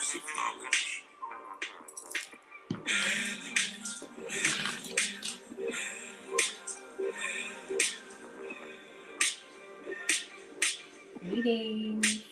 words of knowledge. Greetings.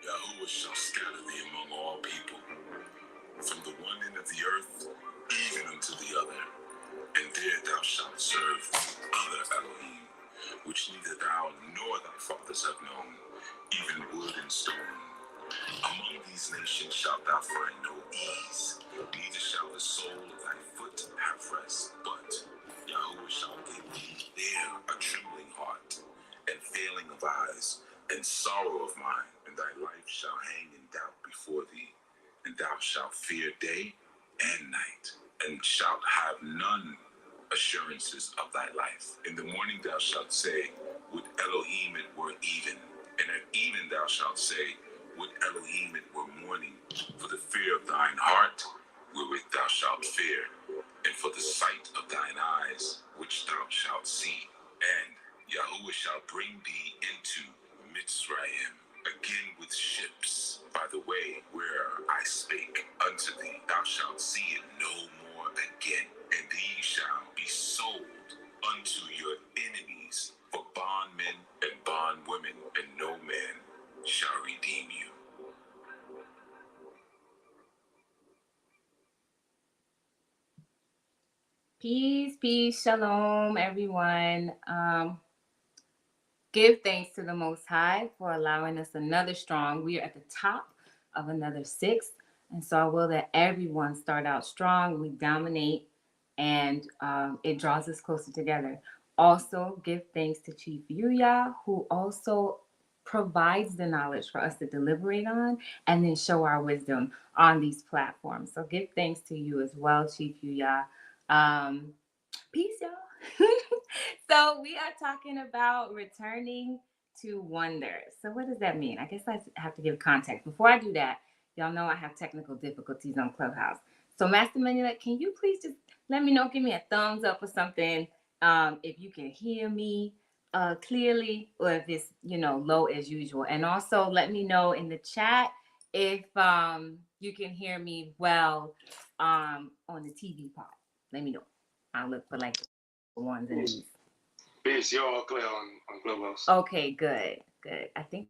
Yahuwah shall scatter thee among all people, from the one end of the earth even unto the other, and there thou shalt serve other Elohim, which neither thou nor thy fathers have known, even wood and stone. Among these nations shalt thou find no ease, neither shall the sole of thy foot have rest, but Yahuwah shall give thee there a trembling heart, and failing of eyes, and sorrow of mind, and thy life shall hang in doubt before thee, and thou shalt fear day and night, and shalt have none assurances of thy life. In the morning thou shalt say, would Elohim it were even, and at even thou shalt say, would Elohim it were morning, for the fear of thine heart, wherewith thou shalt fear, and for the sight of thine eyes, which thou shalt see. And Yahuwah shall bring thee into Mitzrayim, again with ships, by the way where I spake unto thee. Thou shalt see it no more again, and these shall be sold unto your enemies for bondmen and bondwomen, and no man shall redeem you. Peace, peace, shalom, everyone. Give thanks to the Most High for allowing us another strong. We are at the top of another 6. And so I will that everyone start out strong. We dominate, and it draws us closer together. Also, give thanks to Chief Yuya, who also provides the knowledge for us to deliberate on and then show our wisdom on these platforms. So give thanks to you as well, Chief Yuya. Peace, y'all. So we are talking about returning to wonder. So what does that mean? I guess I have to give context. Before I do that, y'all know I have technical difficulties on Clubhouse. So Master Manuel, can you please just let me know, give me a thumbs up or something, if you can hear me clearly, or if it's, low as usual. And also let me know in the chat if you can hear me well on the TV part. Let me know. I'll look for like the ones in these. Peace, you're all clear on Clubhouse. Okay, good. I think.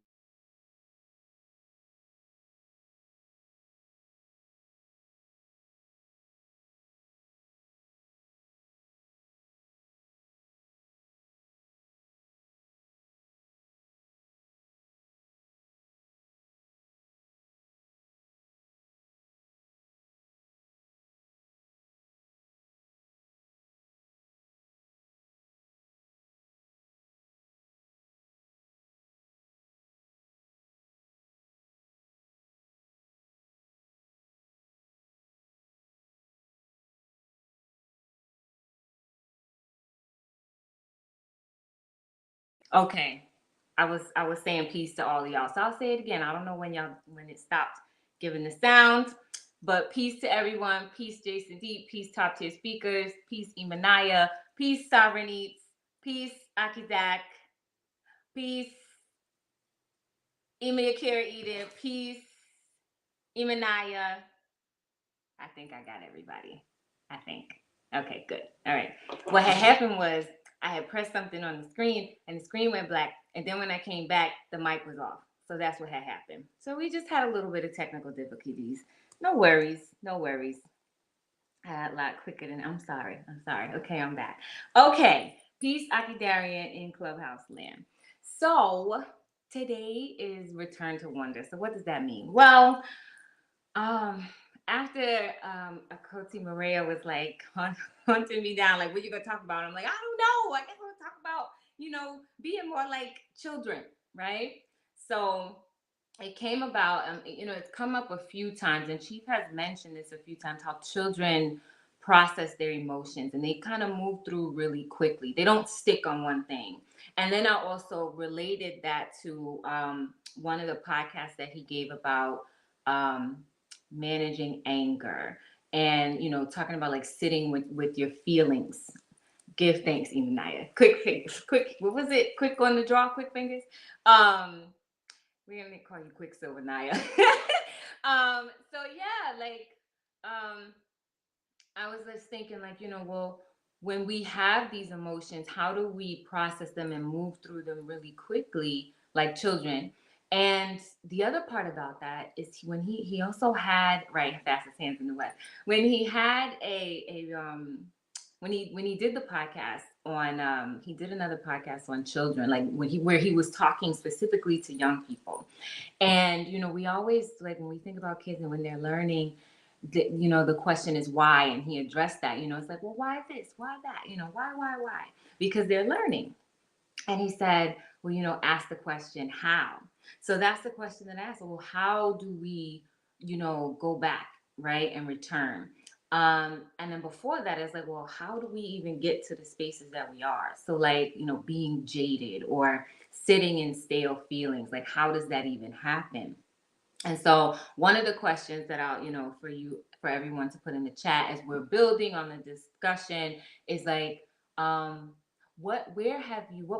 Okay. I was saying peace to all of y'all. So I'll say it again. I don't know when it stopped giving the sound, but peace to everyone. Peace, Jason Deep. Peace, top tier speakers. Peace, Imanaya. Peace, Sovereign Eats. Peace, Akizak. Peace, Imayakira Eden. Peace, Imanaya. I think I got everybody. I think. Okay, good. All right. What had happened was I had pressed something on the screen and the screen went black. And then when I came back, the mic was off. So that's what had happened. So we just had a little bit of technical difficulties. No worries. I had a lot quicker than I'm sorry. Okay, I'm back. Okay. Peace, Akidarian in Clubhouse Land. So today is Return to Wonder. So what does that mean? Well, after achoti Maria was like hunting me down, like, what you gonna talk about? I'm like, I don't know. I guess we'll talk about, being more like children, right? So it came about, it's come up a few times, and Chief has mentioned this a few times, how children process their emotions and they kind of move through really quickly. They don't stick on one thing. And then I also related that to one of the podcasts that he gave about um, managing anger, and talking about like sitting with your feelings. Give thanks, Naya. Quick fingers, quick. What was it? Quick on the draw, quick fingers. Um, we're gonna call you Quicksilver, Naya. So yeah, like, I was just thinking, like, well, when we have these emotions, how do we process them and move through them really quickly, like children? And the other part about that is when he also had, right, fastest hands in the West, when he had when he did the podcast on he did another podcast on children, like where he was talking specifically to young people. And we always, like, when we think about kids and when they're learning, the question is why, and he addressed that. It's like, well, why this, why that, why, because they're learning. And he said, well, ask the question how. So that's the question that I asked. Well, how do we, go back, right, and return? And then before that, it's like, well, how do we even get to the spaces that we are? So, like, being jaded or sitting in stale feelings, like, how does that even happen? And so one of the questions that I'll, for everyone to put in the chat as we're building on the discussion is like, what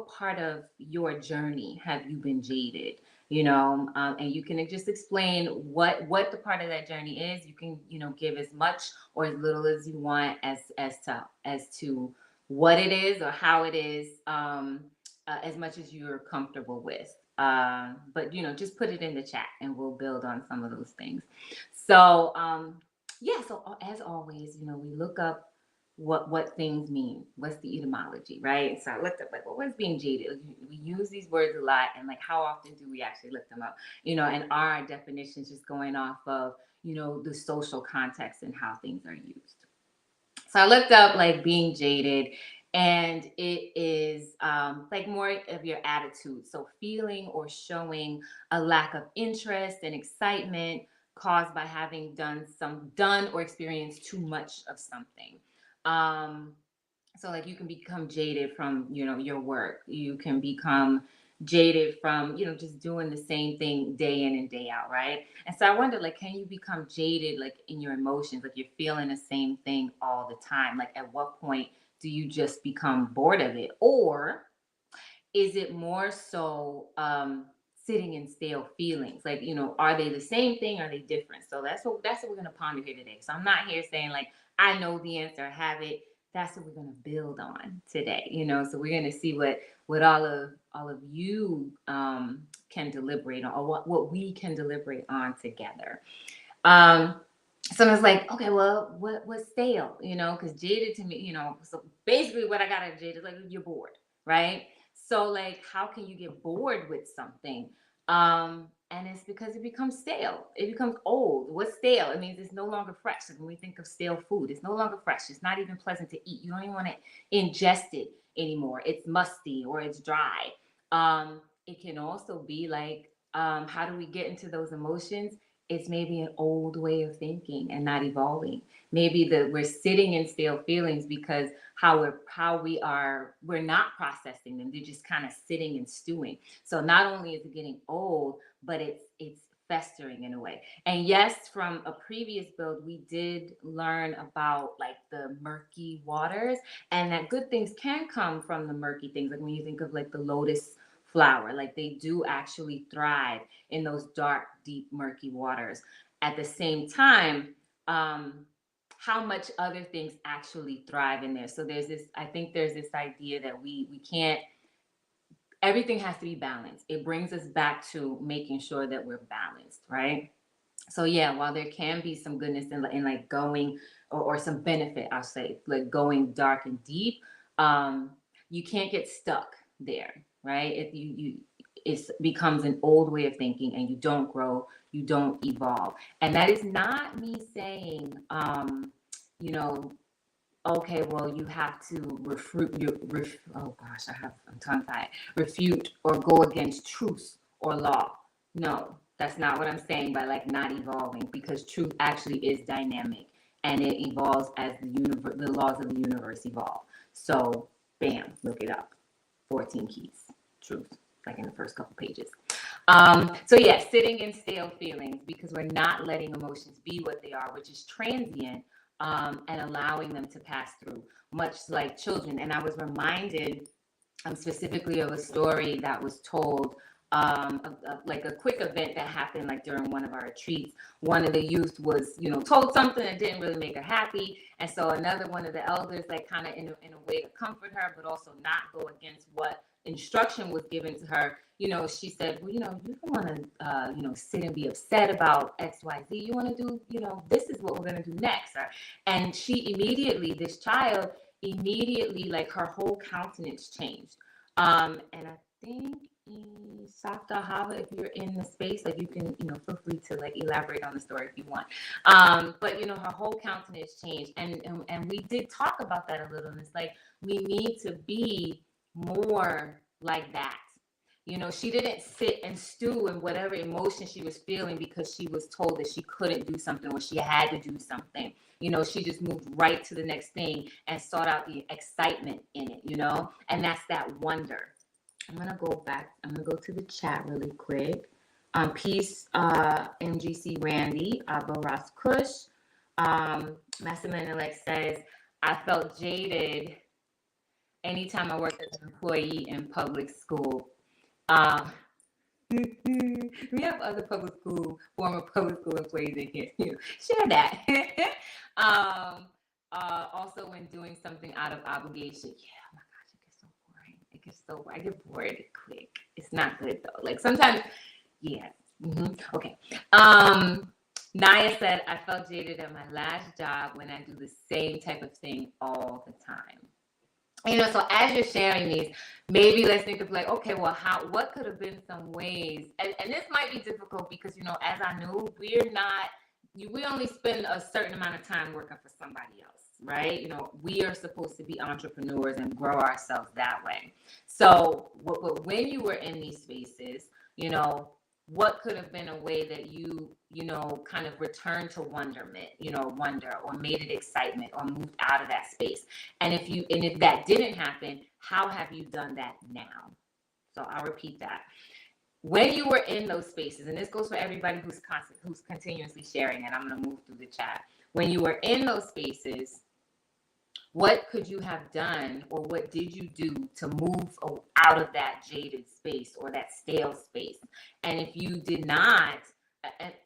part of your journey have you been jaded? And you can just explain what the part of that journey is. You can, give as much or as little as you want as to what it is or how it is, as much as you're comfortable with. But just put it in the chat and we'll build on some of those things. So yeah, so as always, we look up what things mean. What's the etymology, right? So I looked up, like, well, what's being jaded? We use these words a lot, and like, how often do we actually look them up? And are our definitions just going off of the social context and how things are used? So I looked up like being jaded, and it is like more of your attitude. So feeling or showing a lack of interest and excitement caused by having done or experienced too much of something. Um, so like you can become jaded from your work. You can become jaded from just doing the same thing day in and day out, right? And so I wonder, like, can you become jaded, like, in your emotions, like you're feeling the same thing all the time? Like, at what point do you just become bored of it? Or is it more so sitting in stale feelings? Like, are they the same thing? Are they different? So that's what we're gonna ponder here today. So I'm not here saying like I know the answer, I have it. That's what we're gonna build on today. So we're gonna see what all of you can deliberate on, or what we can deliberate on together. Um, Someone's like, okay, well, what's stale? Because jaded to me, so basically what I got out of jaded is like you're bored, right? So like, how can you get bored with something? And it's because it becomes stale. It becomes old. What's stale? It means it's no longer fresh. Like when we think of stale food, it's no longer fresh. It's not even pleasant to eat. You don't even want to ingest it anymore. It's musty or it's dry. It can also be like, how do we get into those emotions? It's maybe an old way of thinking and not evolving. Maybe we're sitting in stale feelings because we're not processing them. They're just kind of sitting and stewing. So not only is it getting old, but it's festering in a way. And yes, from a previous build, we did learn about like the murky waters, and that good things can come from the murky things. Like when you think of like the lotus flower, like they do actually thrive in those dark, deep, murky waters. At the same time, how much other things actually thrive in there. So I think there's this idea that we can't, everything has to be balanced. It brings us back to making sure that we're balanced, right? So yeah, while there can be some goodness in like going, or some benefit, I'll say, like going dark and deep, um, you can't get stuck there, right? If you it becomes an old way of thinking and you don't grow, you don't evolve. And that is not me saying, you know, okay, well, you have to oh gosh, I'm tongue tied. Refute or go against truth or law. No, That's not what I'm saying by like not evolving, because truth actually is dynamic and it evolves as the laws of the universe evolve. So, bam, look it up. 14 keys, truth, like in the first couple pages. So yeah, sitting in stale feelings because we're not letting emotions be what they are, which is transient, and allowing them to pass through, much like children. And I was reminded specifically of a story that was told, like a quick event that happened like during one of our retreats. One of the youth was, told something that didn't really make her happy. And so another one of the elders, like kind of in a way to comfort her, but also not go against what instruction was given to her. She said, well, you don't want to, sit and be upset about X, Y, Z. You want to do, this is what we're going to do next. And she immediately, this child, like her whole countenance changed. And I think Sakta Hava, if you're in the space, like you can, feel free to like elaborate on the story if you want. But her whole countenance changed, and we did talk about that a little. And it's like we need to be more like that. She didn't sit and stew in whatever emotion she was feeling because she was told that she couldn't do something or she had to do something. She just moved right to the next thing and sought out the excitement in it, and that's that wonder. I'm going to go back. I'm going to go to the chat really quick. Peace, MGC Randy, Baras Kush. Master Menelik says, I felt jaded anytime I worked as an employee in public school. We have other former public school employees in here. Share that. Also, when doing something out of obligation. Yeah, oh my gosh, it gets so boring. I get bored quick. It's not good though. Like sometimes, yeah. Okay. Naya said, I felt jaded at my last job when I do the same type of thing all the time. So as you're sharing these, maybe let's think of like, okay, well, what could have been some ways, and this might be difficult because, as I knew, we only spend a certain amount of time working for somebody else, right? We are supposed to be entrepreneurs and grow ourselves that way. So when you were in these spaces, what could have been a way that you kind of returned to wonderment, wonder, or made it excitement, or moved out of that space? And if that didn't happen, how have you done that now? So I'll repeat that. When you were in those spaces, and this goes for everybody who's continuously sharing, and I'm going to move through the chat. When you were in those spaces, what could you have done, or what did you do to move out of that jaded space or that stale space? And if you did not,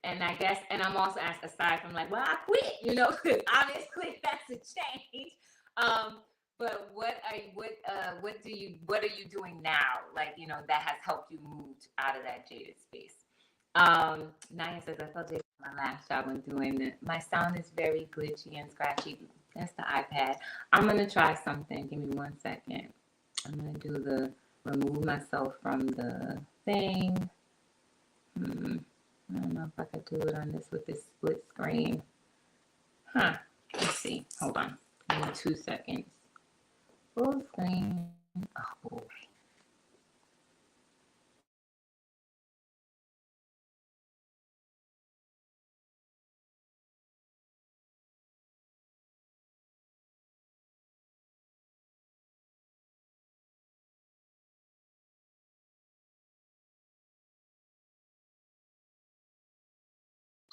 and I guess, and I'm also asked aside from like, well, I quit, because obviously that's a change. But what are you doing now? Like, that has helped you move out of that jaded space. Naya says, I felt jaded my last job when doing it. My sound is very glitchy and scratchy. That's the iPad. I'm going to try something. Give me 1 second. I'm going to do remove myself from the thing. I don't know if I could do it on this with this split screen. Let's see. Hold on. Give me 2 seconds. Full screen. Oh, boy.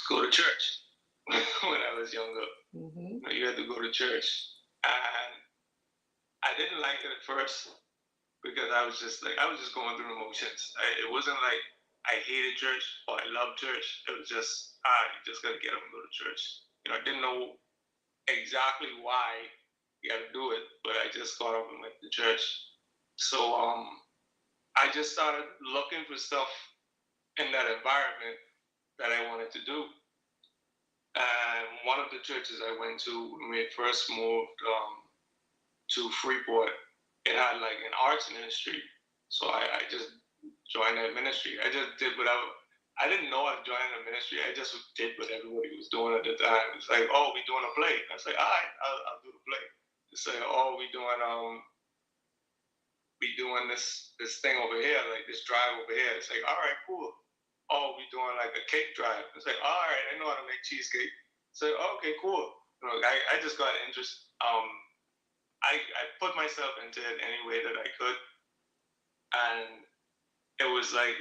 Go to church when I was younger. Mm-hmm. You had to go to church, and I didn't like it at first because I was just going through the motions. It wasn't like I hated church or I loved church. It was just you just gotta get up and go to church. I didn't know exactly why you had to do it, but I just got up and went to church. So I just started looking for stuff in that environment that I wanted to do. And one of the churches I went to when we first moved to Freeport, it had like an arts ministry. So I just joined that ministry. I just did whatever. I didn't know I was joining a ministry. I just did what everybody was doing at the time. It's like, oh, we doing a play. I was like, all right, I'll do the play. It's like, oh, we doing this thing over here, like this drive over here. It's like, all right, cool. oh, we're doing like a cake drive. It's like, all right, I know how to make cheesecake. So, okay, cool. I just got interest. I put myself into it any way that I could, and it was like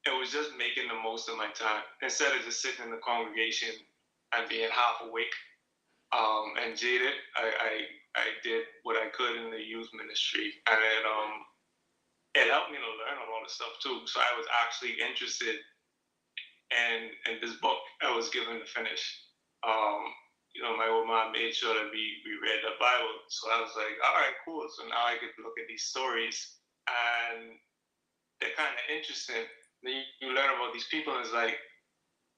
it was just making the most of my time instead of just sitting in the congregation and being half awake and jaded. I did what I could in the youth ministry, and it helped me to learn a lot of stuff too. So I was actually interested in this book I was given to finish. My old mom made sure that we read the Bible. So I was like, all right, cool. So now I could look at these stories, and they're kind of interesting. Then you learn about these people, and it's like,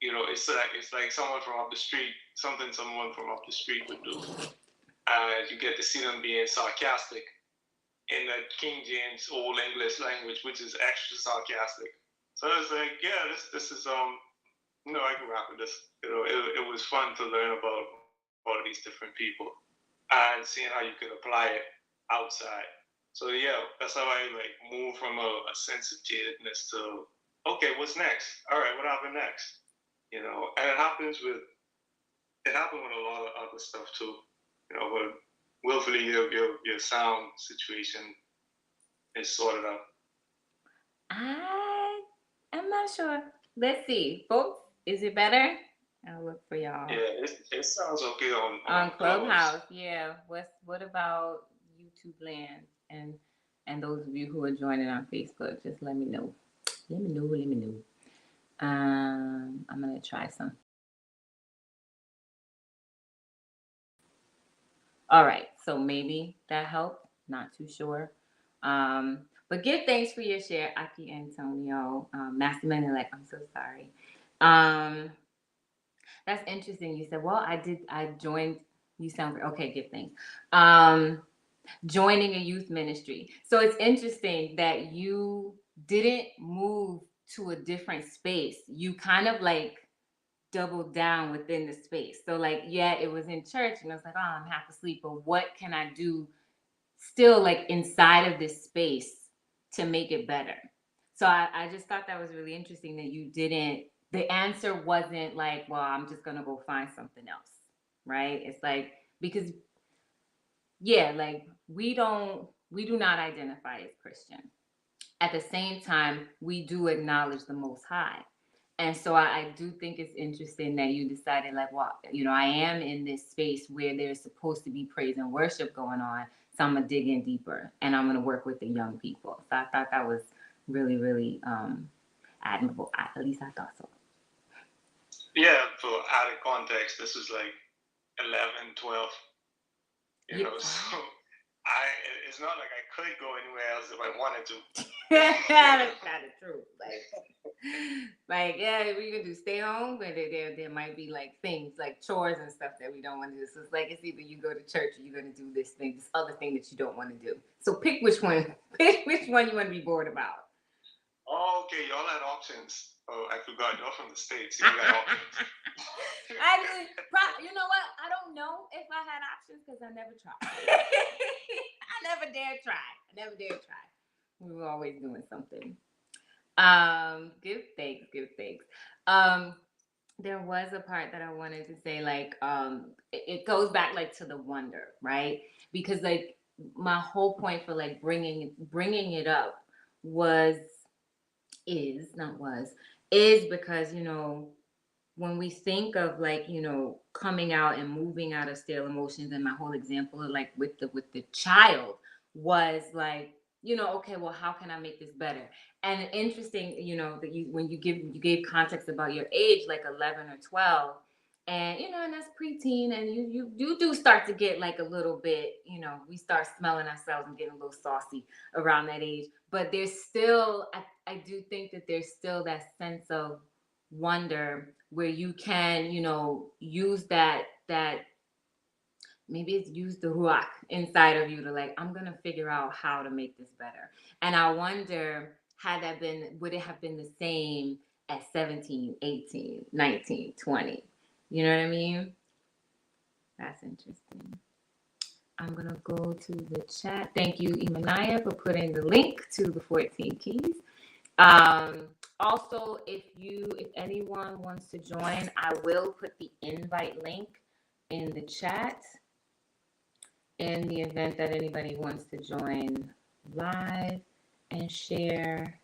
it's like someone from up the street, something someone from up the street would do. You get to see them being sarcastic in the King James Old English language, which is extra sarcastic. So I was like, yeah, this is I can rock with this. It was fun to learn about all of these different people and seeing how you could apply it outside. So yeah, that's how I like move from a sense of jadedness to, okay, what's next? All right, what happened next? And it happened with a lot of other stuff too. But willfully your sound situation is sorted out. I'm not sure. Let's see, folks. Is it better? I'll look for y'all. Yeah, it sounds okay on Clubhouse. Yeah. What about YouTube land and those of you who are joining on Facebook? Just let me know. Let me know. I'm gonna try some. All right. So maybe that helped. Not too sure. But give thanks for your share, Aki Antonio. Masterman elect. I'm so sorry. That's interesting. You said, well, I joined. You sound okay. Give thanks. Joining a youth ministry. So it's interesting that you didn't move to a different space. You kind of like doubled down within the space. So like, yeah, it was in church and I was like, oh, I'm half asleep, but what can I do still like inside of this space to make it better? So I just thought that was really interesting that you didn't, the answer wasn't like, well, I'm just going to go find something else, right? It's like, because yeah, like we do not identify as Christian. At the same time, we do acknowledge the Most High. And so I do think it's interesting that you decided like, well, I am in this space where there's supposed to be praise and worship going on. So I'm going to dig in deeper and I'm going to work with the young people. So I thought that was really, really admirable. At least I thought so. Yeah, for added context, this was like 11, 12. So it's not like I could go anywhere else if I wanted to. That's kind of true. Like yeah, we can do stay home, but there might be like things like chores and stuff that we don't want to do. So it's like it's either you go to church or you're gonna do this other thing that you don't want to do. So pick which one. Pick which one you want to be bored about. Oh, okay, y'all had options. Oh, I forgot. Y'all from the States. Y'all got options. You know what? I don't know if I had options because I never tried. I never dared try. We were always doing something. Give thanks. There was a part that I wanted to say, like, it goes back like to the wonder, right? Because like my whole point for like bringing it up is because when we think of like coming out and moving out of stale emotions, and my whole example of like with the child was like okay, well, how can I make this better? And interesting, that when you gave context about your age, like 11 or 12, and and that's preteen, and you do start to get like a little bit, we start smelling ourselves and getting a little saucy around that age. But there's still, I do think that there's still that sense of wonder where you can use that maybe it's use the ruach inside of you to like, I'm gonna figure out how to make this better. And I wonder, would it have been the same at 17, 18, 19, 20? You know what I mean? That's interesting. I'm gonna go to the chat. Thank you, Imanaya, for putting the link to the 14 keys. Also, if anyone wants to join, I will put the invite link in the chat in the event that anybody wants to join live and share.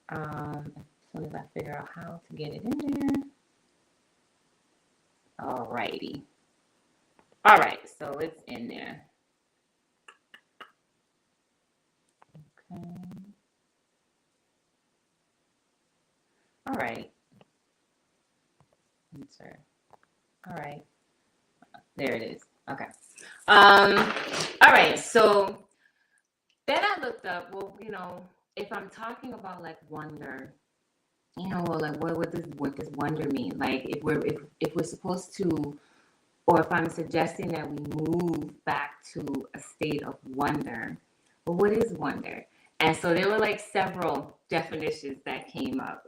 As soon as I figure out how to get it in there. Alrighty. All right, so it's in there. Okay. All right. Enter. All right. There it is. Okay. All right. So then I looked up, well, if I'm talking about like wonder, well, like what does wonder mean? Like if we're supposed to, or if I'm suggesting that we move back to a state of wonder, well, what is wonder? And so there were like several definitions that came up.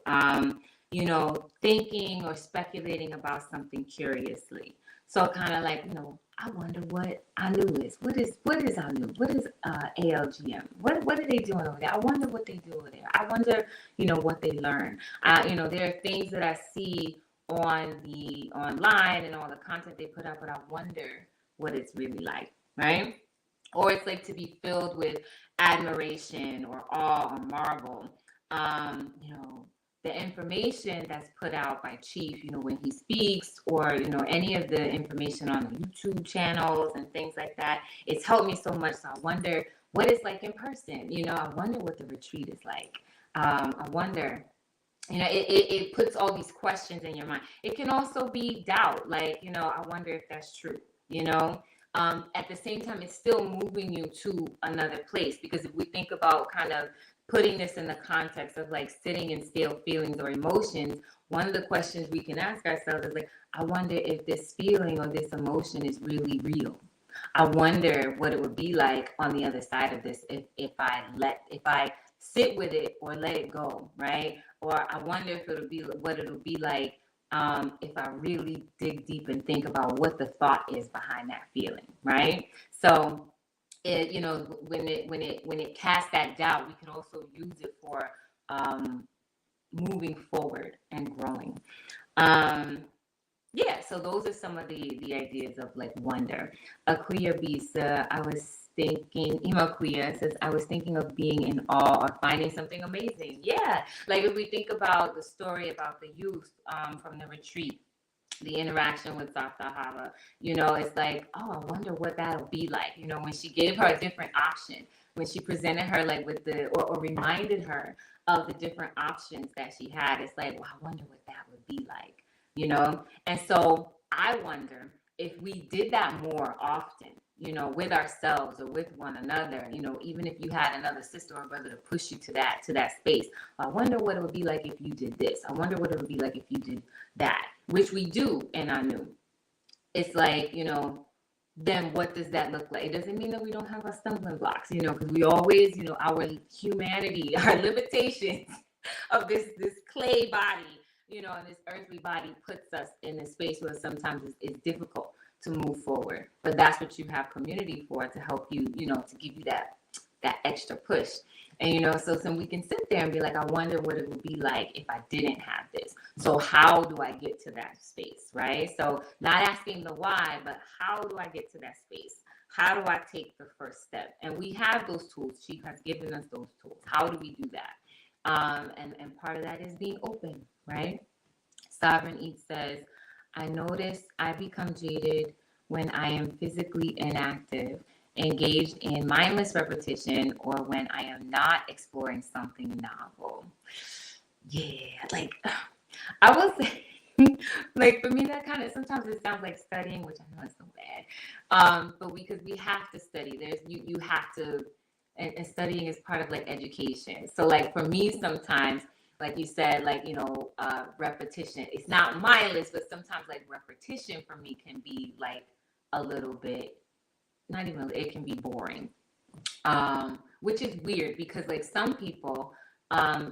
Thinking or speculating about something curiously. So kind of like, I wonder what Anu is. What is Anu? What is ALGM? What are they doing over there? I wonder what they do over there. I wonder, what they learn. There are things that I see online and all the content they put out, but I wonder what it's really like, right? Or it's like to be filled with admiration or awe or marvel. The information that's put out by Chief, when he speaks, or any of the information on the YouTube channels and things like that, it's helped me so much. So I wonder what it's like in person. I wonder what the retreat is like. I wonder. It puts all these questions in your mind. It can also be doubt, like, I wonder if that's true, At the same time, it's still moving you to another place, because if we think about kind of putting this in the context of like sitting in stale feelings or emotions, one of the questions we can ask ourselves is like, I wonder if this feeling or this emotion is really real. I wonder what it would be like on the other side of this if I sit with it or let it go, right? Or I wonder if what it'll be like if I really dig deep and think about what the thought is behind that feeling, right? So when it casts that doubt, we can also use it for moving forward and growing. So those are some of the ideas of like wonder. Akuya Bisa, Akuya says, I was thinking of being in awe or finding something amazing. Yeah, like if we think about the story about the youth from the retreat, the interaction with Dr. Hava, it's like, oh, I wonder what that'll be like, when she gave her a different option, when she presented her like with or reminded her of the different options that she had. It's like, well, I wonder what that would be like. And so I wonder if we did that more often, with ourselves or with one another, even if you had another sister or brother to push you to that space. I wonder what it would be like if you did this. I wonder what it would be like if you did that, which we do in Anu. It's like, then what does that look like? It doesn't mean that we don't have our stumbling blocks, because we always, our humanity, our limitations of this clay body, and this earthly body puts us in a space where sometimes it's difficult to move forward. But that's what you have community for, to help you, to give you that extra push. And, so we can sit there and be like, I wonder what it would be like if I didn't have this. So how do I get to that space, right? So not asking the why, but how do I get to that space? How do I take the first step? And we have those tools. She has given us those tools. How do we do that? And part of that is being open, right? Sovereign Eat says, I notice I become jaded when I am physically inactive, engaged in mindless repetition, or when I am not exploring something novel. Yeah, like I will say, like for me, that kind of sometimes it sounds like studying, which I know is so bad. But because we have to study, you have to, and studying is part of like education. So like for me, sometimes, like you said, like, repetition. It's not mindless, but sometimes like repetition for me can be like a little bit, not even, it can be boring. Which is weird because like some people,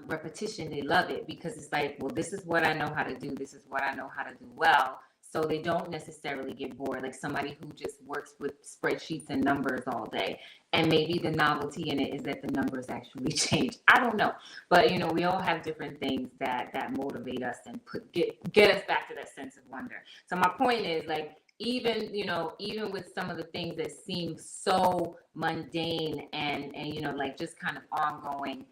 repetition, they love it because it's like, well, this is what I know how to do. This is what I know how to do well. So they don't necessarily get bored, like somebody who just works with spreadsheets and numbers all day. And maybe the novelty in it is that the numbers actually change. I don't know. But, you know, we all have different things that motivate us and get us back to that sense of wonder. So my point is, like, even, you know, even with some of the things that seem so mundane and you know, like just kind of ongoing,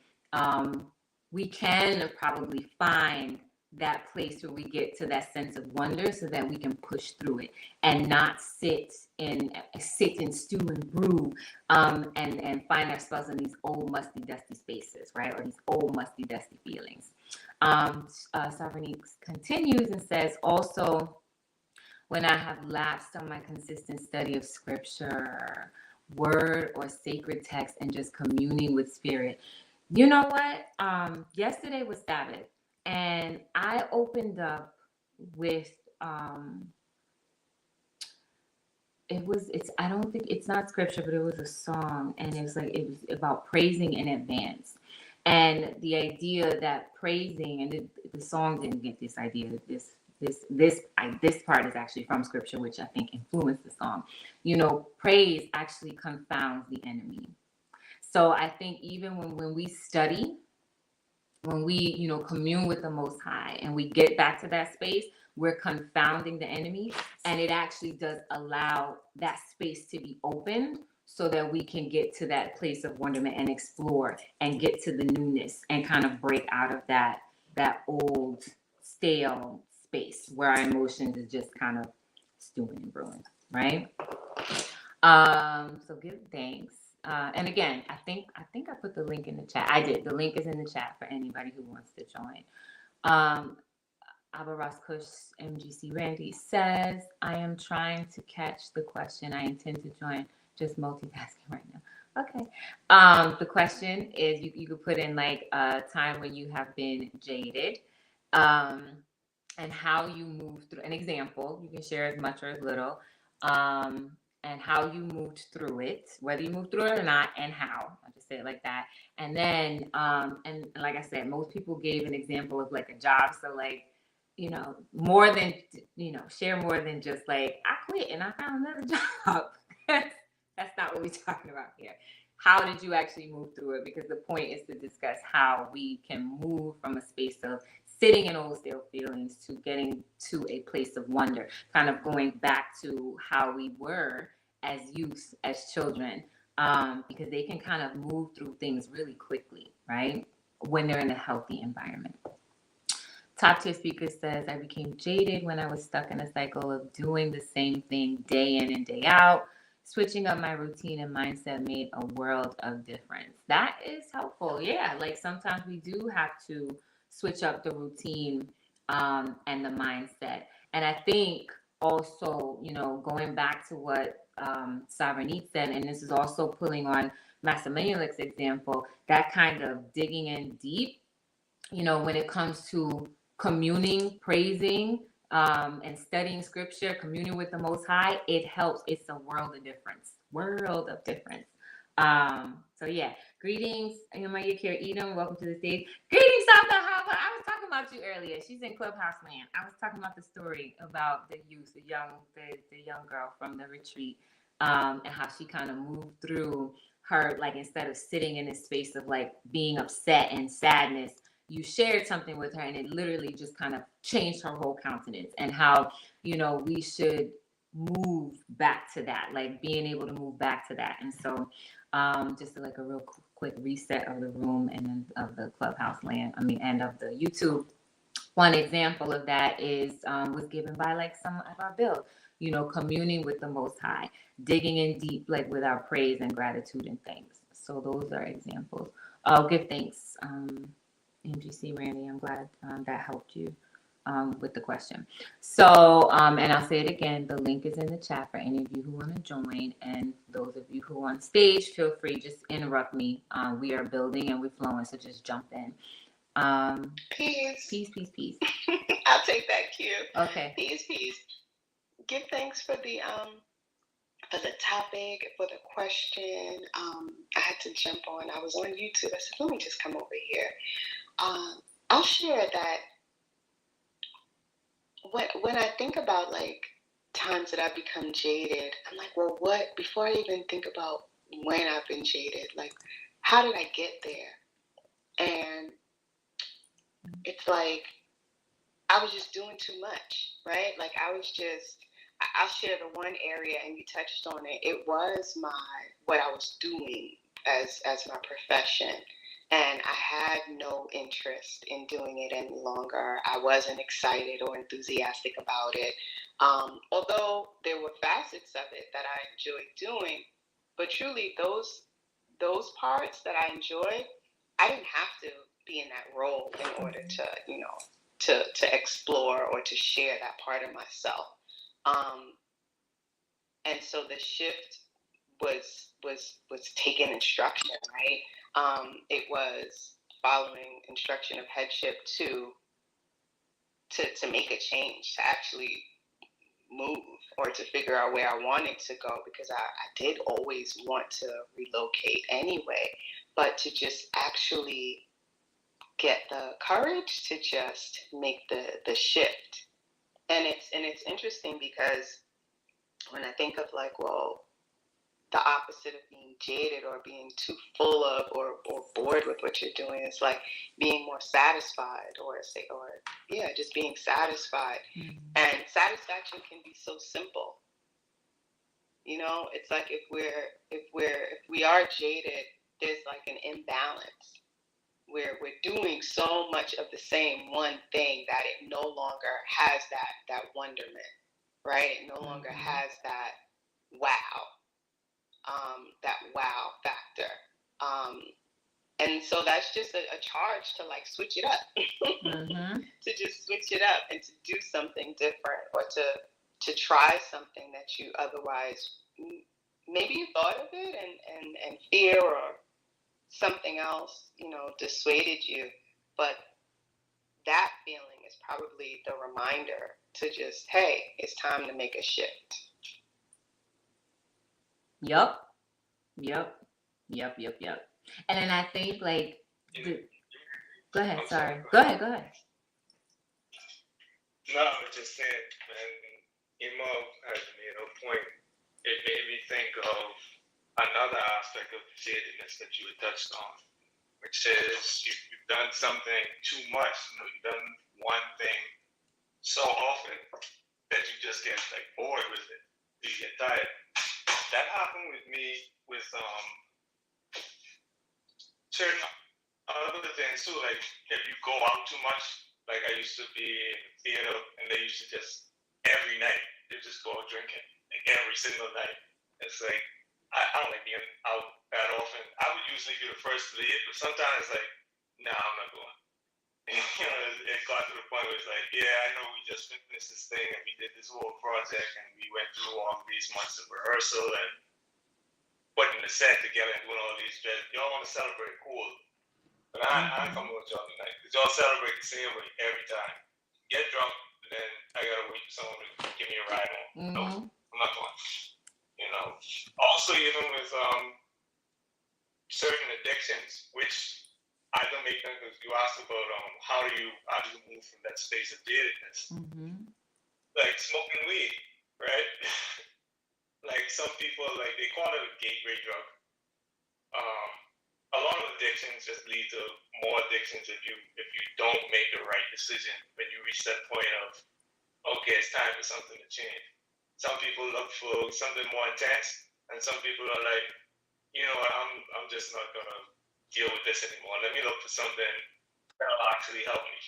we can probably find that place where we get to that sense of wonder so that we can push through it and not sit and stew and brew and find ourselves in these old musty dusty spaces, right? Or these old musty dusty feelings. Sovereignty continues and says, also, when I have lapsed on my consistent study of scripture, word or sacred text, and just communing with spirit. You know what? Yesterday was Sabbath, and I opened up with I don't think it's not scripture, but it was a song, and it was about praising in advance. And the idea that praising, and the song didn't get this idea. This part is actually from scripture, which I think influenced the song. You know, praise actually confounds the enemy. So I think even when we study, when we, you know, commune with the Most High and we get back to that space, we're confounding the enemy. And it actually does allow that space to be opened so that we can get to that place of wonderment and explore and get to the newness and kind of break out of that old, stale space where our emotions is just kind of stewing and brewing, right? So give thanks. And again, I think I put the link in the chat. I did. The link is in the chat for anybody who wants to join. Abaras Kush MGC Randy says, I am trying to catch the question. I intend to join, just multitasking right now. Okay. The question is, you could put in like a time when you have been jaded, and how you move through an example. You can share as much or as little. And how you moved through it, whether you moved through it or not, and how. I'll just say it like that. And then, and like I said, most people gave an example of like a job. So like, you know, more than, you know, share more than just like, I quit and I found another job. That's not what we're talking about here. How did you actually move through it? Because the point is to discuss how we can move from a space of sitting in old stale feelings to getting to a place of wonder, kind of going back to how we were as youth, as children, because they can kind of move through things really quickly, right? When they're in a healthy environment. Top tier speaker says, I became jaded when I was stuck in a cycle of doing the same thing day in and day out. Switching up my routine and mindset made a world of difference. That is helpful. Yeah, like sometimes we do have to switch up the routine and the mindset. And I think also, you know, going back to what Sovereignty said, and this is also pulling on Master Menelik's example, that kind of digging in deep, you know, when it comes to communing, praising, and studying scripture, communing with the Most High, it helps. It's a world of difference. So yeah, greetings, Yakir Edom. Welcome to the stage. Greetings, Dr. Hava. I was talking about you earlier. She's in Clubhouse Land. I was talking about the story about the youth, the young girl from the retreat, and how she kind of moved through her, like, instead of sitting in this space of like being upset and sadness, you shared something with her and it literally just kind of changed her whole countenance, and how, you know, we should move back to that, like being able to move back to that. And so just like a real quick reset of the room and then of the Clubhouse Land, and of the YouTube. One example of that is was given by like some of our build, you know, communing with the Most High, digging in deep, like with our praise and gratitude and thanks. So those are examples. I'll give thanks. MGC Randy, I'm glad that helped you with the question. So, and I'll say it again, the link is in the chat for any of you who want to join, and those of you who are on stage, feel free, just interrupt me. We are building and we're flowing, so just jump in. Peace. I'll take that cue. Okay. Peace. Give thanks for the topic, for the question. I had to jump on. I was on YouTube. I said, let me just come over here. I'll share that when I think about like times that I've become jaded, I'm like, well, what? Before I even think about when I've been jaded, like, how did I get there? And it's like I was just doing too much, right? Like I'll share the one area, and you touched on it. It was what I was doing as my profession, and I had no interest in doing it any longer. I wasn't excited or enthusiastic about it, although there were facets of it that I enjoyed doing. But truly, those parts that I enjoyed, I didn't have to be in that role in order to, to explore or to share that part of myself. And so the shift was taking instruction, right? It was following instruction of headship to make a change, to actually move or to figure out where I wanted to go, because I did always want to relocate anyway, but to just actually get the courage to just make the shift. And it's interesting because when I think of like, well, the opposite of being jaded or being too full of or bored with what you're doing, it's like being more satisfied or just being satisfied. Mm-hmm. And satisfaction can be so simple. It's like if we are jaded, there's like an imbalance where we're doing so much of the same one thing that it no longer has that wonderment, right? It no longer has that wow factor. And so that's just a charge to like switch it up, to just switch it up and to do something different, or to try something that you otherwise, maybe you thought of it and fear or something else, dissuaded you, but that feeling is probably the reminder to just, hey, it's time to make a shift. Yep. And then I think like, go ahead. Sorry. Go ahead. No, I was just saying, and Imo has made a point. It made me think of another aspect of jadedness that you had touched on, which is you've done something too much. You've done one thing so often that you just get like bored with it. You get tired. That happened with me with certain other things too. Like if you go out too much, like I used to be in theater, and they used to just every night they just go out drinking, like every single night. It's like I don't like being out that often. I would usually be the first to leave, but sometimes like, nah, I'm not going. It got to the point where it's like, yeah, I know we just finished this thing and we did this whole project and we went through all these months of rehearsal and putting the set together and doing all these jobs. Y'all want to celebrate, cool. But I ain't coming with y'all tonight, because y'all celebrate the same way every time. Get drunk, and then I gotta wait for someone to give me a ride home. Nope, I'm not going. Also, even with certain addictions, which I don't make them, because you asked about how do you move from that space of jadedness. Like smoking weed, right? Like some people, like they call it a gateway drug. A lot of addictions just lead to more addictions if you don't make the right decision when you reach that point of, okay, it's time for something to change. Some people look for something more intense, and some people are like, I'm just not gonna deal with this anymore. Let me look for something that'll actually help me.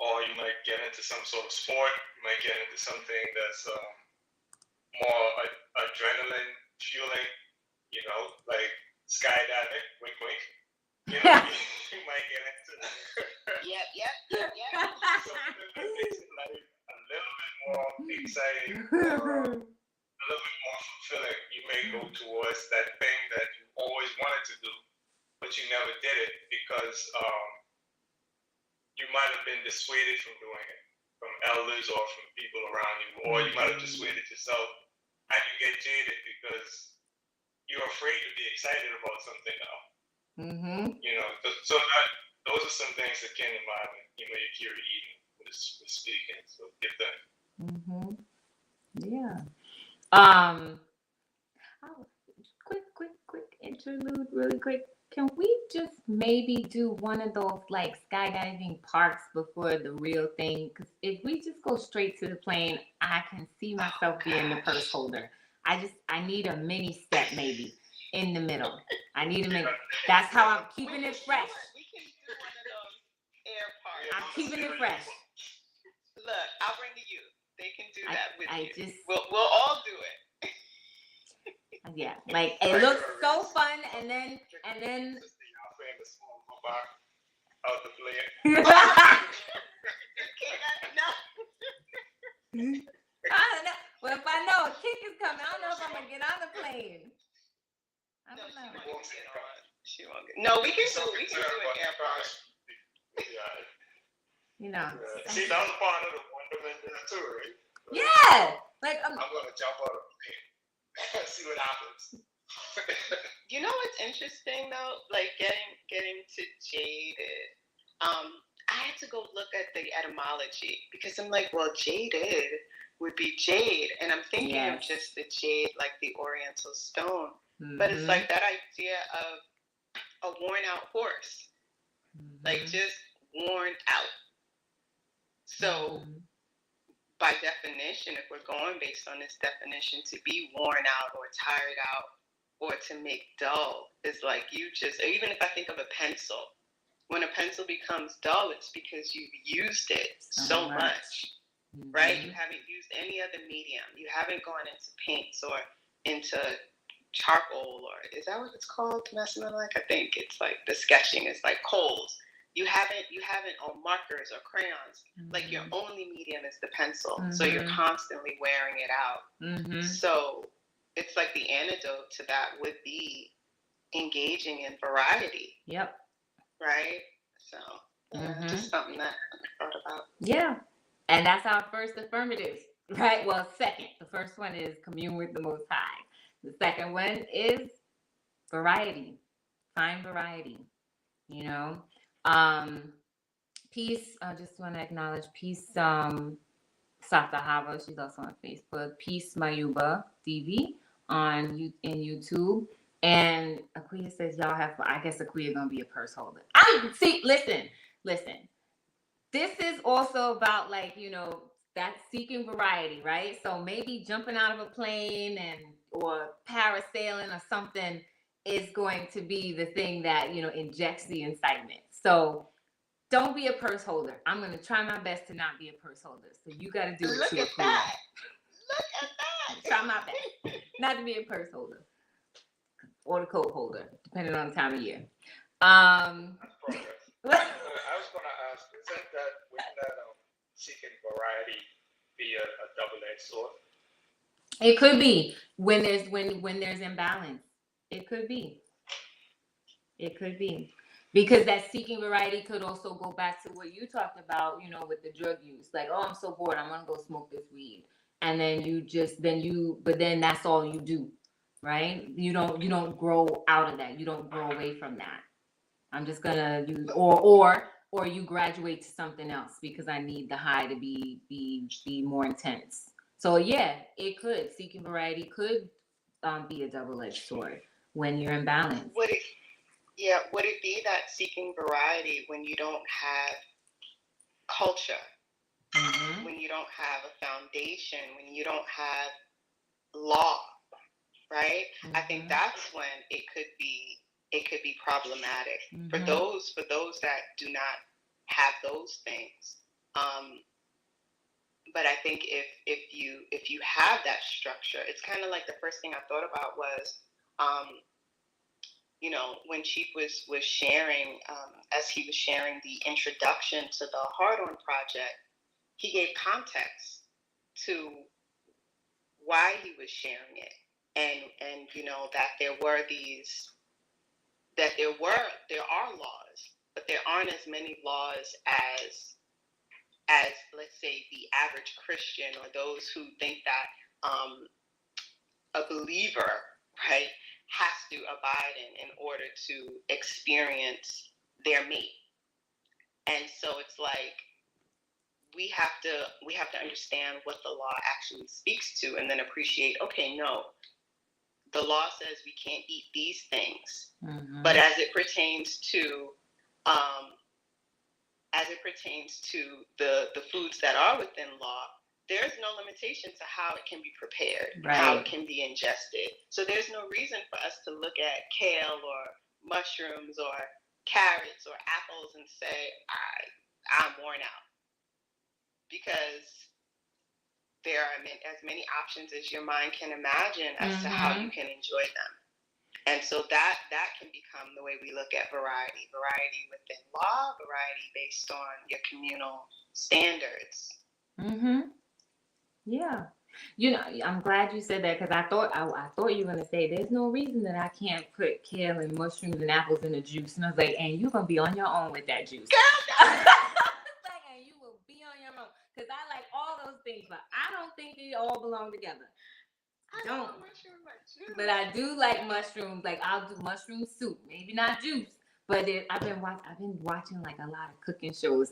Or you might get into some sort of sport. You might get into something that's more adrenaline fueling. Like skydiving. Wink, wink. You might get into Yep. something that makes it like a little bit more exciting, or a little bit more fulfilling. You may go towards that thing that you always wanted to do, but you never did it because you might have been dissuaded from doing it, from elders or from people around you, or you might have dissuaded yourself, and you get jaded because you're afraid to be excited about something now. So those are some things that came to mind when Yaffe was speaking. So if Oh, quick interlude, really quick. Can we just maybe do one of those like skydiving parks before the real thing? Because if we just go straight to the plane, I can see myself being the purse holder. I need a mini step maybe in the middle. I need a mini. That's how I'm keeping it fresh. We can do one of those air parks. I'm keeping it fresh. Look, I'll bring the youth. They can do that with you. Just we'll all do it. Yeah, like it looks so fun, and then Out the flare. I don't know. Well, if I know a kick is coming, I don't know if I'm gonna get on the plane. I don't know. She won't get. No, we can do an air park. You know. See, that was part of the wonderment of the tour. Right? Yeah, like I'm gonna jump out of the plane. See what happens. You know what's interesting though? Like getting to jaded. I had to go look at the etymology because I'm like, well, jaded would be jade, and I'm thinking of just the jade, like the Oriental stone. Mm-hmm. But it's like that idea of a worn out horse, like just worn out. So. By definition, if we're going based on this definition, to be worn out or tired out or to make dull is like you just, even if I think of a pencil, when a pencil becomes dull, it's because you've used it so much, right? You haven't used any other medium. You haven't gone into paints or into charcoal, or is that what it's called? Like, I think it's like the sketching is like coals. You haven't, or markers or crayons. Like your only medium is the pencil. So you're constantly wearing it out. So it's like the antidote to that would be engaging in variety. Yep. Right? So just something that I thought about. Yeah. And that's our first affirmative, right? Well, second. The first one is commune with the Most High. The second one is variety. Find variety, you know? Peace. I just want to acknowledge Peace Satahava. She's also on Facebook. Peace Mayuba TV in YouTube. And Aquia says y'all have. I guess Aquia gonna be a purse holder. Listen. This is also about like that seeking variety, right? So maybe jumping out of a plane or parasailing or something is going to be the thing that injects the incitement. So don't be a purse holder. I'm going to try my best to not be a purse holder. So you got to do it too. Look at that. Try my best not to be a purse holder or the coat holder, depending on the time of year. I was going to ask, wouldn't that seeking variety be a double-edged sword? It could be when there's imbalance. It could be. Because that seeking variety could also go back to what you talked about, with the drug use. Like, oh, I'm so bored, I'm gonna go smoke this weed, and then but then that's all you do, right? You don't grow out of that. You don't grow away from that. I'm just gonna use or you graduate to something else because I need the high to be more intense. So yeah, it could seeking variety could be a double-edged sword when you're in balance. Would it be that seeking variety when you don't have culture, when you don't have a foundation, when you don't have law, right? I think that's when it could be problematic for those that do not have those things. But I think if you have that structure, it's kind of like the first thing I thought about was, when Chief was sharing, as he was sharing the introduction to the Hard On Project, he gave context to why he was sharing it, and that there are laws, but there aren't as many laws as let's say the average Christian or those who think that a believer, right, has to abide in order to experience their mate. And so it's like we have to understand what the law actually speaks to, and then appreciate, okay, no, the law says we can't eat these things, but as it pertains to the foods that are within law, there's no limitation to how it can be prepared, right, how it can be ingested. So there's no reason for us to look at kale or mushrooms or carrots or apples and say, I'm worn out, because there are as many options as your mind can imagine as to how you can enjoy them. And so that can become the way we look at variety within law, variety based on your communal standards. Yeah. You know, I'm glad you said that, because I thought you were going to say there's no reason that I can't put kale and mushrooms and apples in a juice. And I was like, and you're going to be on your own with that juice. And you will be on your own. Because I like all those things, but I don't think they all belong together. I don't. But I do like mushrooms. Like, I'll do mushroom soup. Maybe not juice. But I've been watching like a lot of cooking shows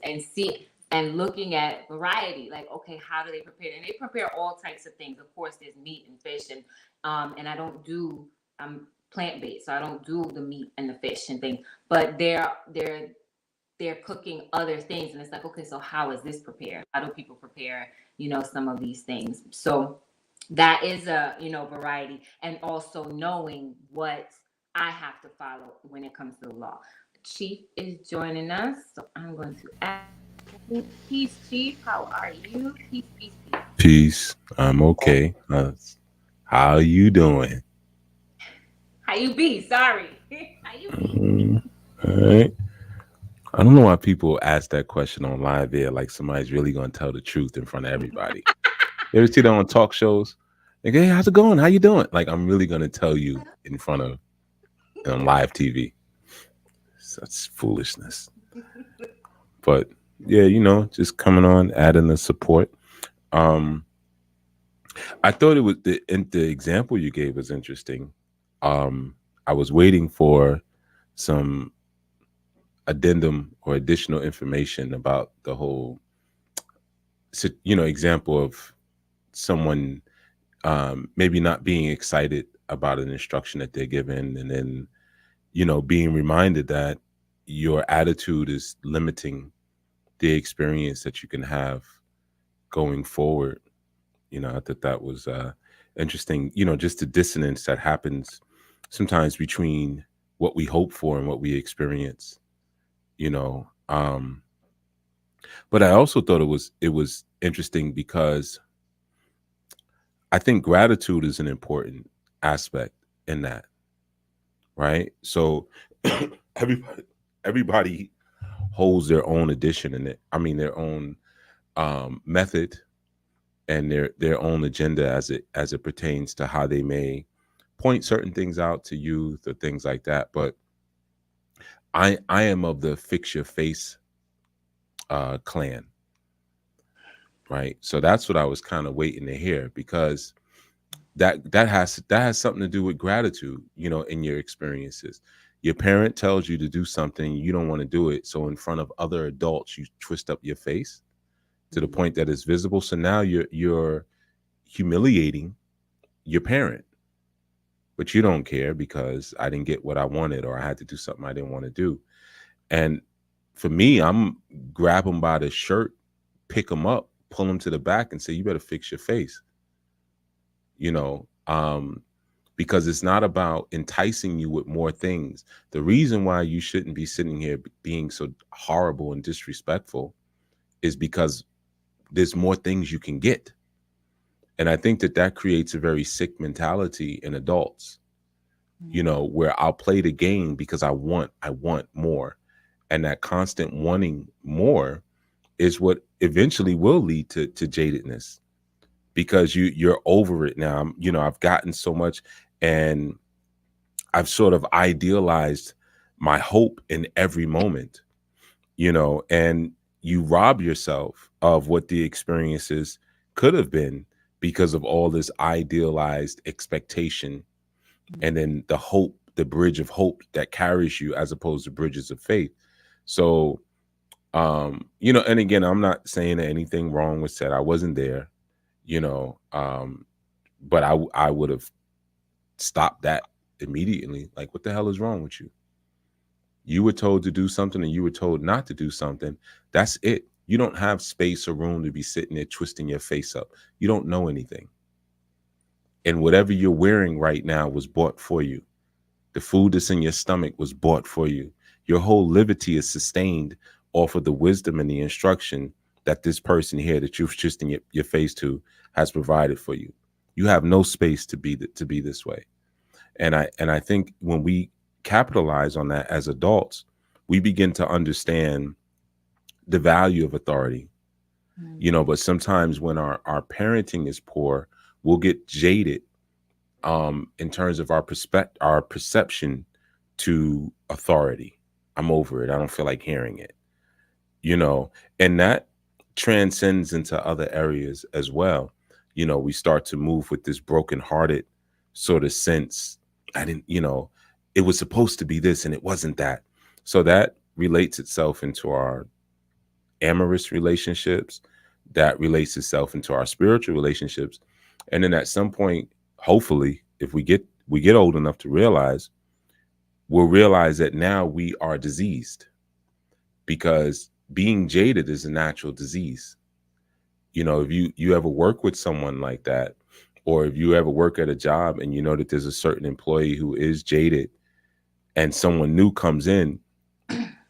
and looking at variety, like, okay, how do they prepare it? And they prepare all types of things. Of course, there's meat and fish, and I'm plant-based, so I don't do the meat and the fish and things. But they're cooking other things, and it's like, okay, so how is this prepared? How do people prepare, some of these things? So that is a, variety, and also knowing what I have to follow when it comes to the law. Chief is joining us, so I'm going to ask. Peace, Chief. How are you? Peace, peace, peace. Peace. I'm okay. How you doing? How you be? Sorry. How you be? All right. I don't know why people ask that question on live air, like somebody's really going to tell the truth in front of everybody. You ever see that on talk shows? Like, hey, how's it going? How you doing? Like, I'm really going to tell you in front of on live TV. That's foolishness. But yeah, just coming on, adding the support. I thought it was the example you gave was interesting. I was waiting for some addendum or additional information about the whole, example of someone maybe not being excited about an instruction that they're given, and then, being reminded that your attitude is limiting the experience that you can have going forward. I thought that was interesting, just the dissonance that happens sometimes between what we hope for and what we experience, but I also thought it was interesting because I think gratitude is an important aspect in that, right? So everybody holds their own edition in it. I mean, their own method and their own agenda as it pertains to how they may point certain things out to youth or things like that. But I am of the fix your face clan, right? So that's what I was kind of waiting to hear, because that has something to do with gratitude, in your experiences. Your parent tells you to do something, you don't want to do it, so in front of other adults you twist up your face to the point that it's visible. So now you're humiliating your parent, but you don't care because I didn't get what I wanted, or I had to do something I didn't want to do. And for me, I'm grab them by the shirt, pick them up, pull them to the back and say, you better fix your face, because it's not about enticing you with more things. The reason why you shouldn't be sitting here being so horrible and disrespectful is because there's more things you can get. And I think that creates a very sick mentality in adults, where I'll play the game because I want more. And that constant wanting more is what eventually will lead to jadedness, because you're over it now. I've gotten so much, and I've sort of idealized my hope in every moment, and you rob yourself of what the experiences could have been because of all this idealized expectation, and then the bridge of hope that carries you, as opposed to bridges of faith. So You know, and again, I'm not saying that anything wrong was said. I wasn't there, you know, but I would have stopped that immediately. Like, what the hell is wrong with you? You were told to do something and you were told not to do something. That's it. You don't have space or room to be sitting there twisting your face up. You don't know anything. And whatever you're wearing right now was bought for you. The food that's in your stomach was bought for you. Your whole liberty is sustained off of the wisdom and the instruction that this person here that you're twisting your face to has provided for you. You have no space to be this way. And I think when we capitalize on that as adults, we begin to understand the value of authority. You know, but sometimes when our parenting is poor, we'll get jaded in terms of our perception to authority. I'm over it. I don't feel like hearing it. You know, and that transcends into other areas as well. You know, we start to move with this brokenhearted sort of sense. I didn't, you know, it was supposed to be this and it wasn't that. So that relates itself into our amorous relationships, that relates itself into our spiritual relationships. And then at some point, hopefully, if we get old enough to realize, we'll realize that now we are diseased, because being jaded is a natural disease. You know, if you ever work with someone like that, or if you ever work at a job and you know that there's a certain employee who is jaded and someone new comes in,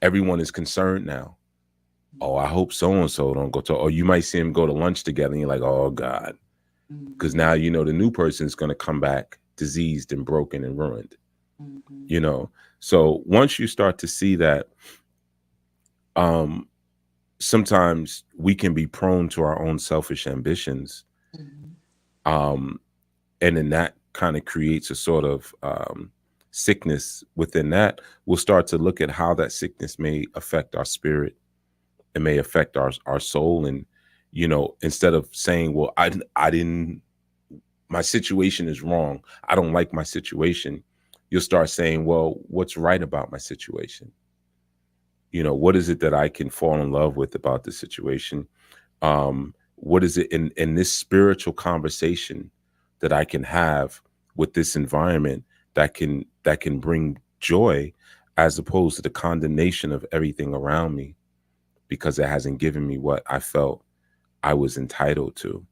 everyone is concerned now. Oh, I hope so and so don't go to, or you might see him go to lunch together and you're like, oh God. Because now you know the new person is going to come back diseased and broken and ruined. You know, so once you start to see that, sometimes we can be prone to our own selfish ambitions, and then that kind of creates a sort of sickness within that. We'll start to look at how that sickness may affect our spirit. It may affect our soul. And you know, instead of saying, well, I didn't, my situation is wrong, I don't like my situation, you'll start saying, well, what's right about my situation? You know, what is it that I can fall in love with about the situation? What is it in this spiritual conversation that I can have with this environment that can bring joy, as opposed to the condemnation of everything around me, because it hasn't given me what I felt I was entitled to,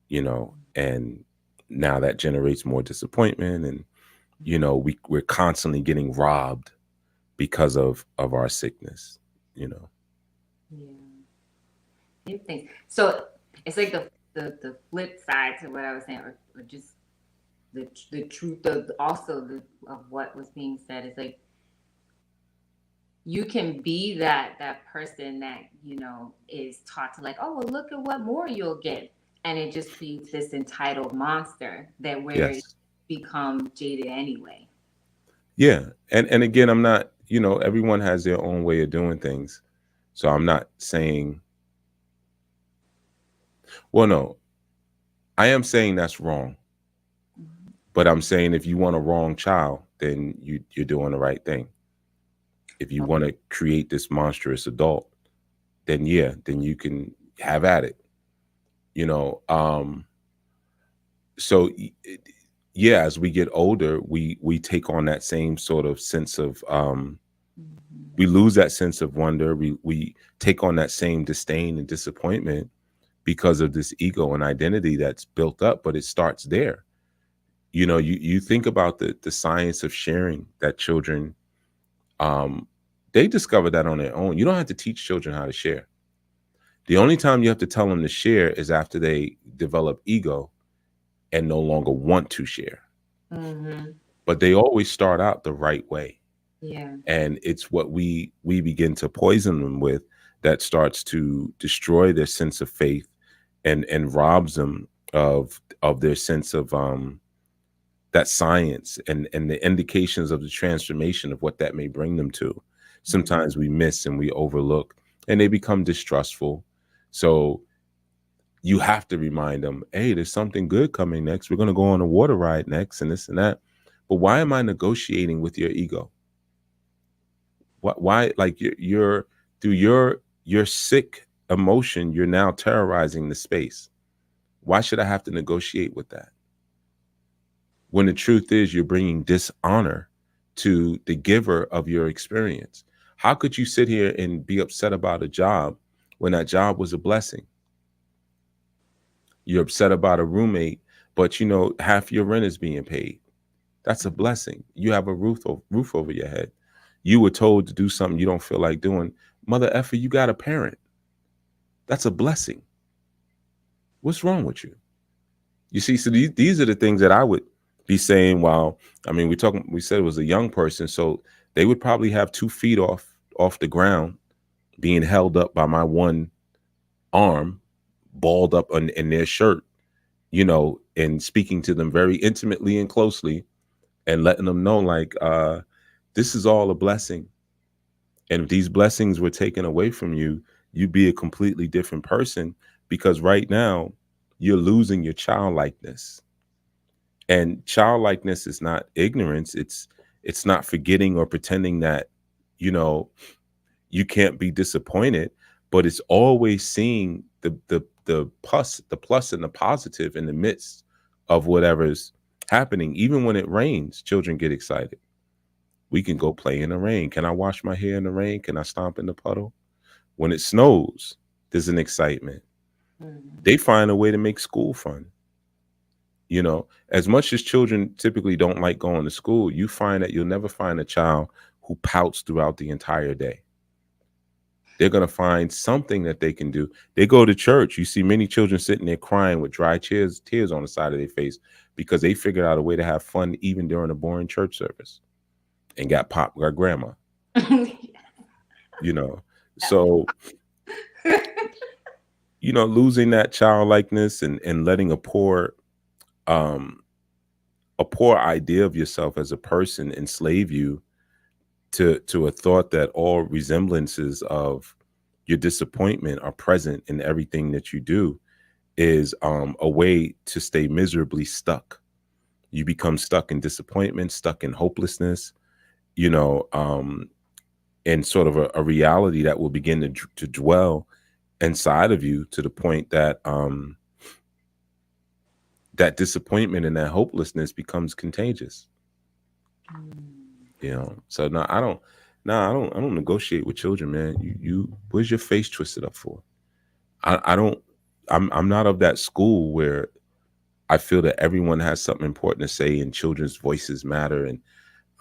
you know, and now that generates more disappointment. And, you know, we're constantly getting robbed because of our sickness, you know. Yeah. You think so? It's like the flip side to what I was saying, or just the truth of of what was being said. Is like, you can be that person that, you know, is taught to, like, oh well, look at what more you'll get, and it just creates this entitled monster that where it Yes. become jaded anyway. Yeah. And again, I'm not, you know, everyone has their own way of doing things. So I'm not saying, well, no, I am saying that's wrong. But I'm saying if you want a wrong child, then you're doing the right thing. If you want to create this monstrous adult, then yeah, then you can have at it. You know, so yeah, as we get older, we take on that same sort of sense of we lose that sense of wonder. We take on that same disdain and disappointment because of this ego and identity that's built up, but it starts there. You know, you think about the science of sharing that children, they discover that on their own. You don't have to teach children how to share. The only time you have to tell them to share is after they develop ego and no longer want to share. But they always start out the right way. Yeah. And it's what we begin to poison them with that starts to destroy their sense of faith and robs them of their sense of that science and the indications of the transformation of what that may bring them to. Sometimes we miss and we overlook, and they become distrustful. So you have to remind them, hey, there's something good coming next. We're going to go on a water ride next and this and that. But why am I negotiating with your ego? Why like you're through your your sick emotion, you're now terrorizing the space. Why should I have to negotiate with that? When the truth is, you're bringing dishonor to the giver of your experience. How could you sit here and be upset about a job when that job was a blessing? You're upset about a roommate, but half your rent is being paid. That's a blessing. You have a roof over your head. You were told to do something you don't feel like doing. Mother effer, you got a parent. That's a blessing. What's wrong with you? You see, so these are the things that I would be saying. While I mean, we said it was a young person, so they would probably have 2 feet off the ground, being held up by my one arm, balled up in their shirt, and speaking to them very intimately and closely, and letting them know, like, this is all a blessing. And if these blessings were taken away from you, you'd be a completely different person, because right now you're losing your childlikeness. And childlikeness is not ignorance. It's not forgetting or pretending that, you know, you can't be disappointed, but it's always seeing the plus and the positive in the midst of whatever's happening. Even when it rains, children get excited. We can go play in the rain. Can I wash my hair in the rain? Can I stomp in the puddle? When it snows, there's an excitement. They find a way to make school fun. As much as children typically don't like going to school, you find that you'll never find a child who pouts throughout the entire day. They're going to find something that they can do. They go to church. You see many children sitting there crying with dry tears on the side of their face, because they figured out a way to have fun even during a boring church service, and got popped by grandma. you know so losing that childlikeness, and letting um a poor idea of yourself as a person enslave you to a thought that all resemblances of your disappointment are present in everything that you do, is a way to stay miserably stuck. You become stuck in disappointment, stuck in hopelessness, you know and sort of a reality that will begin to dwell inside of you, to the point that that disappointment and that hopelessness becomes contagious. So no, I don't. No, I don't negotiate with children, man. Where's your face twisted up for? I don't. I'm not of that school where I feel that everyone has something important to say and children's voices matter. And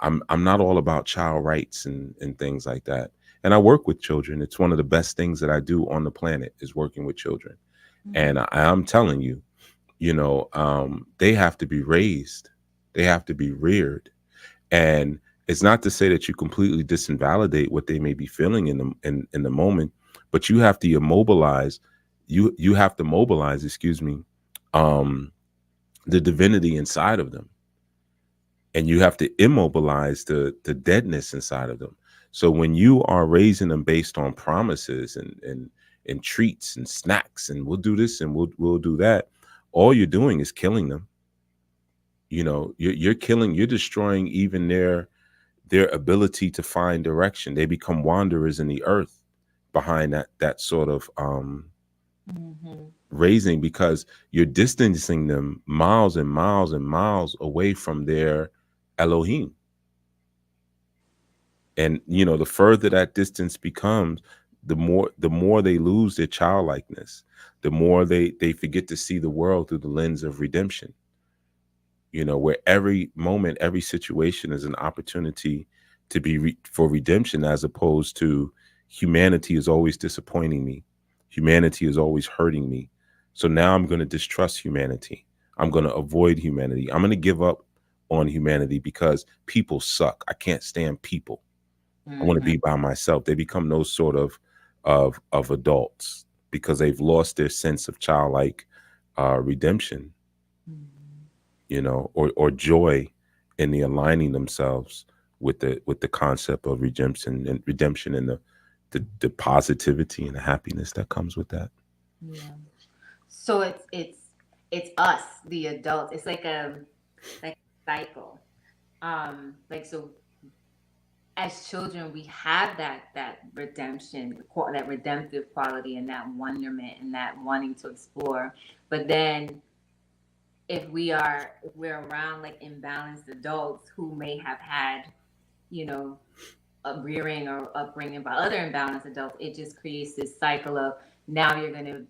I'm not all about child rights and things like that. And I work with children. It's one of the best things that I do on the planet, is working with children. And I'm telling you, they have to be raised, they have to be reared. And it's not to say that you completely disinvalidate what they may be feeling in the moment, but you have to immobilize, you have to mobilize, excuse me, um the divinity inside of them, and you have to immobilize the deadness inside of them. So when you are raising them based on promises and treats and snacks, and we'll do this and we'll do that, all you're doing is killing them. You're destroying even their ability to find direction. They become wanderers in the earth behind that sort of raising, because you're distancing them miles and miles and miles away from their Elohim. And the further that distance becomes, the more they lose their childlikeness, the more they forget to see the world through the lens of redemption. Where every moment, every situation is an opportunity to be for redemption, as opposed to humanity is always disappointing me, humanity is always hurting me, so now I'm going to distrust humanity, I'm going to avoid humanity, I'm going to give up on humanity because people suck, I can't stand people, I want to be by myself. They become those sort of adults, because they've lost their sense of childlike redemption, or joy in the aligning themselves with the concept of redemption, and the positivity and the happiness that comes with that. Yeah. So it's us, the adults. It's like a cycle. Like, so as children, we have that redemption, that redemptive quality, and that wonderment, and that wanting to explore. But then, if we're around like imbalanced adults who may have had, you know, a rearing or upbringing by other imbalanced adults, it just creates this cycle of, now you're gonna,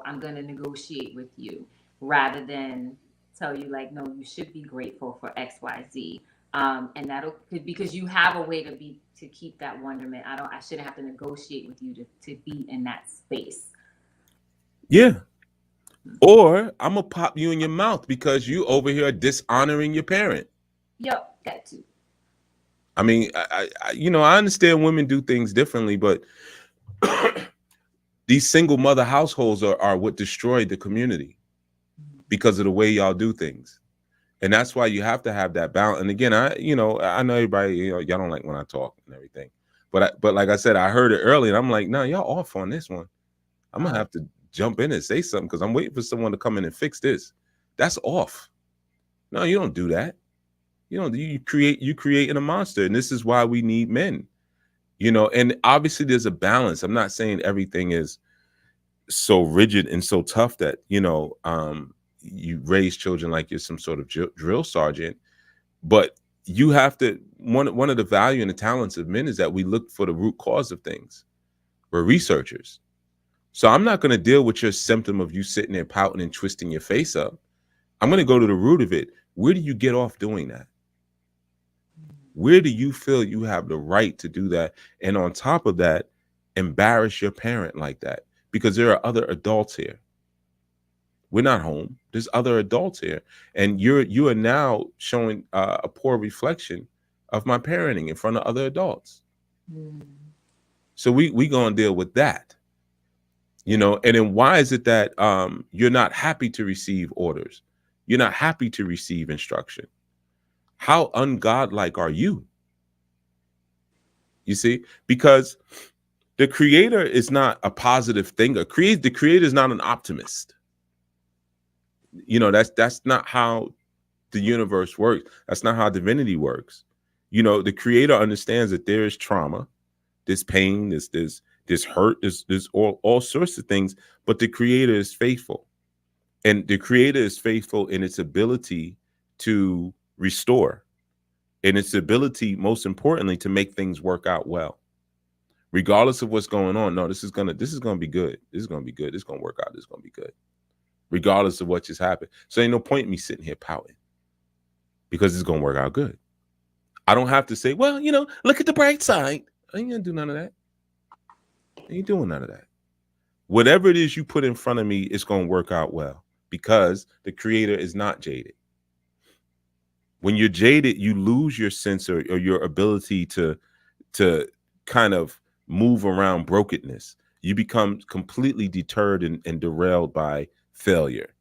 I'm gonna negotiate with you rather than tell you like, no, you should be grateful for X, Y, Z. And that'll because you have a way to keep that wonderment. I shouldn't have to negotiate with you to be in that space. Yeah. Or I'm gonna pop you in your mouth because you over here dishonoring your parent. Yep, that too. I mean, I understand women do things differently, but these single mother households are what destroyed the community because of the way y'all do things. And that's why you have to have that balance. And again, I know everybody, y'all don't like when I talk and everything, but like I said, I heard it early, and I'm like, no, y'all off on this one. I'm gonna have to jump in and say something because I'm waiting for someone to come in and fix this. That's off. No, you don't do that. You creating a monster, and this is why we need men. And obviously there's a balance. I'm not saying everything is so rigid and so tough that you raise children like you're some sort of drill sergeant. But you have to, one of the value and the talents of men is that we look for the root cause of things. We're researchers. So I'm not going to deal with your symptom of you sitting there pouting and twisting your face up. I'm going to go to the root of it. Where do you get off doing that? Where do you feel you have the right to do that? And on top of that, embarrass your parent like that, because there are other adults here. We're not home. There's other adults here, and you are now showing a poor reflection of my parenting in front of other adults. So we gonna deal with that, And then why is it that you're not happy to receive orders? You're not happy to receive instruction. How ungodlike are you? You see, because the creator is not a positive thinker. The creator is not an optimist. That's not how the universe works. That's not how divinity works. The creator understands that there is trauma, there's pain, there's hurt, there's all sorts of things, but the creator is faithful. And the creator is faithful in its ability to restore, in its ability, most importantly, to make things work out well. Regardless of what's going on. No, this is gonna be good. This is gonna be good. This is gonna work out. This is gonna be good. Regardless of what just happened. So ain't no point in me sitting here pouting, because it's gonna work out good. I don't have to say, well, look at the bright side. I ain't gonna do none of that. I ain't doing none of that. Whatever it is you put in front of me, it's gonna work out well, because the creator is not jaded. When you're jaded, you lose your sense or your ability to kind of move around brokenness. You become completely deterred and derailed by failure.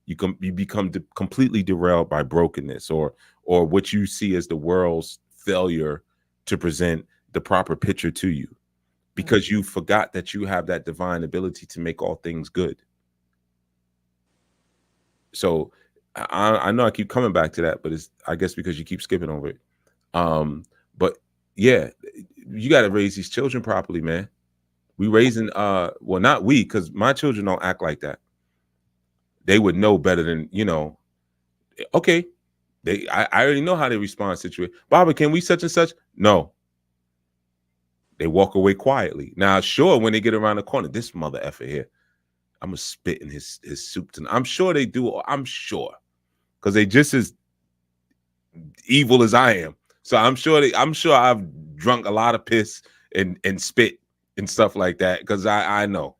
You become completely derailed by brokenness, or what you see as the world's failure to present the proper picture to you, because you forgot that you have that divine ability to make all things good. So I know I keep coming back to that, but it's, I guess, because you keep skipping over it. But yeah, you got to raise these children properly, man. We raising, well, not we, because my children don't act like that. They would know better than, okay, I already know how they respond to situation. Baba, can we such and such? No. They walk away quietly. Now, sure, when they get around the corner, this mother effer here, I'm gonna spit in his soup tonight. I'm sure they do. I'm sure, because they just as evil as I am. So I'm sure I've drunk a lot of piss and spit and stuff like that, because I know.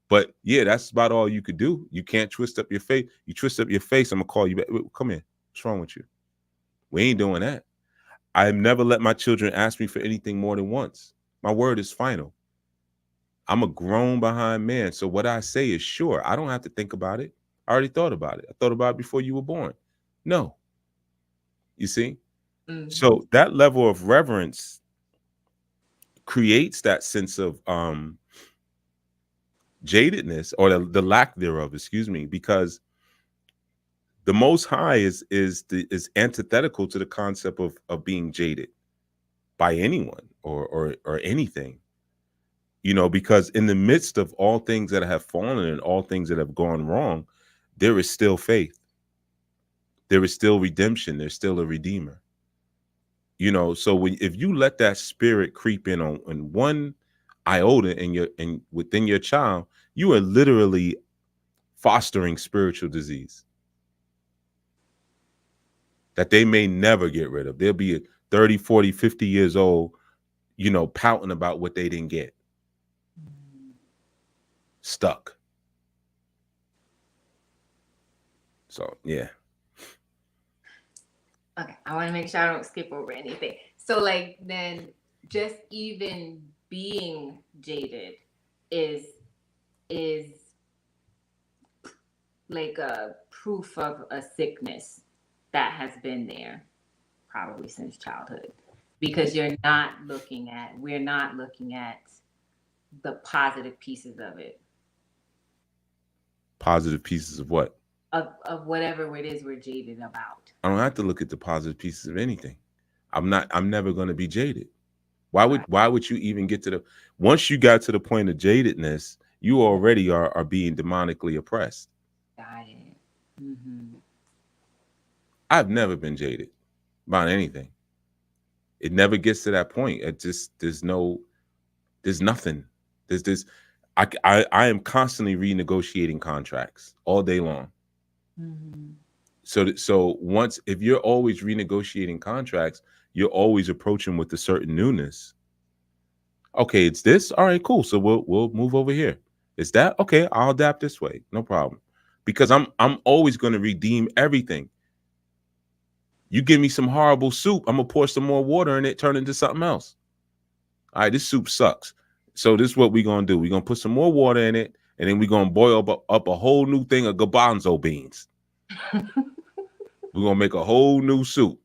But yeah, that's about all you could do. You can't twist up your face. You twist up your face, I'm gonna call you back. Come here. What's wrong with you? We ain't doing that. I've never let my children ask me for anything more than once. My word is final. I'm a grown behind man. So what I say is sure. I don't have to think about it. I already thought about it. I thought about it before you were born. No. You see? Mm-hmm. So that level of reverence creates that sense of jadedness, or the lack thereof, excuse me, because the Most High is antithetical to the concept of being jaded. by anyone or anything. Because in the midst of all things that have fallen and all things that have gone wrong, there is still faith. There is still redemption. There's still a redeemer. So if you let that spirit creep in on one iota and within your child, you are literally fostering spiritual disease that they may never get rid of. They'll be 30, 40, 50 years old, pouting about what they didn't get. Stuck. So, yeah. Okay, I want to make sure I don't skip over anything. So, like, then just even being jaded is like a proof of a sickness that has been there probably since childhood, because we're not looking at the positive pieces of it. Positive pieces of what? Of whatever it is we're jaded about. I don't have to look at the positive pieces of anything. I'm never going to be jaded. Why would you even get to once you got to the point of jadedness, you already are being demonically oppressed. Got it. Mm-hmm. I've never been jaded about anything. It never gets to that point. There's nothing. I am constantly renegotiating contracts all day long. Mm-hmm. So if you're always renegotiating contracts, you're always approaching with a certain newness. Okay, it's this. All right, cool. So we'll move over here. Is that okay? I'll adapt this way. No problem. Because I'm always going to redeem everything. You give me some horrible soup, I'm gonna pour some more water in it, turn it into something else. All right, this soup sucks. So this is what we're gonna do. We're gonna put some more water in it, and then we're gonna boil up a whole new thing of garbanzo beans. We're gonna make a whole new soup.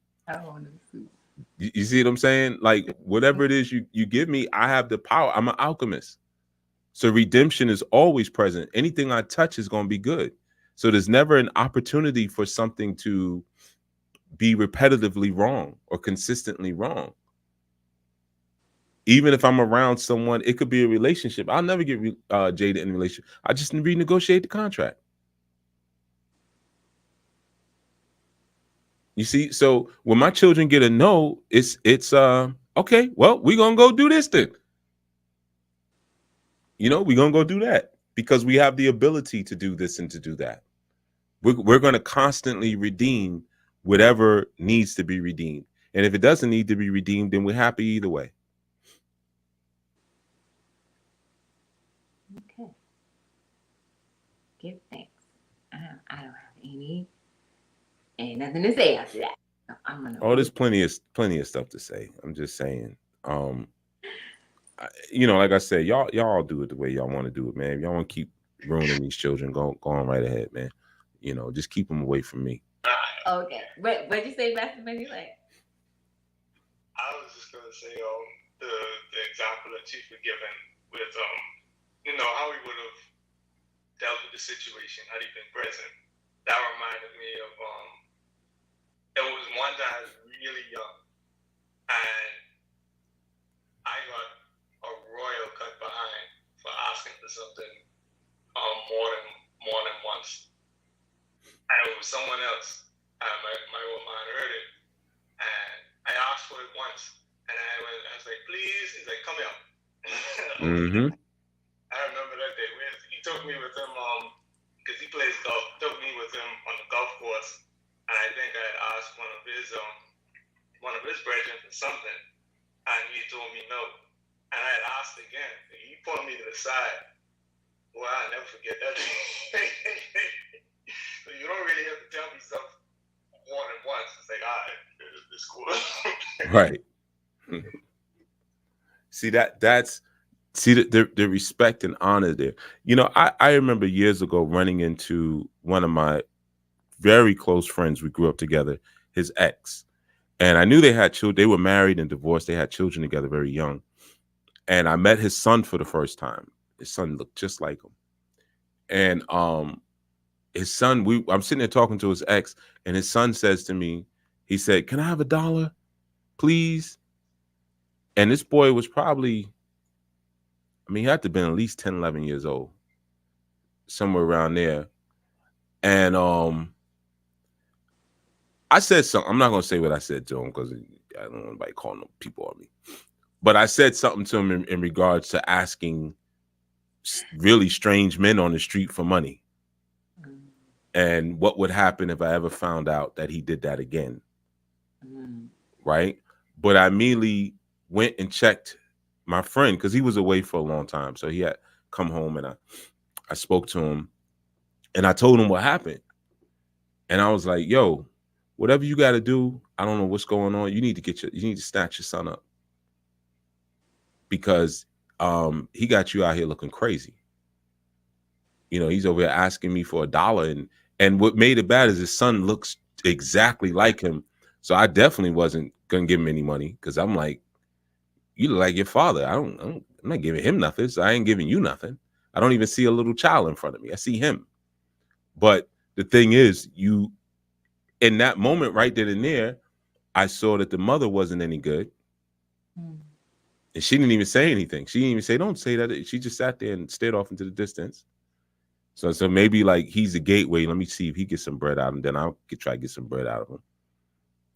You see what I'm saying? Like whatever it is you give me, I have the power. I'm an alchemist. So redemption is always present. Anything I touch is going to be good. So there's never an opportunity for something to be repetitively wrong or consistently wrong. Even if I'm around someone, it could be a relationship. I'll never get jaded in a relationship. I just renegotiate the contract. You see, so when my children get a no, it's okay. Well, we're gonna go do this then. We're gonna go do that because we have the ability to do this and to do that. We're gonna constantly redeem whatever needs to be redeemed, and if it doesn't need to be redeemed, then we're happy either way. Okay. Give thanks. I don't have ain't nothing to say after that. I'm gonna. Oh, there's plenty of stuff to say. I'm just saying. Like I said, y'all do it the way y'all want to do it, man. If y'all want to keep ruining these children, go on right ahead, man. Just keep them away from me. Okay. What'd you say, Pastor Benny? Like, I was just gonna say, the example that Chief was given with, how he would have dealt with the situation had he been present. That reminded me of, there was one time I was really young, and I got a royal cut behind for asking for something more than once. And it was someone else. My old man heard it. And I asked for it once. And I was like, please. He's like, come here. Mm-hmm. I remember that day. He took me with him, because he plays golf, took me with him on the golf course. And I think I had asked one of his brethren for something. And he told me no. And I had asked again. He pulled me to the side. Well, I'll never forget that. So you don't really have to tell me stuff more than once. It's like, all right, it's cool. Right. See the respect and honor there. I remember years ago running into one of my very close friends. We grew up together, his ex. And I knew they had children. They were married and divorced. They had children together very young. And I met his son for the first time. His son looked just like him. And his son, I'm sitting there talking to his ex, and his son says to me, he said, "Can I have $1, please?" And this boy was probably, I mean, he had to have been at least 10, 11 years old, somewhere around there. And I said something. I'm not going to say what I said to him because I don't want anybody calling people on me. But I said something to him in regards to asking really strange men on the street for money. And what would happen if I ever found out that he did that again. Right? But I immediately went and checked my friend because he was away for a long time. So he had come home, and I spoke to him and I told him what happened. And I was like, yo, whatever you got to do, I don't know what's going on. You need to snatch your son up because he got you out here looking crazy. You know, he's over here asking me for $1. And what made it bad is his son looks exactly like him. So I definitely wasn't going to give him any money because I'm like, you look like your father. I'm not giving him nothing. So I ain't giving you nothing. I don't even see a little child in front of me. I see him. But the thing is, in that moment right then and there, I saw that the mother wasn't any good. And she didn't even say anything. She didn't even say, don't say that. She just sat there and stared off into the distance. So maybe like he's the gateway. Let me see if he gets some bread out of him. Then I'll try to get some bread out of him.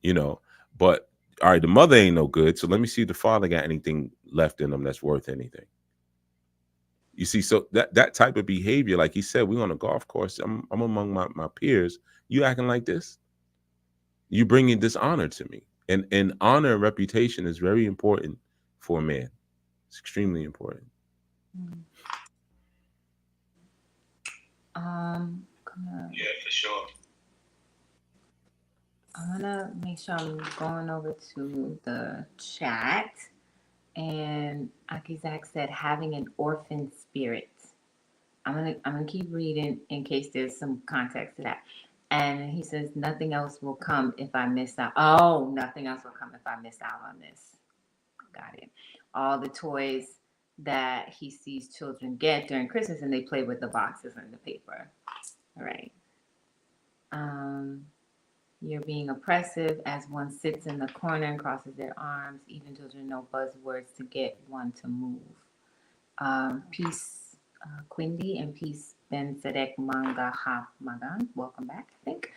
You know, but all right, the mother ain't no good. So let me see if the father got anything left in him that's worth anything. You see, so that type of behavior, like he said, we're on a golf course. I'm among my peers. You acting like this? You bringing dishonor to me. And honor and reputation is very important for a man. It's extremely important. Yeah, for sure. I'm gonna make sure I'm going over to the chat. And Akizak said having an orphan spirit. I'm gonna keep reading in case there's some context to that. And he says nothing else will come if I miss out. Oh, nothing else will come if I miss out on this. Got it. All the toys that he sees children get during Christmas, and they play with the boxes and the paper. All right. You're being oppressive as one sits in the corner and crosses their arms. Even children know buzzwords to get one to move. Peace, Quindi, and peace, Ben Sedek Manga Ha Magan. Welcome back, I think.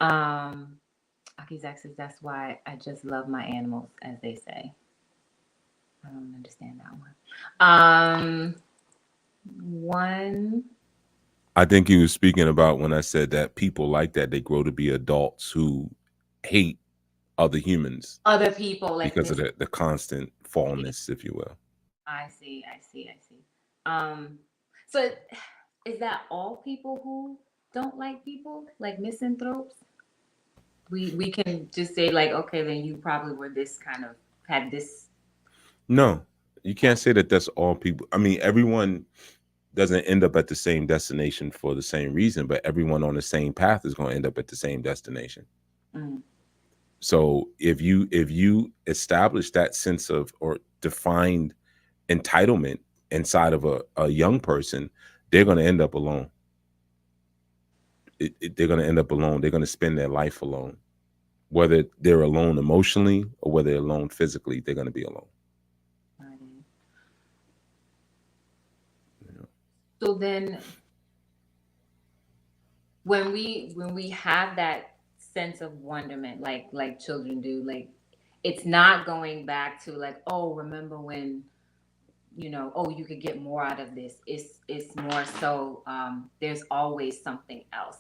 Akizak says, that's why I just love my animals, as they say. I don't understand that one. One. I think he was speaking about when I said that people like that, they grow to be adults who hate other humans. Other people. Like because of the constant fallness, if you will. I see. So is that all people who don't like people, like misanthropes? We can just say like, okay, then you probably were this kind of had this. No, you can't say that that's all people. I mean, everyone doesn't end up at the same destination for the same reason, but everyone on the same path is going to end up at the same destination. So if you establish that sense of or defined entitlement inside of a young person, they're going to end up alone. They're going to end up alone. They're going to spend their life alone. Whether they're alone emotionally or whether they're alone physically, they're going to be alone. So then when we have that sense of wonderment, like children do, like it's not going back to like, oh, remember when, oh, you could get more out of this. It's more so there's always something else.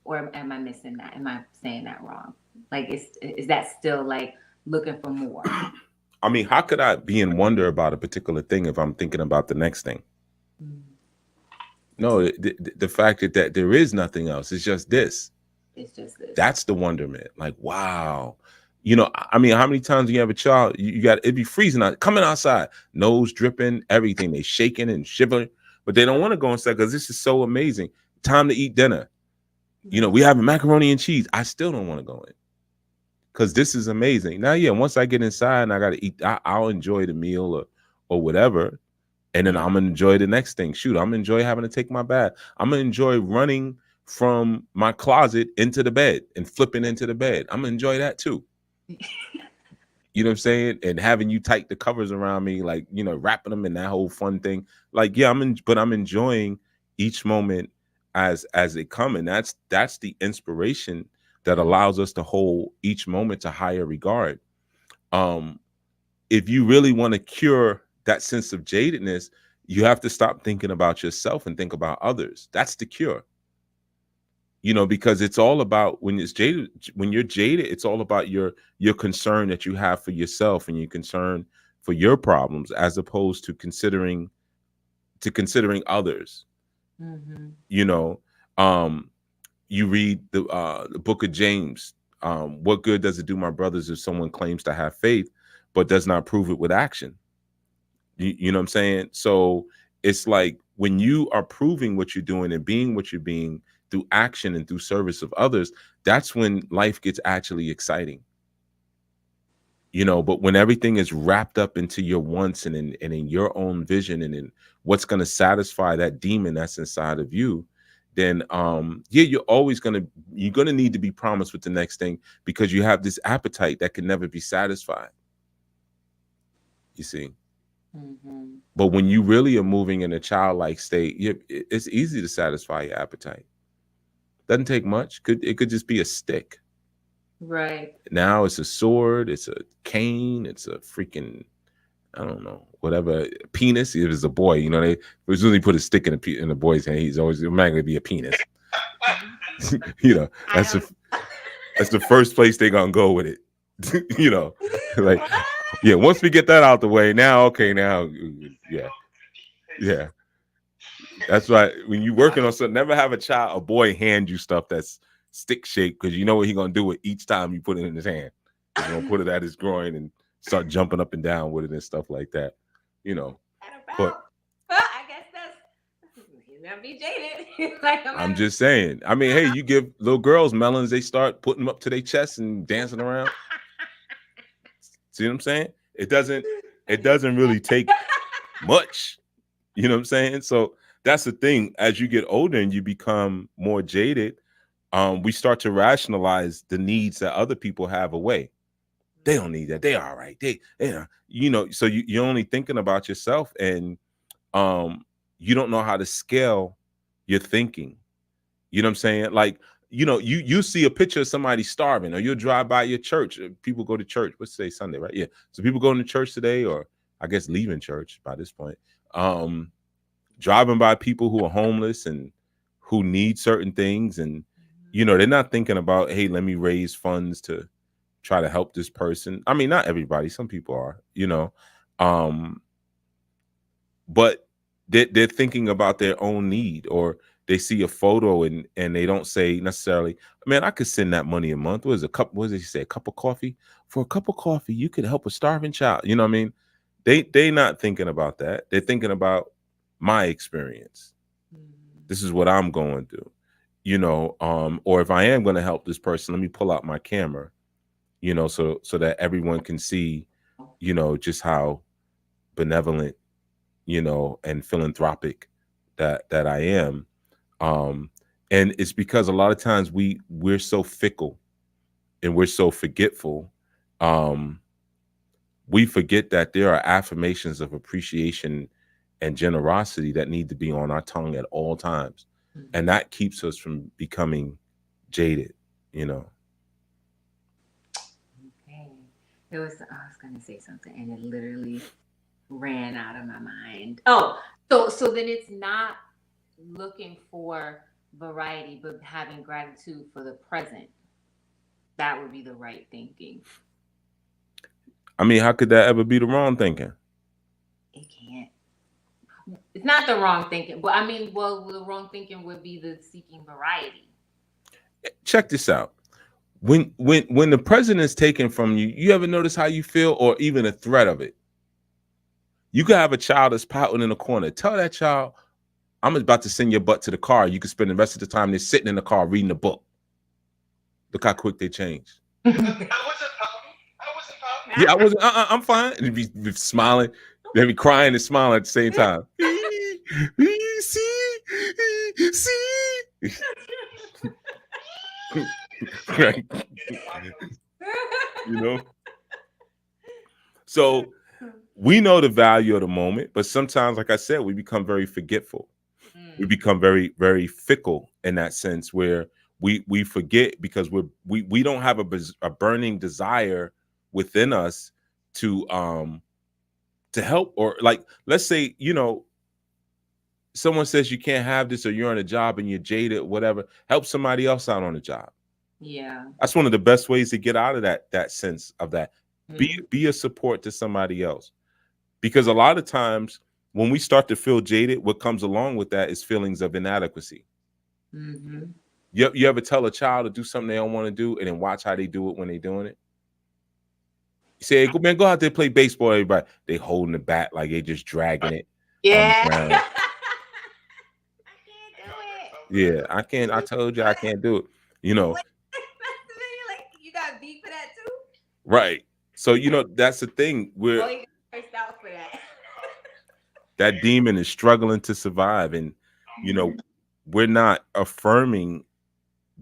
Or am I missing that? Am I saying that wrong? Like, is that still like looking for more? I mean, how could I be in wonder about a particular thing if I'm thinking about the next thing? No, the fact that there is nothing else. It's just this. It's just this. That's the wonderment. Like, wow. I mean, how many times do you have a child? You got it'd be freezing out, coming outside, nose dripping, everything. They shaking and shivering, but they don't want to go inside because this is so amazing. Time to eat dinner. We have macaroni and cheese. I still don't want to go in because this is amazing. Now, yeah, once I get inside and I got to eat, I'll enjoy the meal or whatever. And then I'm going to enjoy the next thing. Shoot, I'm going to enjoy having to take my bath. I'm going to enjoy running from my closet into the bed and flipping into the bed. I'm going to enjoy that too. You know what I'm saying? And having you tight the covers around me, like, you know, wrapping them in that whole fun thing. Like, yeah, but I'm enjoying each moment as it come. And that's the inspiration that allows us to hold each moment to higher regard. If you really want to cure that sense of jadedness, you have to stop thinking about yourself and think about others. That's the cure. You know, because it's all about when you're jaded, it's all about your concern that you have for yourself and your concern for your problems, as opposed to considering others. You know, you read the book of James. What good does it do, my brothers, if someone claims to have faith but does not prove it with action? You know what I'm saying? So it's like when you are proving what you're doing and being what you're being through action and through service of others, that's when life gets actually exciting. You know, but when everything is wrapped up into your wants and in your own vision and in what's going to satisfy that demon that's inside of you, then yeah, you're gonna need to be promised with the next thing, because you have this appetite that can never be satisfied. You see. But when you really are moving in a childlike state, it's easy to satisfy your appetite. Doesn't take much. It could just be a stick. Right. Now it's a sword, it's a cane, it's a freaking, I don't know, whatever, penis. If it's a boy, you know, they usually put a stick in a boy's hand. He's always automatically be a penis. You know, that's the first place they're gonna go with it. You know, like, yeah, once we get that out the way, now, okay, now, yeah. That's why when you working on something, never have a boy hand you stuff that's stick shaped, because you know what he's gonna do with each time you put it in his hand. He's gonna put it at his groin and start jumping up and down with it and stuff like that. You know. But I guess he's gonna be jaded. Like, I'm just saying. I mean, hey, you give little girls melons, they start putting them up to their chest and dancing around. See what I'm saying? It doesn't really take much. You know what I'm saying? So that's the thing. As you get older and you become more jaded, we start to rationalize the needs that other people have away. They don't need that. They all right. You know, so you're only thinking about yourself, and you don't know how to scale your thinking. You know what I'm saying? Like, you know, you see a picture of somebody starving, or you'll drive by your church. People go to church. Let's say Sunday, right? Yeah. So people going to church today, or I guess leaving church by this point. Driving by people who are homeless and who need certain things, and you know, they're not thinking about, hey, let me raise funds to try to help this person. I mean, not everybody, some people are, you know, but they're thinking about their own need, or they see a photo and they don't say necessarily, man, I could send that money a month. What did he say, a cup of coffee? For a cup of coffee you could help a starving child. You know what I mean? They not thinking about that. They're thinking about my experience. This is what I'm going through, you know. Or if I am going to help this person, let me pull out my camera, you know, so that everyone can see, you know, just how benevolent, you know, and philanthropic that I am. And it's because a lot of times we're so fickle and we're so forgetful. We forget that there are affirmations of appreciation and generosity that need to be on our tongue at all times. And that keeps us from becoming jaded, you know. Okay. I was going to say something and it literally ran out of my mind. Oh, so then it's not looking for variety, but having gratitude for the present. That would be the right thinking. I mean, how could that ever be the wrong thinking? It can't. It's not the wrong thinking, but I mean, well, the wrong thinking would be the seeking variety. Check this out. When the president is taken from you, you ever notice how you feel, or even a threat of it? You could have a child that's pouting in the corner. Tell that child, I'm about to send your butt to the car. You can spend the rest of the time they're sitting in the car reading a book. Look how quick they change. I wasn't pouting. Yeah, I wasn't. I'm fine. And be smiling. They'd be crying and smiling at the same time. See. Right. You know. So we know the value of the moment, but sometimes, like I said, we become very forgetful. We become very, very fickle in that sense, where we forget because we don't have a burning desire within us to help, or like, let's say, someone says you can't have this, or you're on a job and you're jaded, whatever. Help somebody else out on the job. Yeah. That's one of the best ways to get out of that sense of that. Mm-hmm. Be a support to somebody else, because a lot of times when we start to feel jaded, what comes along with that is feelings of inadequacy. Mm-hmm. You ever tell a child to do something they don't want to do, and then watch how they do it when they're doing it? You say, "Hey, man, go out there, play baseball." Everybody, they holding the bat like they just dragging it on the Yeah. ground. I can't do it. Yeah, I can't. I told you I can't do it. You know, Like, you got beat for that too? right? So that's the thing. Oh, you got cursed out for that. That demon is struggling to survive, and we're not affirming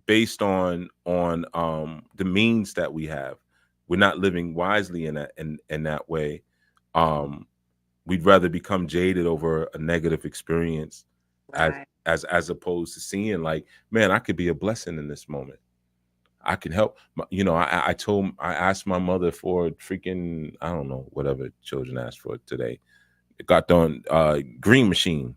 based on the means that we have. We're not living wisely in that way. We'd rather become jaded over a negative experience, Right. as opposed to seeing, like, man, I could be a blessing in this moment. I can help. I asked my mother for freaking, I don't know, whatever children asked for today. It got done, green machine,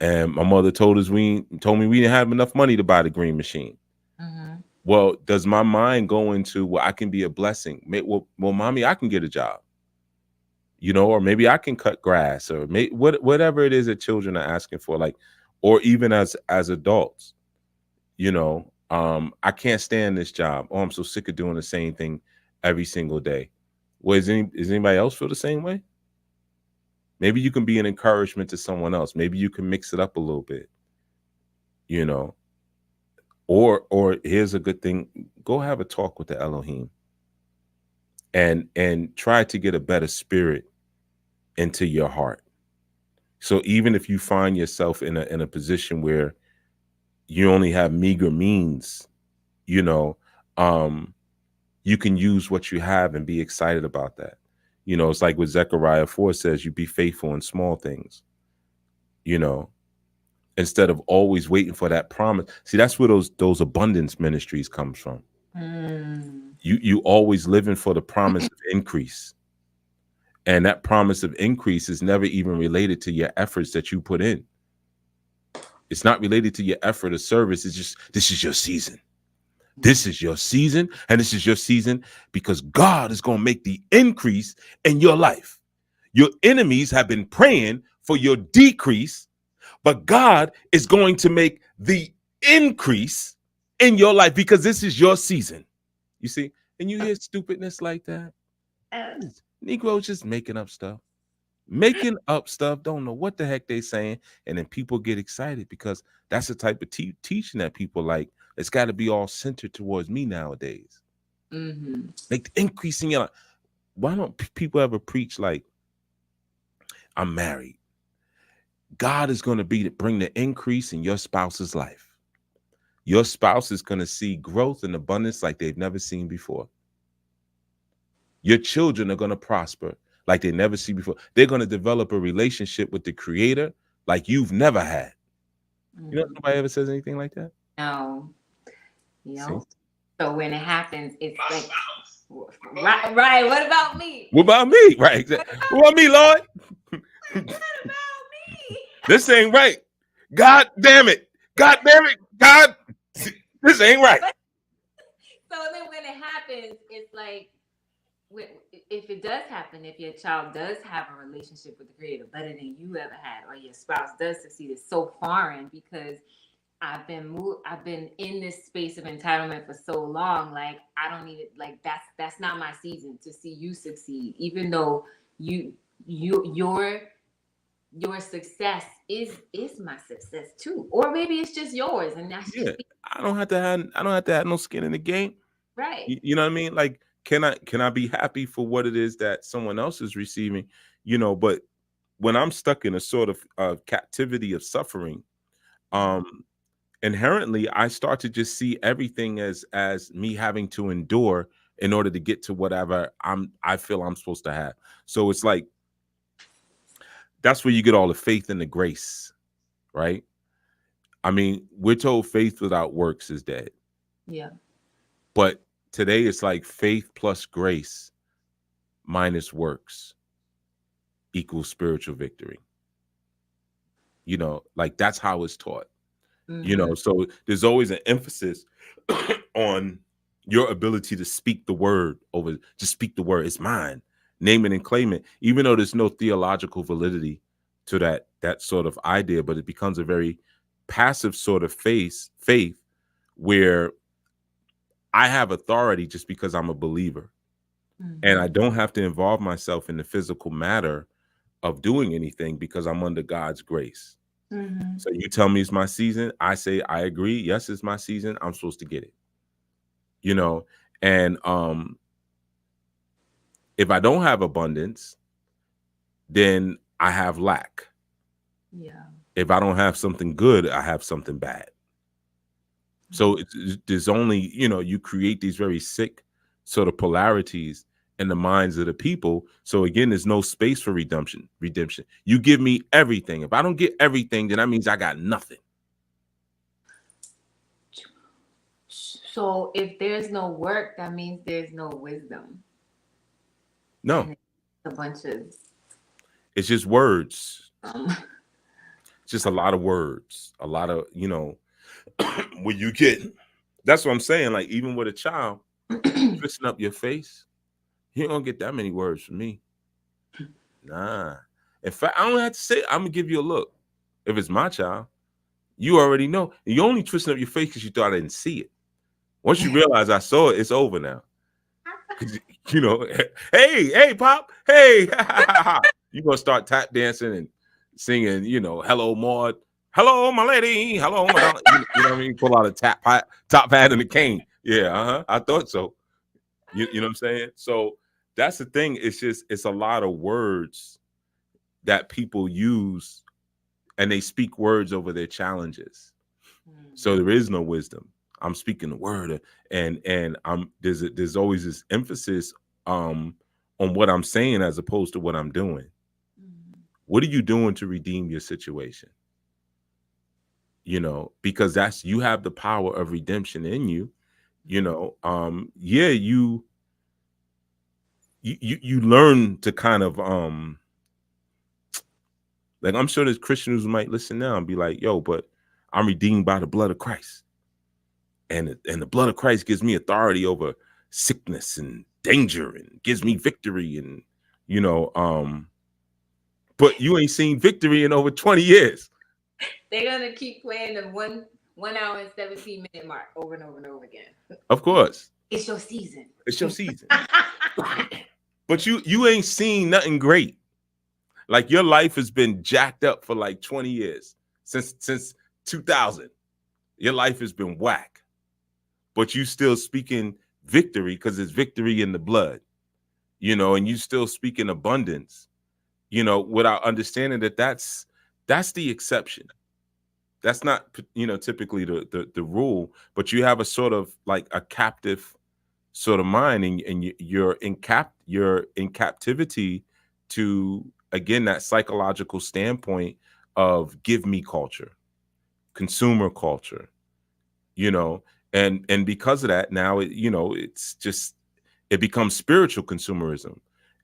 and my mother told me we didn't have enough money to buy the green machine. Mm-hmm. Well, does my mind go into, well, I can be a blessing? Well, mommy, I can get a job, or maybe I can cut grass, or whatever it is that children are asking for, like, or even as adults, I can't stand this job. Oh, I'm so sick of doing the same thing every single day. Well, is anybody else feel the same way? Maybe you can be an encouragement to someone else. Maybe you can mix it up a little bit, you know. Or here's a good thing: go have a talk with the Elohim, and try to get a better spirit into your heart. So even if you find yourself in a position where you only have meager means, you know, you can use what you have and be excited about that. It's like what Zechariah 4 says: you be faithful in small things, you know, instead of always waiting for that promise. See, that's where those abundance ministries comes from. You always living for the promise of increase. And that promise of increase is never even related to your efforts that you put in. It's not related to your effort or service. It's just, this is your season. This is your season, and this is your season because God is going to make the increase in your life. Your enemies have been praying for your decrease, but God is going to make the increase in your life because this is your season. You see? And you hear stupidness like that. Negroes just making up stuff. Don't know what the heck they saying, and then people get excited because that's the type of teaching that people like. It's got to be all centered towards me nowadays. Like the increase in your life. Why don't people ever preach like, I'm married? God is going to bring the increase in your spouse's life. Your spouse is going to see growth and abundance like they've never seen before. Your children are going to prosper like they never see before. They're going to develop a relationship with the Creator like you've never had. Nobody ever says anything like that? No. See? So when it happens, it's like, right. What about me? What about me? Right. What about me, Lord? What about me? This ain't right. God damn it. God damn it. God, this ain't right. So then when it happens, it's like, if it does happen, if your child does have a relationship with the Creator better than you ever had, or your spouse does succeed, it's so foreign because I've been in this space of entitlement for so long. Like, I don't need it. Like, that's not my season to see you succeed, even though your success is my success too, or maybe it's just yours, and that's just I don't have to have no skin in the game. right. You know what I mean? Like, can I be happy for what it is that someone else is receiving? But when I'm stuck in a sort of captivity of suffering, inherently I start to just see everything as me having to endure in order to get to whatever I feel I'm supposed to have. So it's like that's where you get all the faith and the grace, right? I mean, we're told faith without works is dead. Yeah. But today it's like faith plus grace minus works equals spiritual victory. You know, like that's how it's taught. You know, so there's always an emphasis on your ability to speak the word over, just speak the word. It's mine. Name it and claim it, even though there's no theological validity to that sort of idea, but it becomes a very passive sort of faith where I have authority just because I'm a believer. And I don't have to involve myself in the physical matter of doing anything because I'm under God's grace. So you tell me it's my season. I say, I agree. Yes, it's my season. I'm supposed to get it. You know, and if I don't have abundance, then I have lack. Yeah. If I don't have something good, I have something bad. So there's only, you know, you create these very sick sort of polarities in the minds of the people. So again, there's no space for redemption. You give me everything. If I don't get everything, then that means I got nothing. So if there's no work, that means there's no wisdom. No. And it's a bunch of It's just words. Just a lot of words. A lot of, you know, when you get, that's what I'm saying. Like even with a child, twisting up your face, you don't get that many words from me. Nah. In fact, I don't have to say, I'm gonna give you a look. If it's my child, you already know. You only twisting up your face because you thought I didn't see it. Once you realize I saw it, it's over now. You know, hey, Pop, hey, you're gonna start tap dancing and singing, you know, hello, Maud, hello, my lady, hello, my darling. You know what I mean? Pull out a top hat and a cane. Yeah, I thought so. You know what I'm saying? So that's the thing. It's a lot of words that people use, and they speak words over their challenges. So there is no wisdom. I'm speaking the word, and there's always this emphasis on what I'm saying as opposed to what I'm doing. What are you doing to redeem your situation? You know, because that's, you have the power of redemption in you. You know, yeah, you learn to kind of like, I'm sure there's Christians who might listen now and be like, yo, but I'm redeemed by the blood of Christ. And the blood of Christ gives me authority over sickness and danger and gives me victory. And, you know, but you ain't seen victory in over 20 years. They're gonna keep playing the 1 hour and 17-minute mark over and over and over again. Of course. It's your season. It's your season. But you ain't seen nothing great. Like your life has been jacked up for like 20 years. Since 2000. Your life has been whack. But you still speaking victory because it's victory in the blood, you know, and you still speak in abundance, you know, without understanding that that's the exception. That's not, you know, typically the rule, but you have a sort of like a captive sort of mind, and you're in captivity to, again, that psychological standpoint of give me culture, consumer culture, you know, and because of that, now you know, it's just, it becomes spiritual consumerism,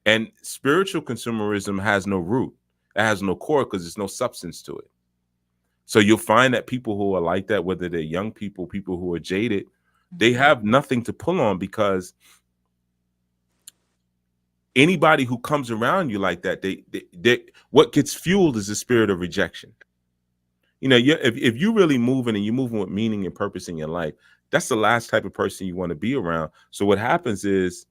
and spiritual consumerism has no root, it has no core, because there's no substance to it. So you'll find that people who are like that, whether they're young people who are jaded, they have nothing to pull on, because anybody who comes around you like that, they what gets fueled is the spirit of rejection. You know, if you're really moving and you're moving with meaning and purpose in your life, that's the last type of person you want to be around. So what happens is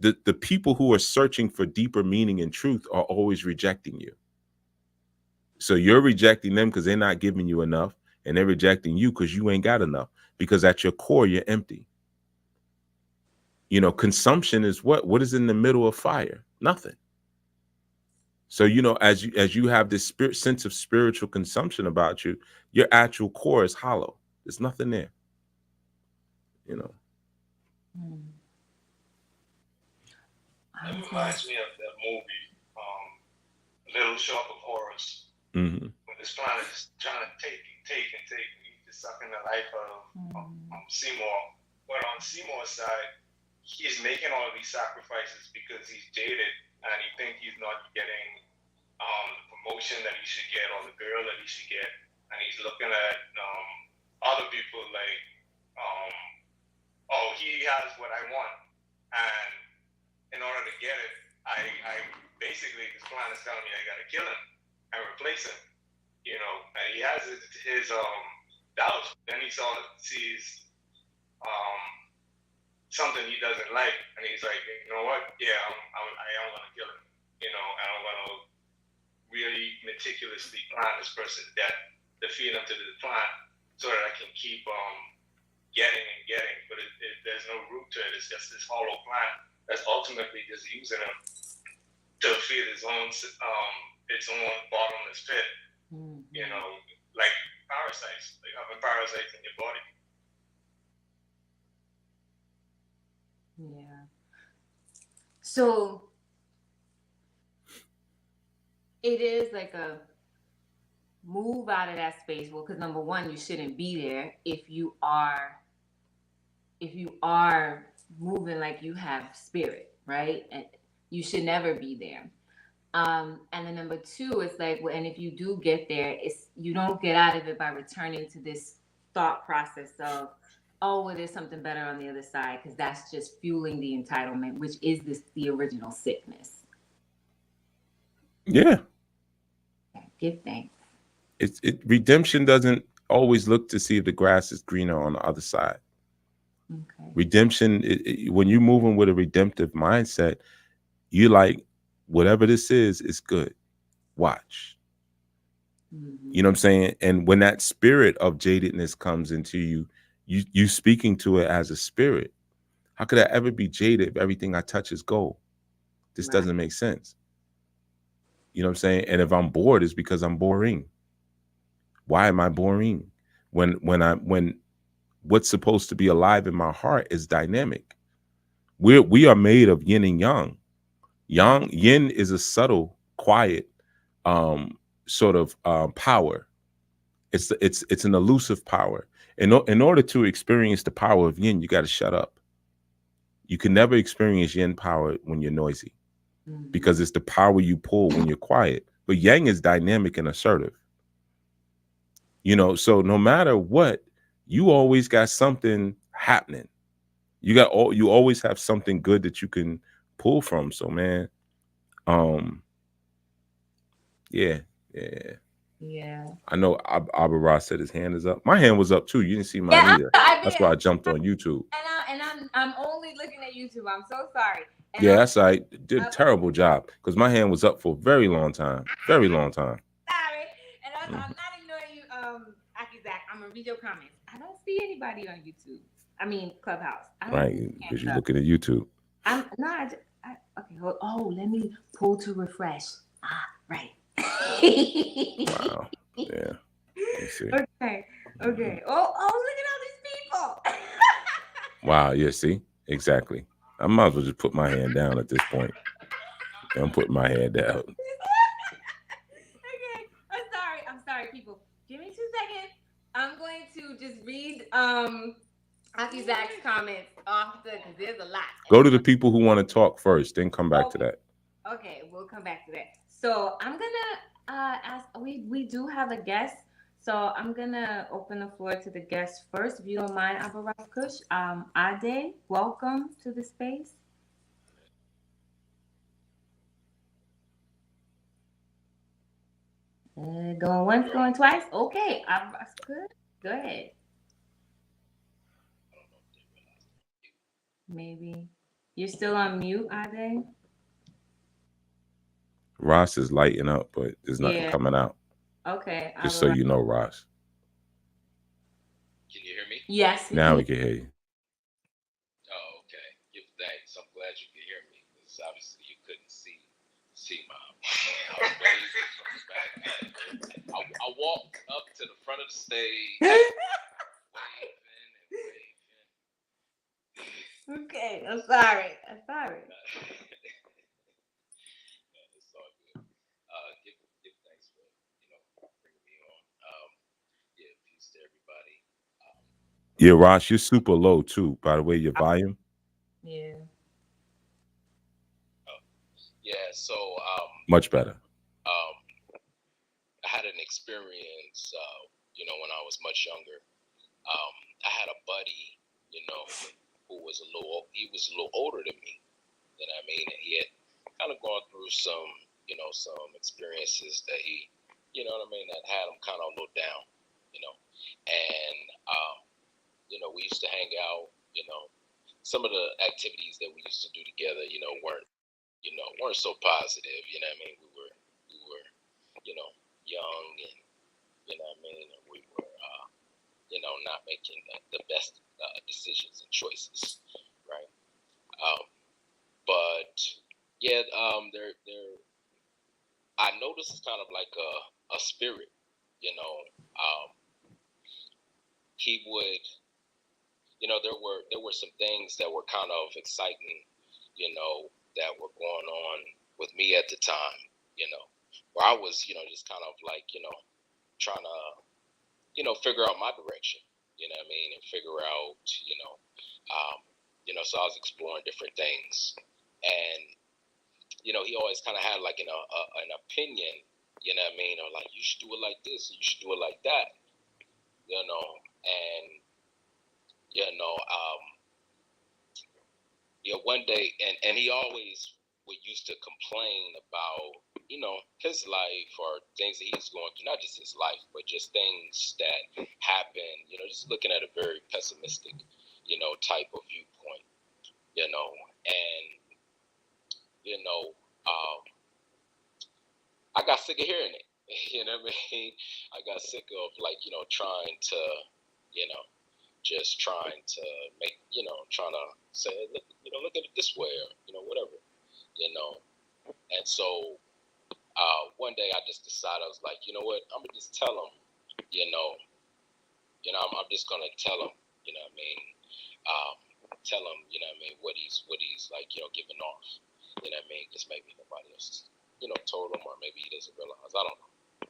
the people who are searching for deeper meaning and truth are always rejecting you. So you're rejecting them because they're not giving you enough, and they're rejecting you because you ain't got enough, because at your core, you're empty. You know, consumption is what is in the middle of fire? Nothing. So, you know, as you have this sense of spiritual consumption about you, your actual core is hollow. There's nothing there. You know. It reminds me of that movie, Little Shop of Horrors. Mm-hmm. When this planet is trying to take and he's just sucking the life out of Seymour. But on Seymour's side, he's making all of these sacrifices because he's jaded and he thinks he's not getting the promotion that he should get or the girl that he should get. And he's looking at other people like, oh, he has what I want. And in order to get it, I basically, this plan is telling me I got to kill him and replace him, you know, and he has his doubts. Then he sees something he doesn't like, and he's like, you know what? Yeah, I am gonna kill him, you know, and I'm gonna really meticulously plan this person's death to feed him to the plan so that I can keep getting. But there's no root to it. It's just this hollow plan that's ultimately just using him to feed its own bottomless pit. You know, like parasites, like having parasites in your body. Yeah. So it is like a move out of that space. Well, because number one, you shouldn't be there if you are moving like you have spirit, right? And you should never be there. And then number two, it's like, well, and if you do get there, you don't get out of it by returning to this thought process of, oh, well, there's something better on the other side, because that's just fueling the entitlement, which is the original sickness. Yeah. Give thanks. Redemption doesn't always look to see if the grass is greener on the other side. Okay. Redemption, when you're moving with a redemptive mindset, you like, whatever this is good. Watch. You know what I'm saying? And when that spirit of jadedness comes into you speaking to it as a spirit. How could I ever be jaded if everything I touch is gold? This doesn't make sense. You know what I'm saying? And if I'm bored, it's because I'm boring. Why am I boring? When what's supposed to be alive in my heart is dynamic. We are made of yin and yang. Yin is a subtle, quiet sort of power. It's an elusive power. In order to experience the power of yin, you got to shut up. You can never experience yin power when you're noisy, because it's the power you pull when you're quiet. But yang is dynamic and assertive. You know, so no matter what, you always got something happening. You always have something good that you can pull from. So man, yeah. I know Abba Ross said his hand is up. My hand was up too. You didn't see mine either. That's why I jumped on YouTube. And I'm only looking at YouTube. I'm so sorry. And that's right. Did a terrible job, because my hand was up for a very long time. Very long time. Sorry. And I'm not ignoring you, Aki Zach. I'm gonna read your comments. I don't see anybody on YouTube. I mean Clubhouse. Right, because you're looking at YouTube. Okay. Let me pull to refresh. Right. Wow. Yeah. Let's see. Okay. Look at all these people. Wow. Yeah. See. Exactly. I might as well just put my hand down at this point. I'm putting my hand down. Okay. I'm sorry, people. Give me 2 seconds. I'm going to just read Aki Zach's comments off because there's a lot. Go to the people who want to talk first, then come back to that. Okay, we'll come back to that. So I'm gonna ask. We do have a guest, so I'm gonna open the floor to the guest first, if you don't mind, Abaraz Kush. Ade, welcome to the space. Going once, going twice. Okay, Abaraz Kush, go ahead. Maybe you're still on mute, Ade. Ross is lighting up, but there's nothing coming out. Okay. Just so you know, Ross. Can you hear me? Yes. Now we can hear you. Oh, okay. Give thanks. I'm glad you can hear me, because obviously you couldn't see my hand. I was waving from the back. I walked up to the front of the stage, waving and waving. Okay, I'm sorry. Yeah, Ross, you're super low too. By the way, your volume. Yeah. Yeah, so Much better. um, I had an experience, when I was much younger. I had a buddy, who was he was a little older than me. You know what I mean? And he had kind of gone through some experiences that that had him kind of a little down, you know. And we used to hang out. Some of the activities that we used to do together, weren't so positive. You know what I mean? We were, young, and what I mean, and we were, not making the best decisions and choices, right? But yeah, there. I noticed it's kind of like a spirit, you know. He would, there were some things that were kind of exciting, that were going on with me at the time, where I was, just kind of like, trying to, figure out my direction, you know what I mean, and figure out, so I was exploring different things, and he always kind of had like an opinion, you know what I mean, or like you should do it like this, or you should do it like that, and one day, and he always would used to complain about, his life or things that he's going through, not just his life, but just things that happen, just looking at a very pessimistic, type of viewpoint, and, you know, um, I got sick of hearing it, you know what I mean? I got sick of like, trying to, you know, just trying to make, trying to say, look, look at it this way, or, whatever, you know. And so one day I just decided, I was like, you know what, I'm gonna just tell him, you know, I'm just gonna tell him, you know what I mean, tell him, what he's like, giving off, you know what I mean, because maybe nobody else, told him, or maybe he doesn't realize, I don't know.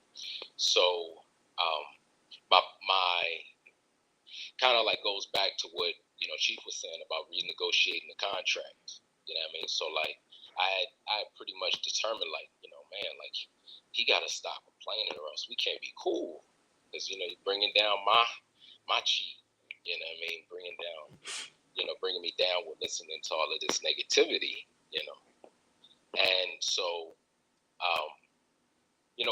So my kind of like goes back to what Chief was saying about renegotiating the contract. You know what I mean? So like I pretty much determined, like, man, like he got to stop complaining, or else we can't be cool, because you're bringing down my cheat. You know what I mean? Bringing me down with listening to all of this negativity. And so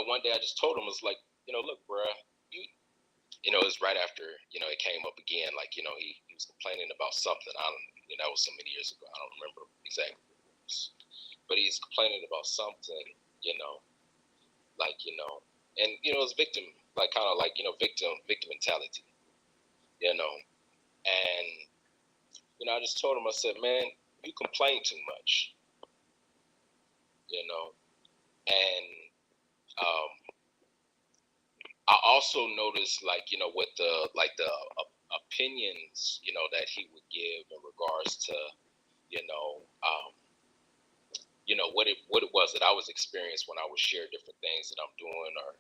one day I just told him, it's like, look, bruh, it was right after, it came up again. Like, he was complaining about something. I don't, that was so many years ago. I don't remember exactly what it was. But he's complaining about something, like, and, it's victim, like, kind of like, victim mentality, and, I just told him, I said, man, you complain too much, and, I also noticed, like, with the opinions, that he would give in regards to, what it was that I was experiencing when I would share different things that I'm doing, or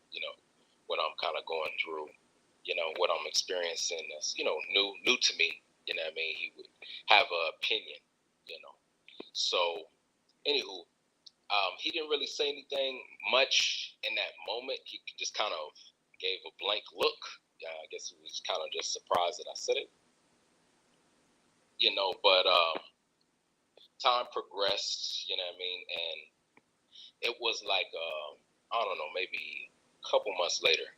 what I'm kind of going through, what I'm experiencing that's new to me. You know what I mean? He would have an opinion, So, anywho, he didn't really say anything much in that moment. He just kind of gave a blank look. Yeah, I guess he was kind of just surprised that I said it, But time progressed, you know what I mean, and it was like I don't know, maybe a couple months later,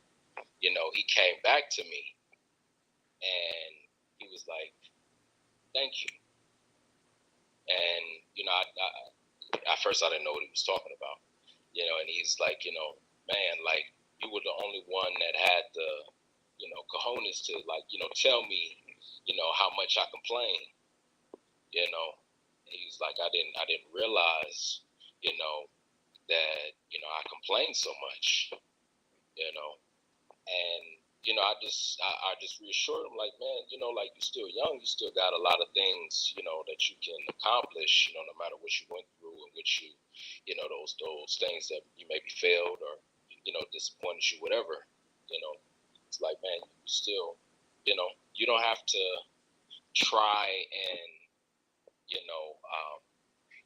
he came back to me, and he was like, "Thank you." And at first I didn't know what he was talking about, and he's like, man, like, you were the only one that had the, cojones to, like, tell me, how much I complain, And he was like, I didn't realize, that, I complained so much, and I just reassured him, like, man, like, you're still young, you still got a lot of things, that you can accomplish, no matter what you went through, and what you, those things that you maybe failed, or disappointed you, whatever, it's like, man, you still, you don't have to try and,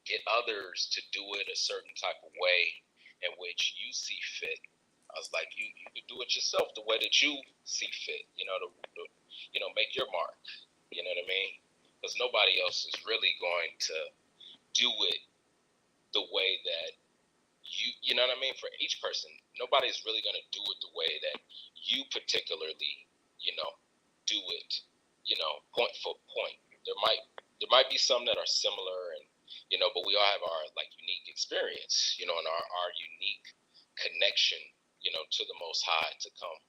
get others to do it a certain type of way in which you see fit. I was like, you could do it yourself the way that you see fit, make your mark, you know what I mean? Because nobody else is really going to do it the way that you know what I mean? For each person, nobody's really going to do it the way that you particularly, do it, point for point. There might be some that are similar and, but we all have our like unique experience, and our unique connection, to the Most High to come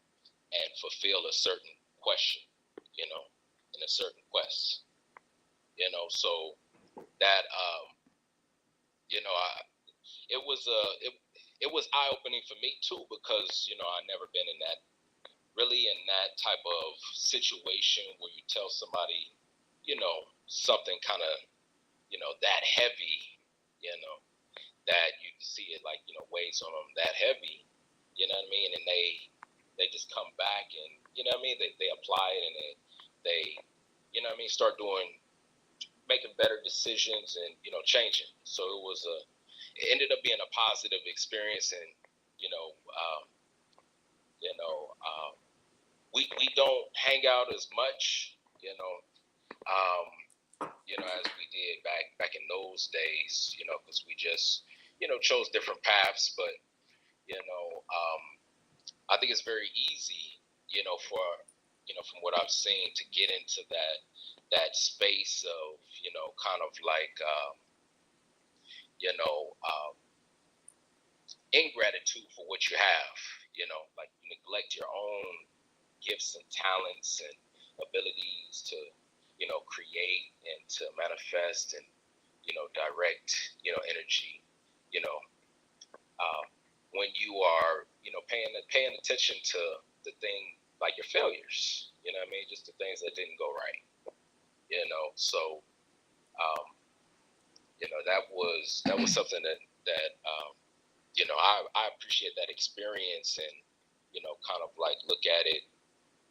and fulfill a certain question, in a certain quest, so that, it was it was eye opening for me too, because, I never been in that type of situation where you tell somebody, something kind of, that heavy, that you see it like, weighs on them that heavy, you know what I mean? And they just come back and, you know what I mean? They apply it and they, you know what I mean? Start making better decisions and, changing. So it ended up being a positive experience. And, we don't hang out as much, as we did back in those days, because we just, chose different paths. But, I think it's very easy, for, from what I've seen, to get into that space of, kind of like, ingratitude for what you have, like you neglect your own gifts and talents and abilities to, create and to manifest and, direct, energy, you know, when you are, paying attention to the thing like your failures, you know what I mean? Just the things that didn't go right, so, that was something that, I appreciate that experience and, kind of like look at it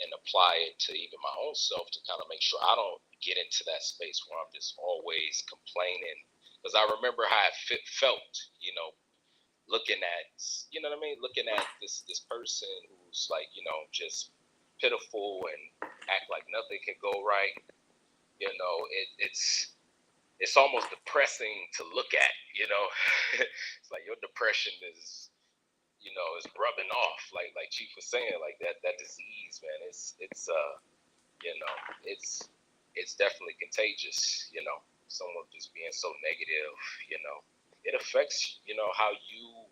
and apply it to even my own self to kind of make sure I don't get into that space where I'm just always complaining. Because I remember how I felt, looking at, you know what I mean? Looking at this person who's like, just pitiful and act like nothing can go right. It's almost depressing to look at, It's like your depression is, is rubbing off, like Chief was saying, like that disease, man. It's definitely contagious, Someone just being so negative, it affects, how you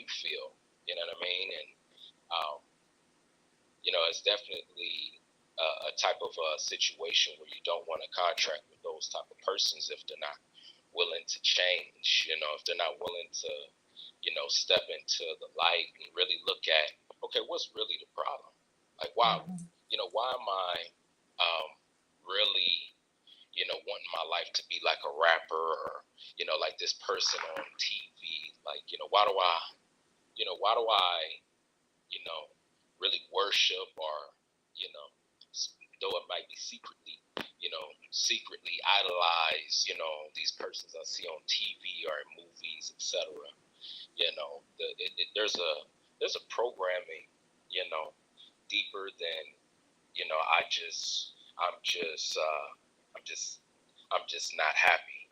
feel, you know what I mean? And, it's definitely a type of situation where you don't want to contract with those type of persons if they're not willing to change, if they're not willing to, step into the light and really look at, okay, what's really the problem? Like, why, why am I really, wanting my life to be like a rapper or, like this person on TV? Like, why do I, really worship or, though it might be secretly, secretly idolize, these persons I see on TV or in movies, etc. There's a programming, deeper than, I'm just not happy.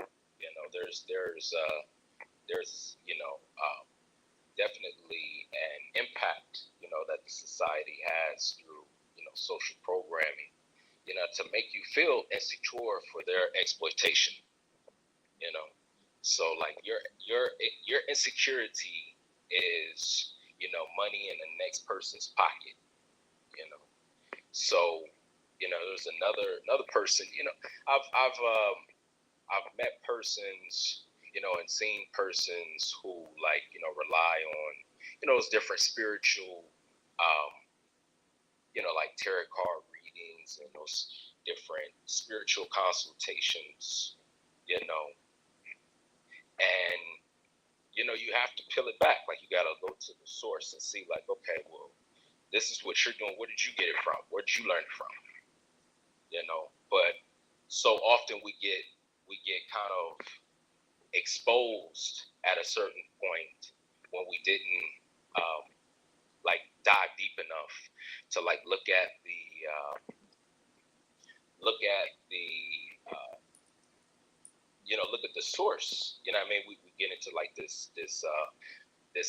There's definitely an impact, that the society has through, social programming, to make you feel insecure for their exploitation, So like your insecurity is, money in the next person's pocket, So, there's another person, I've met persons, and seen persons who like, rely on, those different spiritual, like tarot card readings and those different spiritual consultations, and, you have to peel it back. Like you got to go to the source and see like, okay, well, this is what you're doing. Where did you get it from? Where did you learn it from? But so often we get kind of exposed at a certain point when we didn't like dive deep enough to like look at the look at the source. You know what I mean? We get into like this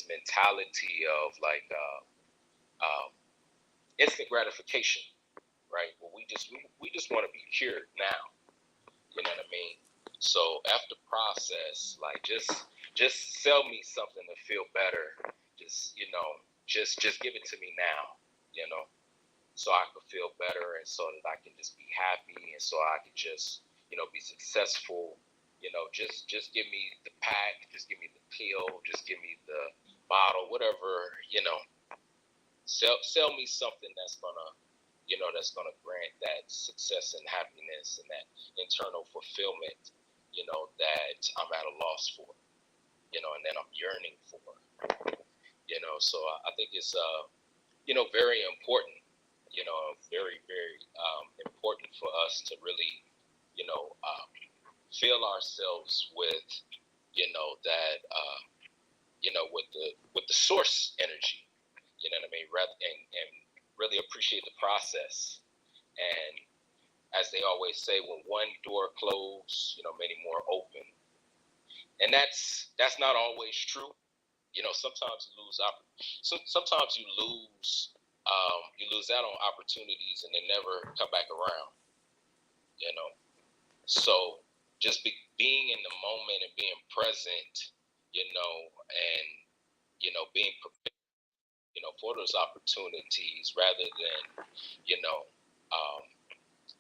mentality of like instant gratification, right? Well, we just want to be cured now. You know what I mean? So after process, like just sell me something to feel better. Just give it to me now. So I could feel better, and so that I can just be happy, and so I could just be successful. Just give me the pack, just give me the pill, just give me the bottle, whatever. Sell me something that's gonna grant that success and happiness and that internal fulfillment, that I'm at a loss for, and then I'm yearning for, So I think it's very important, very very important for us to really, fill ourselves with, that, with the source energy. You know what I mean? And really appreciate the process. And as they always say, when one door closed, many more open. And that's not always true. Sometimes you lose sometimes you lose out on opportunities and they never come back around. So just being in the moment and being present, and being prepared, for those opportunities rather than,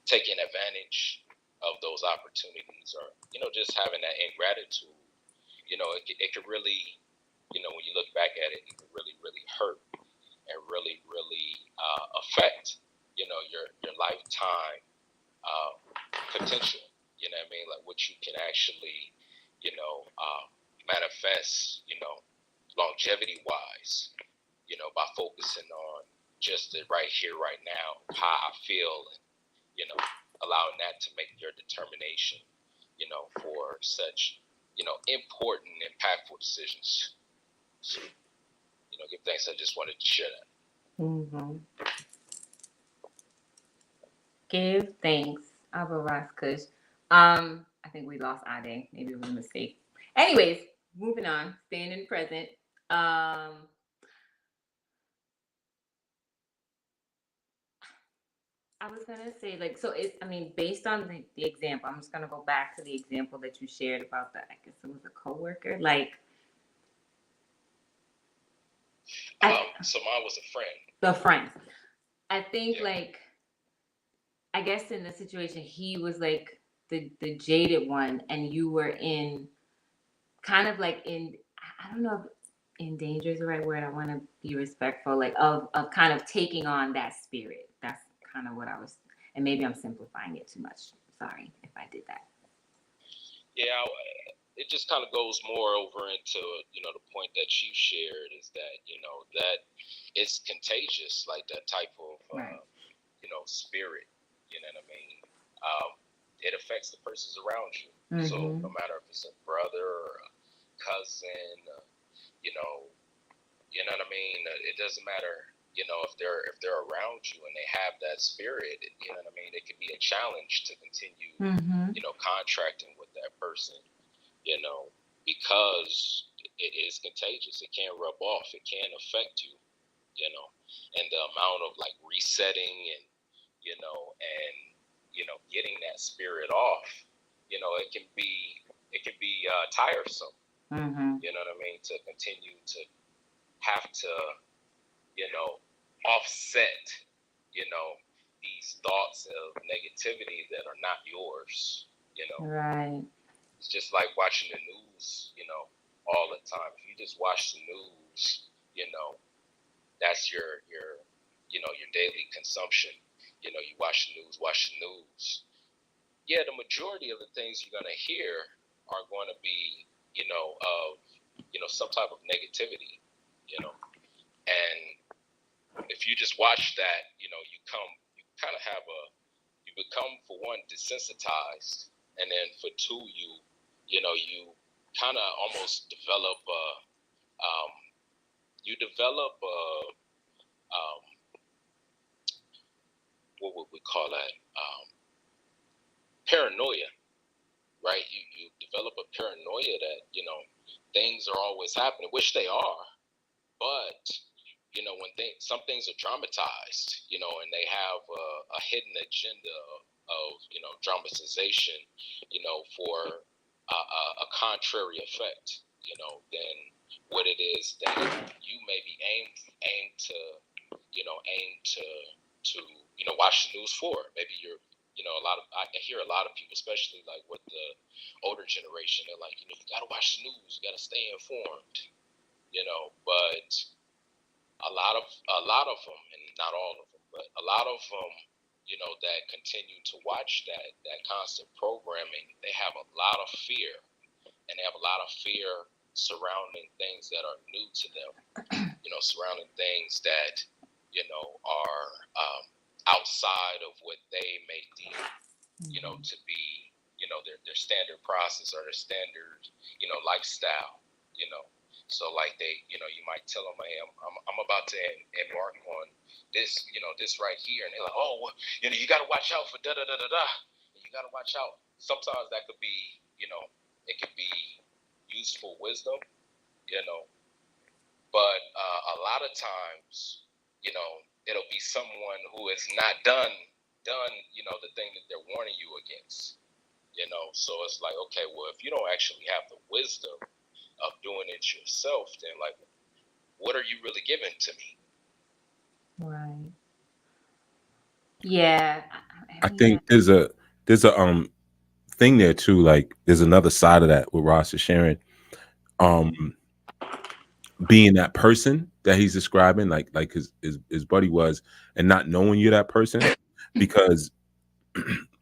taking advantage of those opportunities, or, just having that ingratitude, it could really, when you look back at it, it could really, really hurt and really, really affect, your lifetime potential. You know what I mean? Like what you can actually, manifest, longevity wise, by focusing on just the right here, right now, how I feel, and, allowing that to make your determination, for such, important, impactful decisions. So, give thanks. I just wanted to share that. Mm-hmm. Give thanks. Abaras Kush. I think we lost Ade. Maybe it was a mistake. Anyways, moving on. Staying in the present. I was gonna say, like, so based on the example, I'm just gonna go back to the example that you shared about I guess it was a coworker. Like, so mine was a friend. The friend. I think, like, I guess in the situation, he was like the jaded one, and you were in kind of like I don't know if in danger is the right word. I want to be respectful, like of kind of taking on that spirit. That's kind of what I was, and maybe I'm simplifying it too much. Sorry if I did that. Yeah, it just kind of goes more over into, the point that you shared is that, that it's contagious, like that type of, right. Spirit, you know what I mean? It affects the persons around you. Mm-hmm. So no matter if it's a brother or a cousin, you know what I mean? It doesn't matter, if they're around you and they have that spirit, you know what I mean? It can be a challenge to continue, mm-hmm. Contracting with that person, because it is contagious. It can rub off. It can affect you, and the amount of like resetting and, getting that spirit off, it can be tiresome. Mm-hmm. You know what I mean? To continue to have to, offset, these thoughts of negativity that are not yours, Right. It's just like watching the news, all the time. If you just watch the news, that's your daily consumption. You watch the news. Yeah, the majority of the things you're gonna hear are going to be, of, some type of negativity, and if you just watch that, you kind of have you become, for one, desensitized, and then for two, you kind of almost develop um, what would we call that? Paranoia, right? You develop a paranoia that, things are always happening, which they are, but when some things are dramatized, and they have a hidden agenda of dramatization, for a contrary effect, than what it is that you maybe aim to watch the news for. Maybe you're I hear a lot of people, especially like with the older generation, they're like, you got to watch the news, you got to stay informed, but a lot of them, and not all of them, but a lot of them, that continue to watch that constant programming, they have a lot of fear, and they have a lot of fear surrounding things that are new to them, surrounding things that, are outside of what they may deem, to be, their standard process or their standard, lifestyle, So like you might tell them, hey, I'm about to embark on this, this right here, and they're like, oh, well, you got to watch out for da da da da da. You got to watch out. Sometimes that could be, it could be useful wisdom, but a lot of times, it'll be someone who has not done, the thing that they're warning you against, So it's like, okay, well, if you don't actually have the wisdom of doing it yourself, then like, what are you really giving to me? Right. Yeah. I think there's a thing there too. Like there's another side of that what Ross is sharing. Being that person that he's describing, like his buddy was, and not knowing you're that person, because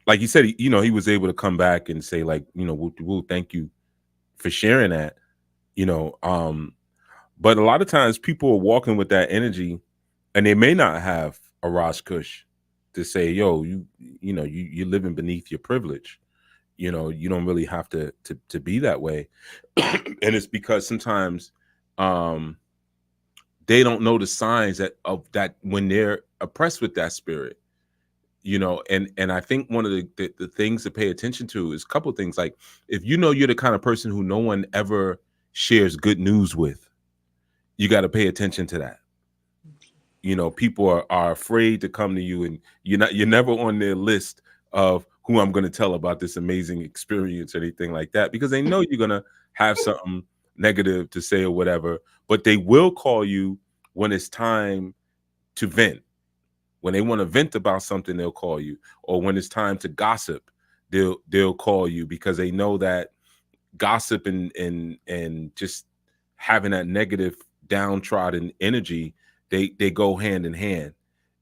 like he said, he was able to come back and say like, we'll thank you for sharing that, but a lot of times people are walking with that energy, and they may not have a Ross Kush to say, yo, you're living beneath your privilege. You don't really have to be that way. And it's because sometimes they don't know the signs of that when they're oppressed with that spirit. And I think one of the things to pay attention to is a couple of things. Like if you're the kind of person who no one ever shares good news with, you got to pay attention to that. People are afraid to come to you, and you're never on their list of who I'm going to tell about this amazing experience or anything like that, because they know you're going to have something negative to say or whatever, but they will call you when it's time to vent. When they want to vent about something, they'll call you, or when it's time to gossip, they'll call you, because they know that gossip and just having that negative downtrodden energy, they go hand in hand.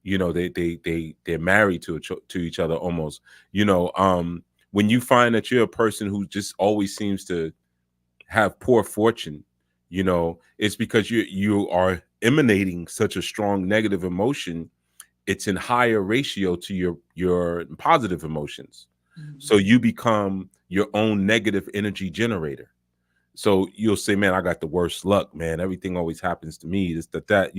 They're married to each other almost. When you find that you're a person who just always seems to have poor fortune, it's because you are emanating such a strong negative emotion. It's in higher ratio to your positive emotions. So you become your own negative energy generator. So you'll say, man, I got the worst luck, man. Everything always happens to me. This, that,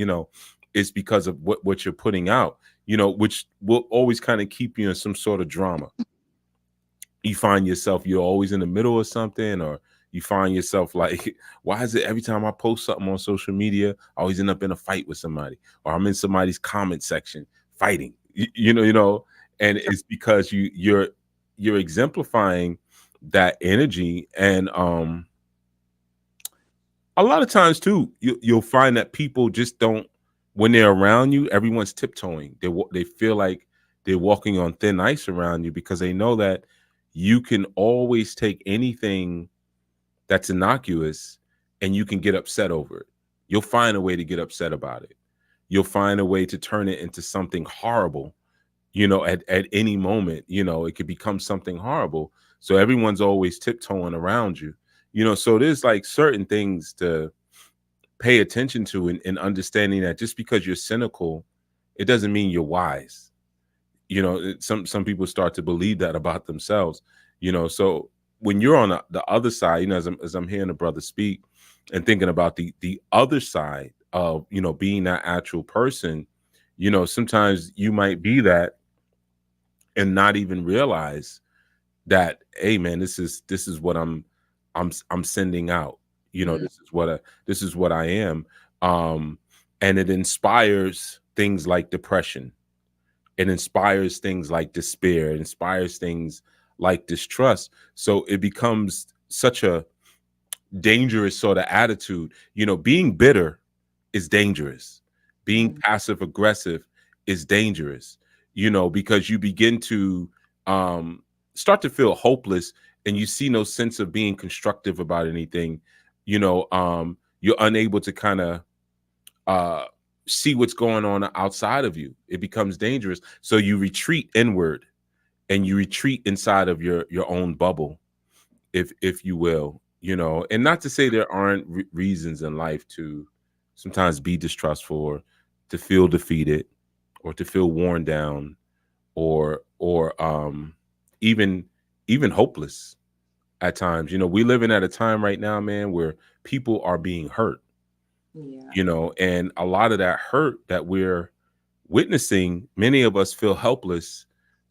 it's because of what you're putting out, which will always kind of keep you in some sort of drama. You find yourself, you're always in the middle of something, or you find yourself like, why is it every time I post something on social media, I always end up in a fight with somebody, or I'm in somebody's comment section fighting, and it's because you're exemplifying that energy. And a lot of times too, you'll find that people just don't, when they're around you, everyone's tiptoeing. They feel like they're walking on thin ice around you, because they know that you can always take anything that's innocuous and you can get upset over it. You'll find a way to get upset about it. You'll find a way to turn it into something horrible, at any moment. It could become something horrible. So everyone's always tiptoeing around you. So there's like certain things to pay attention to, and understanding that just because you're cynical, it doesn't mean you're wise. You know, some people start to believe that about themselves. You know, so when you're on the other side, you know, as I'm hearing a brother speak and thinking about the other side of, you know, being that actual person, you know, sometimes you might be that and not even realize that, hey man, this is what I'm sending out. You know, this is what I am. Um, and it inspires things like depression. It inspires things like despair. It inspires things like distrust. So it becomes such a dangerous sort of attitude. You know, being bitter is dangerous. Being passive aggressive is dangerous, you know, because you begin to start to feel hopeless, and you see no sense of being constructive about anything. You know, you're unable to kind of uh, see what's going on outside of you. It becomes dangerous. So you retreat inward, and you retreat inside of your own bubble, if you will, you know. And not to say there aren't reasons in life to sometimes be distrustful, or to feel defeated, or to feel worn down, or even even hopeless at times. You know, we living at a time right now, man, where people are being hurt. Yeah. You know, and a lot of that hurt that we're witnessing, many of us feel helpless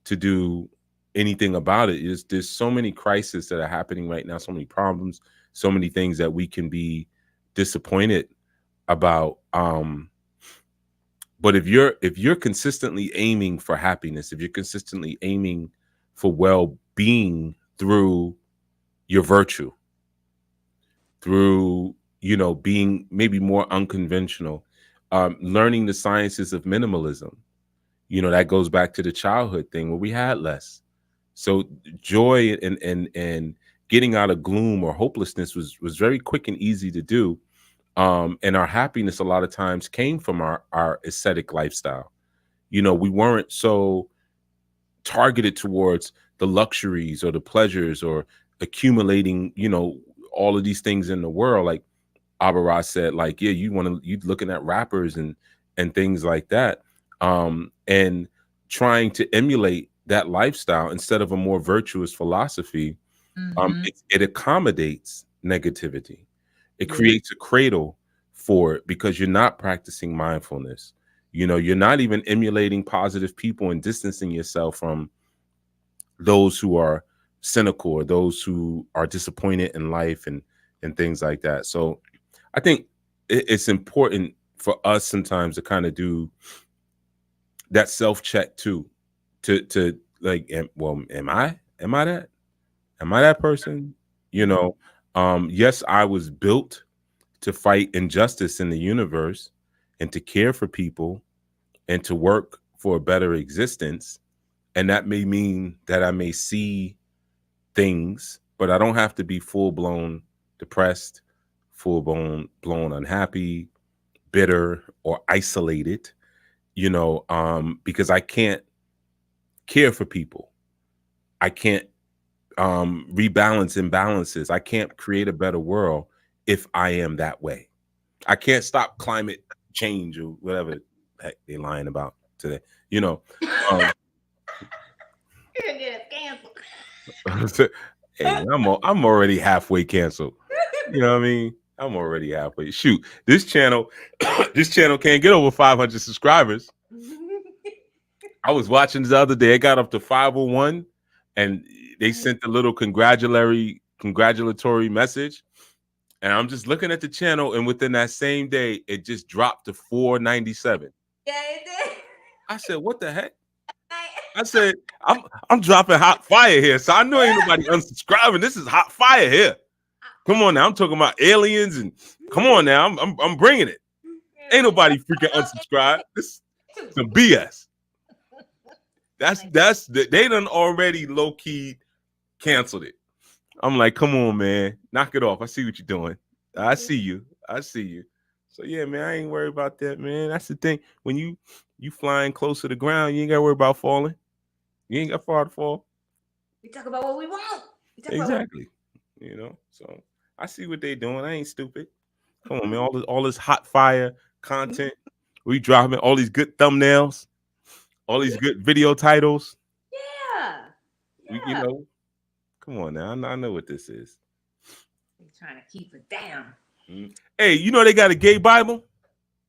to do anything about it. There's so many crises that are happening right now, so many problems, so many things that we can be disappointed about. But if you're consistently aiming for happiness, if you're consistently aiming for well-being through your virtue, through, you know, being maybe more unconventional, learning the sciences of minimalism, you know, that goes back to the childhood thing where we had less. So joy and getting out of gloom or hopelessness was very quick and easy to do. And our happiness a lot of times came from our ascetic lifestyle. You know, we weren't so targeted towards the luxuries or the pleasures or accumulating, you know, all of these things in the world. Like Abaraz said, like, yeah, you looking at rappers and things like that, and trying to emulate that lifestyle instead of a more virtuous philosophy. It accommodates negativity. It creates a cradle for it because you're not practicing mindfulness. You know, you're not even emulating positive people and distancing yourself from those who are cynical or those who are disappointed in life and things like that. So I think it's important for us sometimes to kind of do that self check too, to like, am I that person? You know, yes, I was built to fight injustice in the universe and to care for people and to work for a better existence. And that may mean that I may see things, but I don't have to be full blown depressed, full blown unhappy, bitter, or isolated, you know, because I can't care for people. I can't rebalance imbalances. I can't create a better world if I am that way. I can't stop climate change or whatever the heck they lying about today. You know, um, hey, I'm already halfway canceled. You know what I mean? I'm already halfway. Shoot, this channel, this channel can't get over 500 subscribers. I was watching the other day. It got up to 501, and they sent a little congratulatory message. And I'm just looking at the channel, and within that same day, it just dropped to 497. Yeah, it did. I said, "What the heck?" I said, "I'm dropping hot fire here, so I know ain't nobody unsubscribing. This is hot fire here. Come on now, I'm talking about aliens, and come on now, I'm bringing it. Ain't nobody freaking unsubscribe. This is some BS. They done already low key canceled it. I'm like, come on, man, knock it off. I see what you're doing. I see you. I see you. So yeah, man, I ain't worried about that, man. That's the thing. When you flying close to the ground, you ain't gotta worry about falling. You ain't got far to fall. We talk about what we want. Exactly. You know, so I see what they doing. I ain't stupid. Come on, man. All this hot fire content. We dropping all these good thumbnails, all these good video titles. Yeah. You know, come on now. I know what this is. They're trying to keep it down. Hey, you know they got a gay Bible?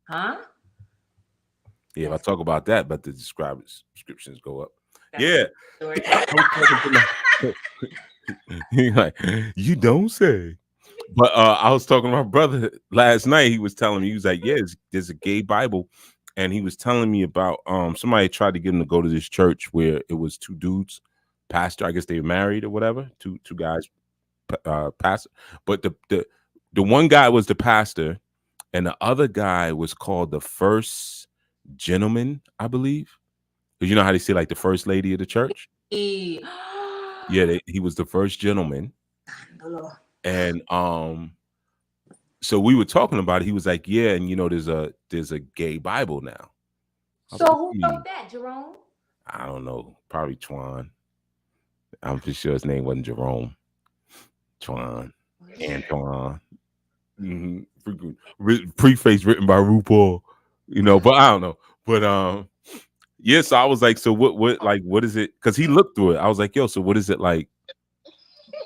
Huh? Yeah, if I talk about that, but the descriptions go up. That's yeah. He's like, you don't say. But I was talking to my brother last night. He was telling me, he was like, yeah, there's a gay Bible. And he was telling me about somebody tried to get him to go to this church where it was two dudes, pastor. I guess they were married or whatever. Two guys, pastor. But the one guy was the pastor, and the other guy was called the first gentleman, I believe. Because you know how they say like the first lady of the church? Yeah, he was the first gentleman. And so we were talking about it. He was like, yeah, and you know, there's a gay Bible now. So who wrote that, Jerome? I don't know. Probably Twan. I'm pretty sure his name wasn't Jerome. Twan. Antoine. Preface written by RuPaul. You know, but I don't know. But yeah, so I was like, so what is it? Because he looked through it. I was like, yo, so what is it like?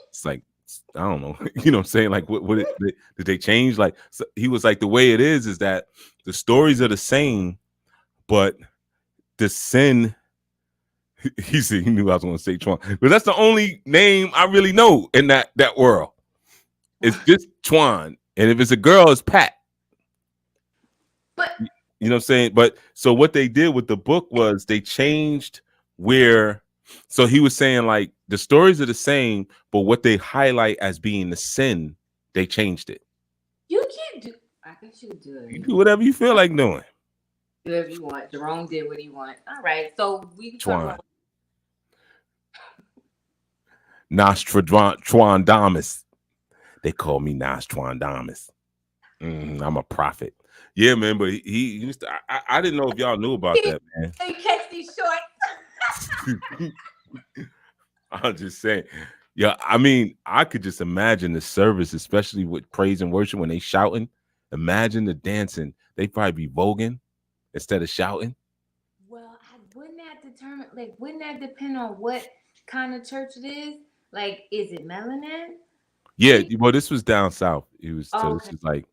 It's like, I don't know. You know what I'm saying? Like, did they change? Like, so he was like, the way it is that the stories are the same, but the sin, he said he knew I was going to say Twan, but that's the only name I really know in that world. It's just Twan. And if it's a girl, it's Pat. But you know what I'm saying? But so what they did with the book was they changed where, so he was saying like the stories are the same, but what they highlight as being the sin, they changed it. You can't do, I guess you do it. You do whatever you feel like doing. Do whatever you want. Jerome did what he wanted. All right. So we Twan. Nostradamus. They call me Nostradamus. I'm a prophet. Yeah, man, but he used to. I didn't know if y'all knew about that, man. He catch these shorts. I'm just saying. Yeah, I mean, I could just imagine the service, especially with praise and worship when they shouting. Imagine the dancing. They probably be voguing instead of shouting. Well, wouldn't that depend on what kind of church it is? Like, is it melanin? Yeah, well, this was down south. It was Okay. This is like,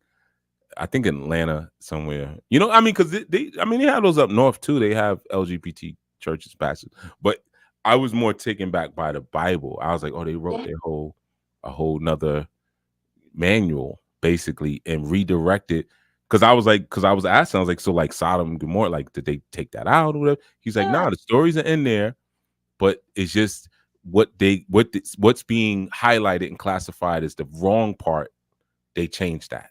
I think in Atlanta somewhere. You know, I mean, because they have those up north too. They have LGBT churches, pastors. But I was more taken back by the Bible. I was like, oh, they wrote a whole nother manual basically and redirected. Because I was asking, I was like, so like Sodom and Gomorrah, like, did they take that out or whatever? He's like, nah, the stories are in there, but it's just what's being highlighted and classified as the wrong part. They changed that.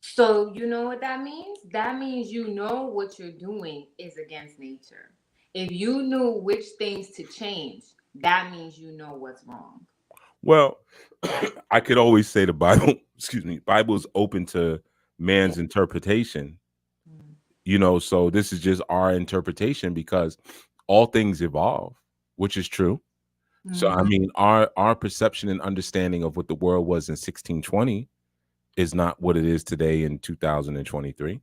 So you know what that means? That means you know what you're doing is against nature. If you knew which things to change, that means you know what's wrong. Well, I could always say the Bible, Bible is open to man's interpretation. You know, so this is just our interpretation because all things evolve, which is true. So I mean, our perception and understanding of what the world was in 1620 is not what it is today in 2023.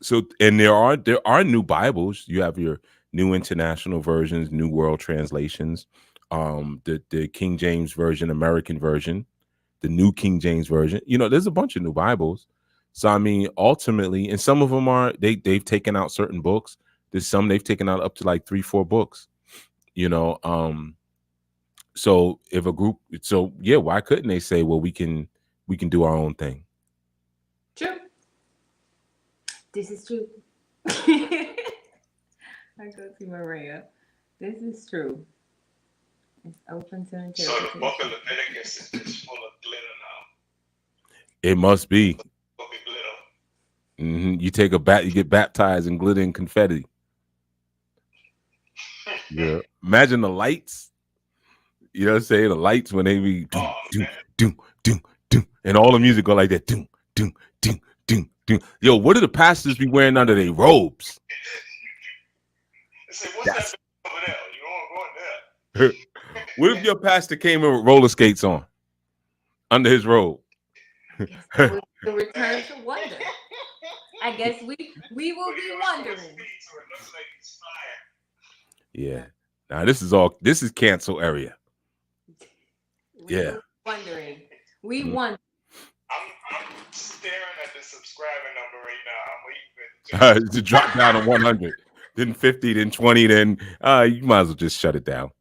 So, and there are new Bibles. You have your new international versions, new world translations, the King James version, American version, the new King James version. You know, there's a bunch of new Bibles. So I mean, ultimately, and some of them are they've taken out certain books. There's some they've taken out up to like 3-4 books. You know, so if a group, so yeah, why couldn't they say, well, we can do our own thing? True. This is true. I go to Maria. This is true. It's open to interpretation. So the book of Leviticus is just full of glitter now. It must be. It'll be glitter. You take you get baptized in glitter and confetti. Yeah. Imagine the lights. You know what I'm saying? The lights when they be doom, and all the music go like that. Doom. Yo, what do the pastors be wearing under their robes? Say, what's that over there? You don't go in there. What if your pastor came in with roller skates on under his robe? The return to wonder. I guess we will be wondering. Yeah. Now this is cancel area. We wondering. We wonder. I'm staring at the subscriber number right now. I'm waiting for To drop down to 100, then 50, then 20, then you might as well just shut it down.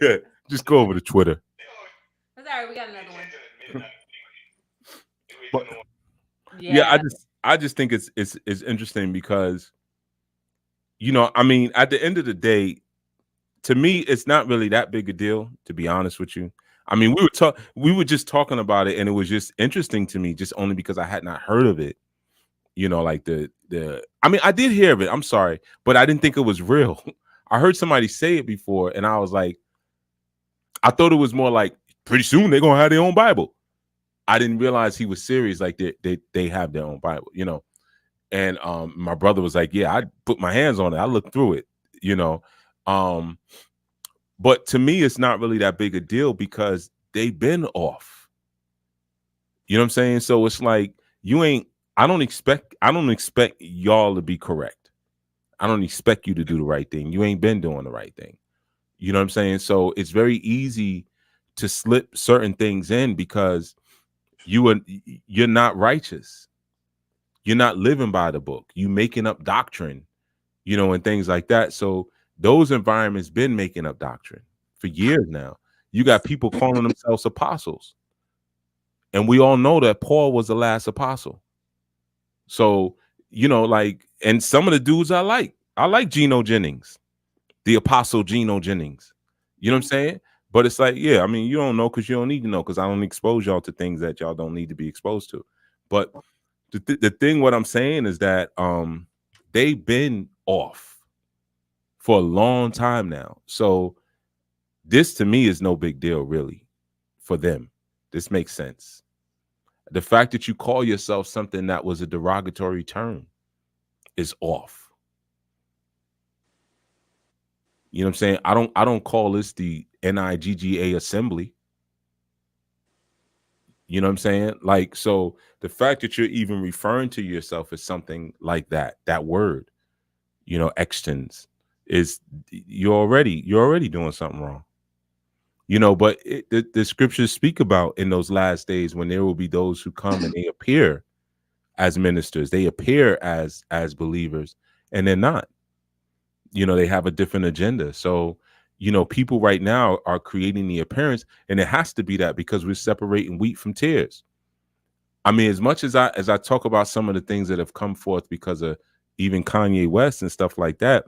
Yeah, just go over to Twitter. That's all right. We got another one. But, yeah, I just think it's interesting because, I mean, at the end of the day, to me, it's not really that big a deal, to be honest with you. I mean, we were just talking about it, and it was just interesting to me, just only because I had not heard of it. Like the I mean, I did hear of it. I'm sorry, but I didn't think it was real. I heard somebody say it before, and I was like, I thought it was more like pretty soon they're gonna have their own Bible. I didn't realize he was serious. Like they have their own Bible, And my brother was like, yeah, I put my hands on it. I looked through it, But to me, it's not really that big a deal because they've been off. You know what I'm saying? So it's like I don't expect y'all to be correct. I don't expect you to do the right thing. You ain't been doing the right thing. You know what I'm saying? So it's very easy to slip certain things in because you're not righteous. You're not living by the book. You making up doctrine, and things like that. So those environments been making up doctrine for years now. You got people calling themselves apostles. And we all know that Paul was the last apostle. So, and some of the dudes I like Geno Jennings, the apostle Geno Jennings. You know what I'm saying? But it's like, yeah, I mean, you don't know because you don't need to know because I don't expose y'all to things that y'all don't need to be exposed to. But the thing, what I'm saying is that they've been off for a long time now. So this to me is no big deal, really, for them. This makes sense. The fact that you call yourself something that was a derogatory term is off. You know what I'm saying? I don't call this the NIGGA assembly. You know what I'm saying? Like, so the fact that you're even referring to yourself as something like that word, extens, is you're already doing something wrong. But the scriptures speak about in those last days when there will be those who come and they appear as ministers, they appear as believers, and they're not. They have a different agenda. So, people right now are creating the appearance, and it has to be that because we're separating wheat from tares. I mean, as much as I talk about some of the things that have come forth because of even Kanye West and stuff like that,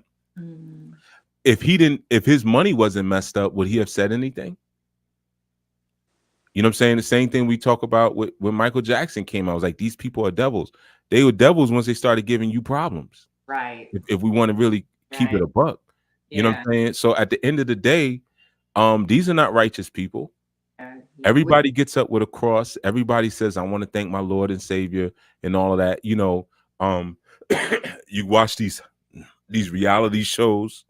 if his money wasn't messed up, would he have said anything? You know what I'm saying? The same thing we talk about when Michael Jackson came out. I was like, these people are devils. They were devils once they started giving you problems. Right. If we want to really keep it a buck. You know what I'm saying? So at the end of the day, these are not righteous people. Everybody gets up with a cross. Everybody says, I want to thank my Lord and Savior and all of that. You watch these reality shows.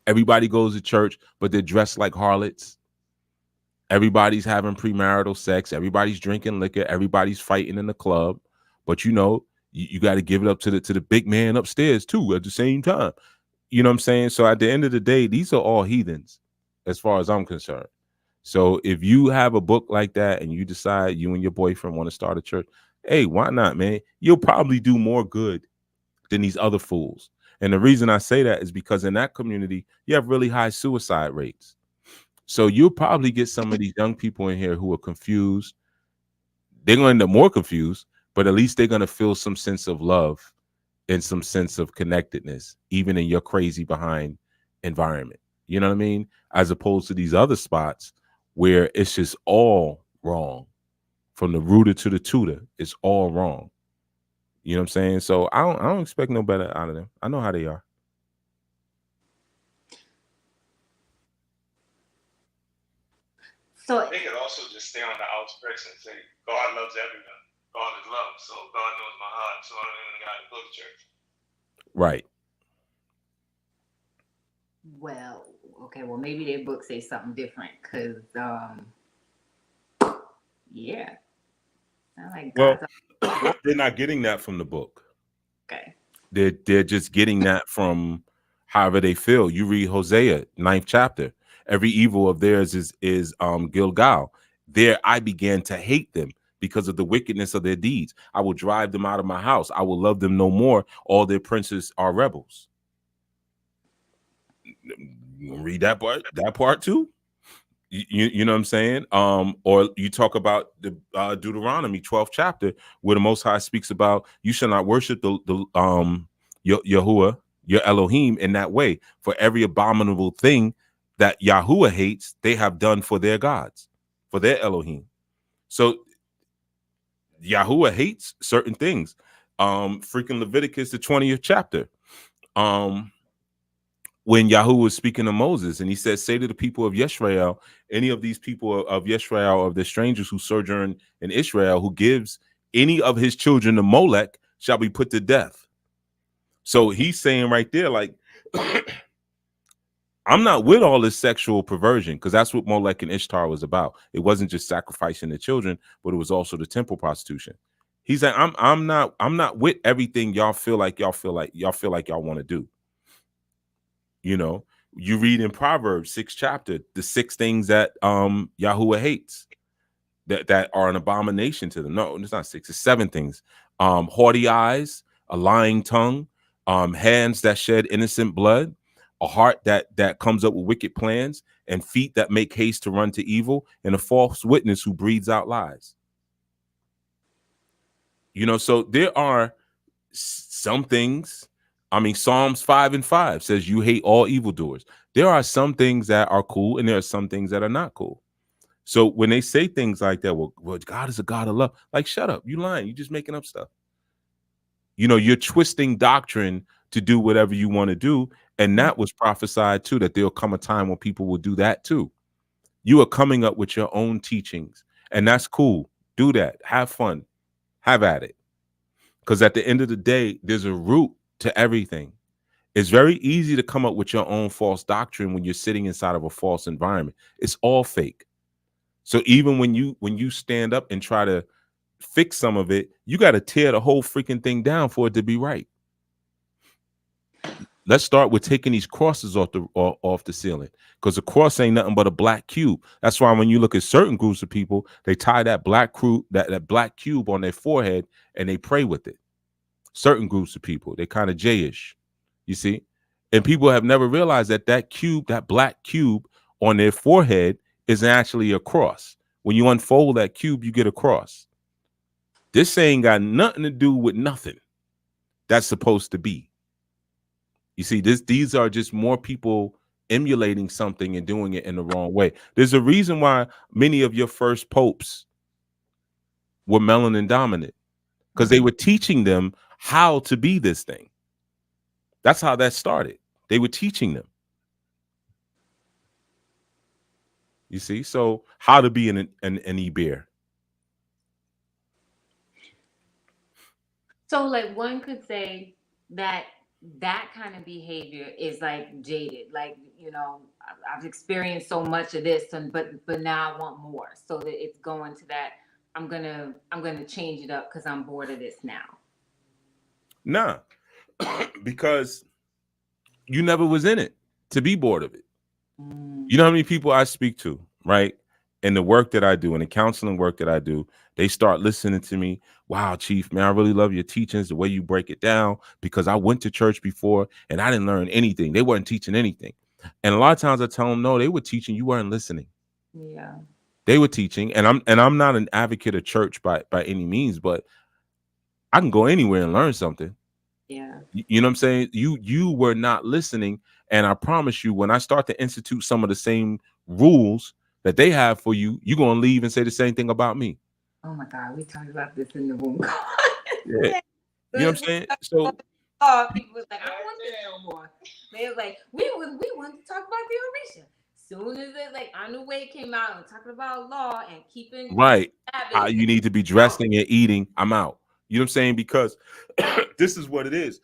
Everybody goes to church, but they're dressed like harlots. Everybody's having premarital sex. Everybody's drinking liquor. Everybody's fighting in the club. But you got to give it up to the big man upstairs too at the same time. You know what I'm saying? So at the end of the day, these are all heathens as far as I'm concerned. So if you have a book like that and you decide you and your boyfriend want to start a church, hey, why not, man? You'll probably do more good than these other fools. And the reason I say that is because in that community, you have really high suicide rates. So you'll probably get some of these young people in here who are confused. They're going to end up more confused, but at least they're going to feel some sense of love and some sense of connectedness, even in your crazy behind environment. You know what I mean? As opposed to these other spots where it's just all wrong. From the rooter to the tutor, it's all wrong. You know what I'm saying? So I don't expect no better out of them. I know how they are. So they could also just stay on the outskirts and say, God loves everyone. God is love. So God knows my heart. So I don't even got to go to church. Right. Well, okay. Well, maybe their book say something different because, yeah. I like Well, God's. they're not getting that from the book. Okay. They're just getting that from however they feel. You read Hosea, 9th chapter. Every evil of theirs is Gilgal. There I began to hate them because of the wickedness of their deeds. I will drive them out of my house. I will love them no more. All their princes are rebels. You read that part too. You know what I'm saying? Or you talk about the Deuteronomy 12th chapter, where the Most High speaks about you shall not worship the Yahuwah, your Elohim, in that way. For every abominable thing that Yahuwah hates, they have done for their gods, for their Elohim. So Yahuwah hates certain things. Freaking Leviticus, the 20th chapter. When Yahweh was speaking to Moses, and he said, say to the people of Yisrael, any of these people of Yisrael, of the strangers who sojourn in Israel, who gives any of his children to Molech, shall be put to death. So he's saying right there, like, I'm not with all this sexual perversion, because that's what Molech and Ishtar was about. It wasn't just sacrificing the children, but it was also the temple prostitution. He's like, I'm not with everything y'all feel like y'all want to do. You know, you read in Proverbs 6th chapter, the 6 things that Yahuwah hates, that are an abomination to them. No, it's not 6, it's 7 things. Haughty eyes, a lying tongue, hands that shed innocent blood, a heart that comes up with wicked plans, and feet that make haste to run to evil, and a false witness who breathes out lies. You know, so there are some things. I mean, Psalms 5:5 says you hate all evildoers. There are some things that are cool, and there are some things that are not cool. So when they say things like that, well, God is a God of love. Like, shut up. You lying. You just making up stuff. You know, you're twisting doctrine to do whatever you want to do. And that was prophesied too, that there'll come a time when people will do that too. You are coming up with your own teachings, and that's cool. Do that. Have fun. Have at it. Because at the end of the day, there's a root to everything. It's very easy to come up with your own false doctrine when you're sitting inside of a false environment. It's all fake. So even when you stand up and try to fix some of it, you got to tear the whole freaking thing down for it to be right. Let's start with taking these crosses off the ceiling, because a cross ain't nothing but a black cube. That's why when you look at certain groups of people, they tie that black cube on their forehead and they pray with it. Certain groups of people, they kind of Jayish, you see, and people have never realized that cube, that black cube on their forehead, is actually a cross. When you unfold that cube, you get a cross. This ain't got nothing to do with nothing that's supposed to be. You see, these are just more people emulating something and doing it in the wrong way. There's a reason why many of your first popes were melanin dominant, because they were teaching them how to be this thing. That's how that started. They were teaching them. You see, so how to be an e-bear. So, like, one could say that kind of behavior is like jaded. Like, you know, I've experienced so much of this, but now I want more. So that it's going to that. I'm gonna change it up because I'm bored of this now. Nah, because you never was in it to be bored of it. You know how many people I speak to, right? And the work that I do and the counseling work that I do, they start listening to me. Wow, Chief, man, I really love your teachings, the way you break it down, because I went to church before and I didn't learn anything. They weren't teaching anything. And a lot of times I tell them, no, they were teaching, you weren't listening. Yeah. They were teaching, and I'm not an advocate of church by any means, but I can go anywhere and learn something. Yeah. You know what I'm saying? You were not listening. And I promise you, when I start to institute some of the same rules that they have for you, you're going to leave and say the same thing about me. Oh my God, we talked about this in the room. Yeah. You know what I'm saying? So people was like, I don't want this no more. They was like, we want to talk about the Orisha. Soon as it, like, I knew Wade came out and talking about law and keeping right. habits. You need to be dressing and eating. I'm out. You know what I'm saying? Because this is what it is.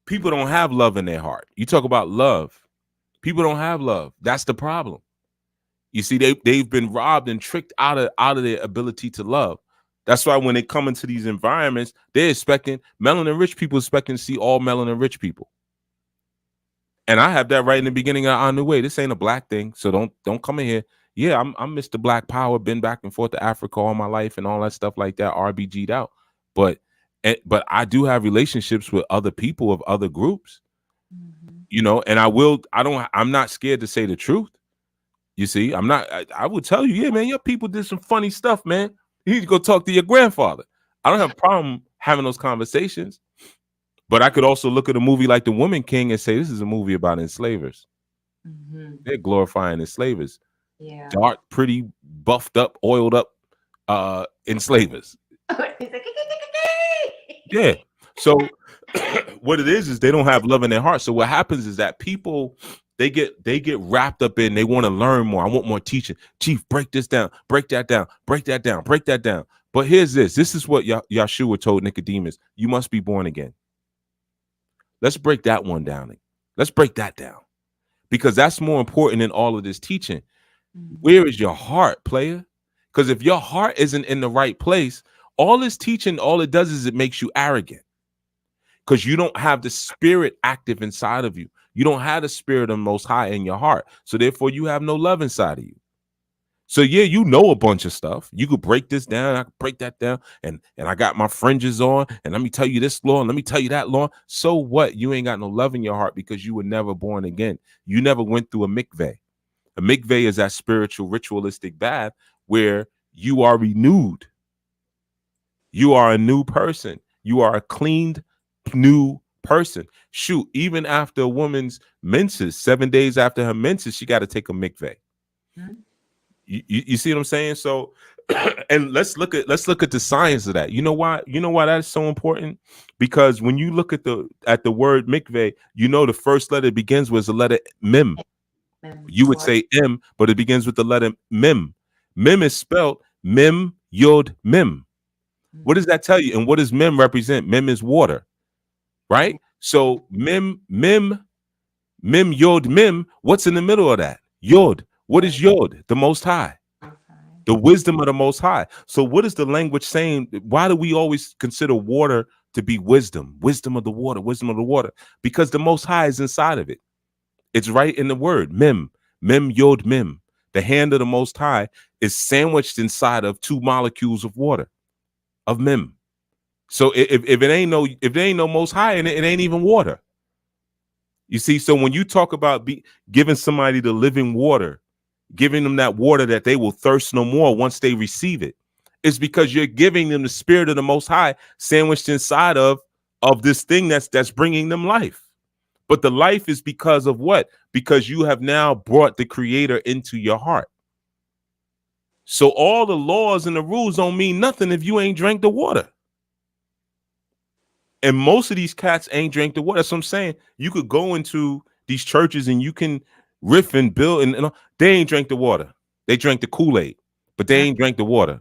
People don't have love in their heart. You talk about love. People don't have love. That's the problem. You see, they've been robbed and tricked out of their ability to love. That's why when they come into these environments, they're expecting melanin rich people expecting to see all melanin rich people. And I have that right in the beginning of our new way. This ain't a black thing, so don't come in here. Yeah, I'm Mr. Black Power, been back and forth to Africa all my life and all that stuff like that, RBG'd out. But I do have relationships with other people of other groups, and I'm not scared to say the truth. You see, I would tell you, yeah, man, your people did some funny stuff, man. You need to go talk to your grandfather. I don't have a problem having those conversations. But I could also look at a movie like The Woman King and say, this is a movie about enslavers. They're glorifying enslavers. Yeah. Dark, pretty, buffed up, oiled up enslavers. Yeah. So what it is they don't have love in their heart. So what happens is that people, they get wrapped up in, they want to learn more. I want more teaching. Chief, break this down, break that down, break that down, break that down. But here's this. This is what Yeshua told Nicodemus. You must be born again. Let's break that one down. Let's break that down. Because that's more important than all of this teaching. Where is your heart, player? Because if your heart isn't in the right place, all this teaching, all it does is it makes you arrogant. Because you don't have the spirit active inside of you. You don't have the spirit of the Most High in your heart. So therefore, you have no love inside of you. So yeah, you know a bunch of stuff. You could break this down. I could break that down. And I got my fringes on. And let me tell you this law. And let me tell you that law. So what? You ain't got no love in your heart because you were never born again. You never went through a mikveh. A mikveh is that spiritual, ritualistic bath where you are renewed. You are a new person. You are a cleaned, new person. Shoot, even after a woman's menses, 7 days after her menses, she got to take a mikveh. You see what I'm saying? So, and let's look at the science of that. You know why? You know why that's so important? Because when you look at the word mikveh, you know the first letter begins with the letter mem. You would say M, but it begins with the letter mem. Mem is spelled mem yod mem. What does that tell you? And what does mem represent? Mem is water, right? So mem yod mem. What's in the middle of that? Yod. What is yod? The Most High. The wisdom of the Most High. So what is the language saying? Why do we always consider water to be wisdom? Wisdom of the water, wisdom of the water. Because the Most High is inside of it. It's right in the word. Mem yod mem. The hand of the Most High is sandwiched inside of 2 molecules of water, of mem. So if there ain't no Most High in it, it ain't even water. You see, so when you talk about giving somebody the living water, giving them that water that they will thirst no more once they receive it, it's because you're giving them the spirit of the Most High sandwiched inside of this thing that's bringing them life. But the life is because of what? Because you have now brought the Creator into your heart. So all the laws and the rules don't mean nothing if you ain't drank the water. And most of these cats ain't drank the water. That's what I'm saying. You could go into these churches and you can riff and build, and they ain't drank the water. They drank the Kool-Aid, but they ain't drank the water.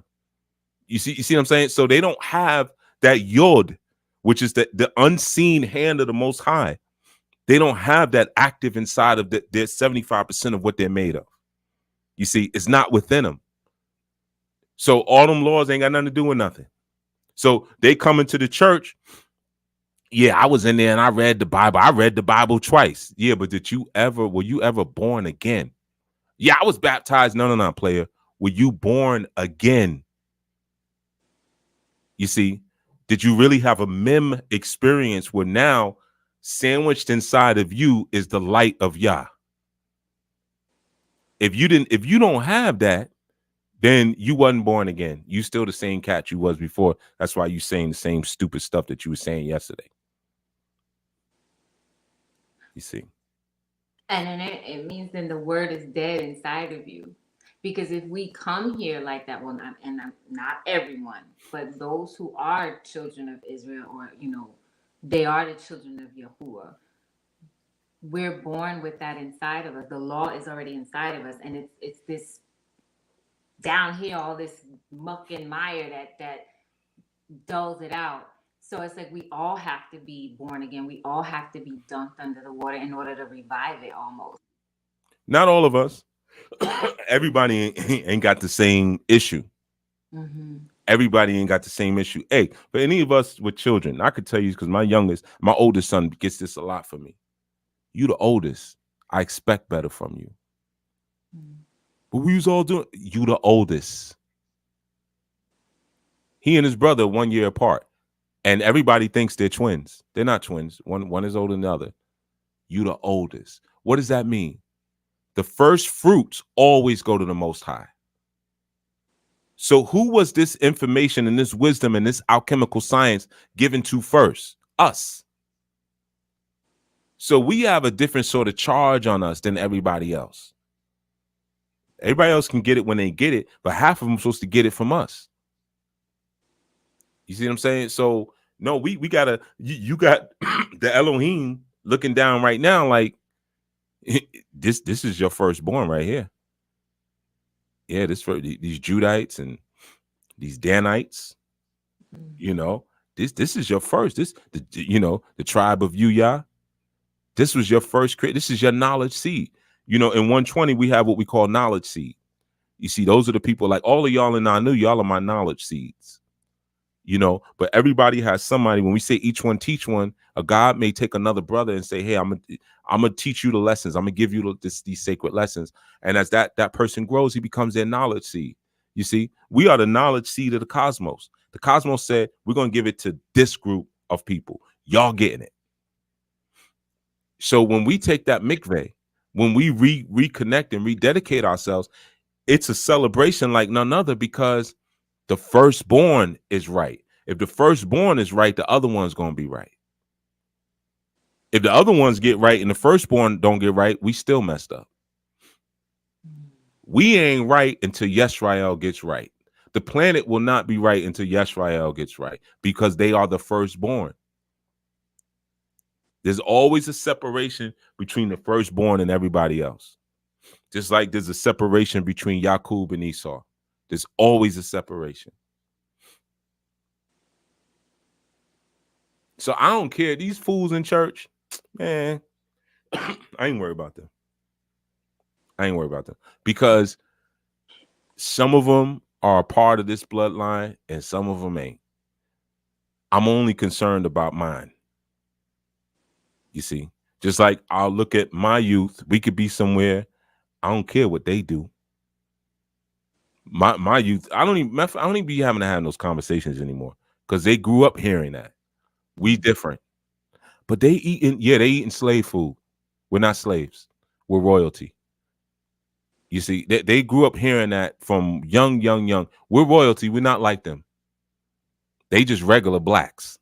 You see what I'm saying? So they don't have that yod, which is the unseen hand of the Most High. They don't have that active inside of their 75% of what they're made of. You see, it's not within them. So all them laws ain't got nothing to do with nothing. So they come into the church. Yeah, I was in there and I read the Bible. I read the Bible twice. Yeah, but were you ever born again? Yeah, I was baptized. No, player. Were you born again? You see, did you really have a mem experience where now sandwiched inside of you is the light of Yah? If you don't have that, then you wasn't born again. You still the same cat you was before. That's why you saying the same stupid stuff that you were saying yesterday. You see. And then it means then the word is dead inside of you. Because if we come here like that, well, not everyone, but those who are children of Israel, or they are the children of Yahuwah. We're born with that inside of us. The law is already inside of us, and it's this down here, all this muck and mire that dulls it out. So it's like we all have to be born again. We all have to be dunked under the water in order to revive it almost. Not all of us. Everybody ain't got the same issue. Everybody ain't got the same issue. Hey, for any of us with children, I could tell you because my oldest son gets this a lot from me. You the oldest. I expect better from you. But we was all doing. You the oldest. He and his brother 1 year apart, and everybody thinks they're twins. They're not twins. One is older than the other. You the oldest. What does that mean? The first fruits always go to the Most High. So who was this information and this wisdom and this alchemical science given to first? Us. So we have a different sort of charge on us than everybody else. Everybody else can get it when they get it, but half of them are supposed to get it from us. You see what I'm saying? So no, we gotta. You got the Elohim looking down right now, like this is your firstborn right here. Yeah, this for these Judites and these Danites. You know, this is your first. The tribe of Uyah. This was your first. This is your knowledge seed. In 120 we have what we call knowledge seed. You see, those are the people like all of y'all in Anu. Y'all are my knowledge seeds. But everybody has somebody. When we say each one teach one, a God may take another brother and say, hey, I'm gonna teach you the lessons. I'm gonna give you these sacred lessons. And as that person grows, he becomes their knowledge seed. You see, we are the knowledge seed of the cosmos. The cosmos said we're gonna give it to this group of people. Y'all getting it. So when we take that mikveh, when we reconnect and rededicate ourselves, it's a celebration like none other because the firstborn is right. If the firstborn is right, the other one's going to be right. If the other ones get right and the firstborn don't get right, we still messed up. We ain't right until Yisrael gets right. The planet will not be right until Yisrael gets right because they are the firstborn. There's always a separation between the firstborn and everybody else. Just like there's a separation between Yaqub and Esau. There's always a separation. So I don't care. These fools in church, man, I ain't worried about them. Because some of them are a part of this bloodline and some of them ain't. I'm only concerned about mine. You see, just like I'll look at my youth. We could be somewhere. I don't care what they do. My youth, I don't even be having to have those conversations anymore because they grew up hearing that. We different. But they eating slave food. We're not slaves. We're royalty. You see, they grew up hearing that from young. We're royalty. We're not like them. They just regular blacks.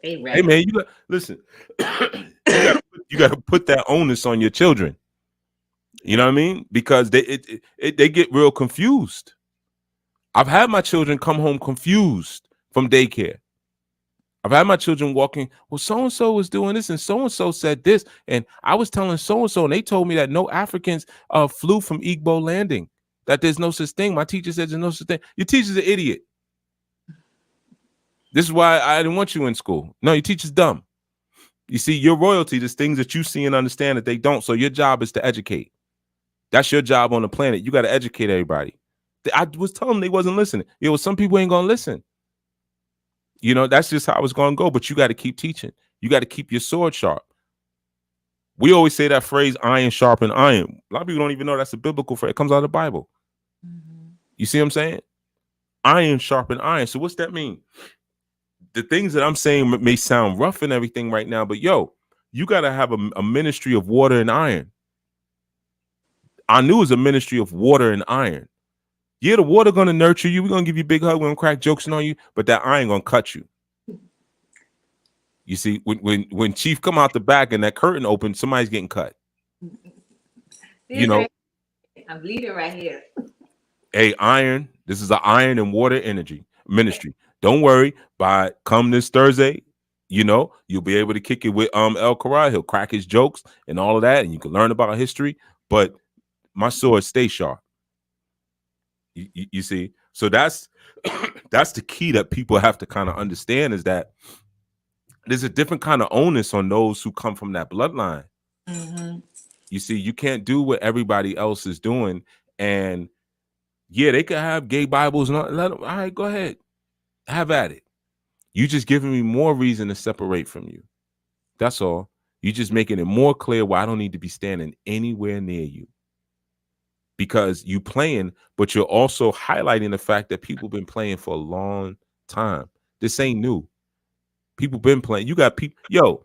Hey man, listen. you got to put that onus on your children. You know what I mean? Because they get real confused. I've had my children come home confused from daycare. I've had my children walking, well, so-and-so was doing this and so-and-so said this. And I was telling so-and-so and they told me that no Africans flew from Igbo landing, that there's no such thing. My teacher said there's no such thing. Your teacher's an idiot. This is why I didn't want you in school. No, your teacher's dumb. You see, your royalty, there's things that you see and understand that they don't. So your job is to educate. That's your job on the planet. You got to educate everybody. I was telling them they wasn't listening. Some people ain't going to listen. That's just how it's going to go. But you got to keep teaching. You got to keep your sword sharp. We always say that phrase, iron sharpen iron. A lot of people don't even know that's a biblical phrase. It comes out of the Bible. Mm-hmm. You see what I'm saying? Iron sharpen iron. So what's that mean? The things that I'm saying may sound rough and everything right now, but you got to have a ministry of water and iron. I knew it was a ministry of water and iron. Yeah, the water going to nurture you. We're going to give you a big hug. We're going to crack jokes on you, but that iron going to cut you. You see, when Chief come out the back and that curtain opens, somebody's getting cut. I'm bleeding right here. Hey, iron. This is an iron and water energy ministry. Don't worry. By come this Thursday, you'll be able to kick it with El Karai. He'll crack his jokes and all of that, and you can learn about history. But my sword stays sharp. You see, so that's the key that people have to kind of understand is that there's a different kind of onus on those who come from that bloodline. Mm-hmm. You see, you can't do what everybody else is doing, and Yeah, they could have gay Bibles and all right, go ahead. Have at it. You just giving me more reason to separate from you. That's all. You just making it more clear why I don't need to be standing anywhere near you. Because you playing, but you're also highlighting the fact that people been playing for a long time. This ain't new. People been playing. You got people, yo,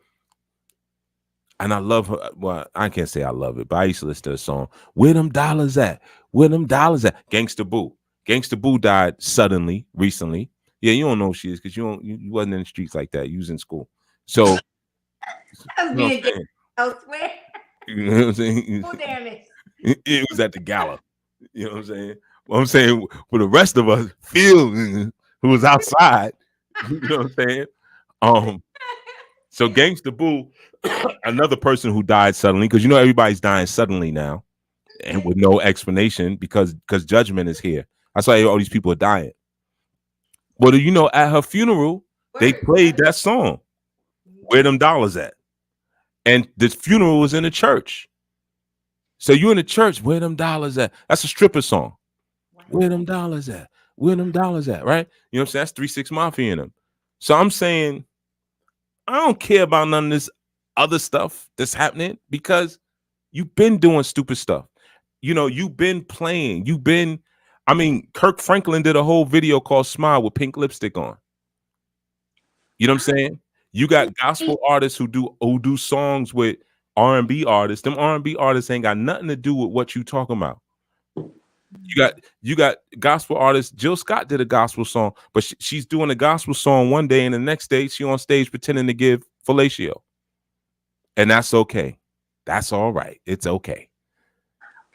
and I love her. Well, I can't say I love it, but I used to listen to a song. Where them dollars at? Where them dollars at? Gangsta Boo. Gangsta Boo died suddenly recently. Yeah, you don't know who she is because you wasn't in the streets like that. You was in school. So I was being gay elsewhere. You know what I'm saying? Oh, damn it. It was at the gala. You know what I'm saying? Well, I'm saying for the rest of us, Phil, who was outside, you know what I'm saying? So Gangsta Boo, another person who died suddenly, because everybody's dying suddenly now, and with no explanation because judgment is here. That's why all these people are dying. Well, at her funeral, they played that song, "Where Them Dollars At," and the funeral was in a church. So you in the church, where them dollars at? That's a stripper song. Wow. Where them dollars at? Where them dollars at? Right? You know what I'm saying? That's 3 6 Mafia in them. So I'm saying I don't care about none of this other stuff that's happening because you've been doing stupid stuff. You've been playing. Kirk Franklin did a whole video called Smile with pink lipstick on. You know what I'm saying? You got gospel artists who do songs with R&B artists. Them R&B artists ain't got nothing to do with what you talking about. You got gospel artists. Jill Scott did a gospel song, but she's doing a gospel song one day, and the next day she on stage pretending to give fellatio, and that's okay. That's all right. It's okay.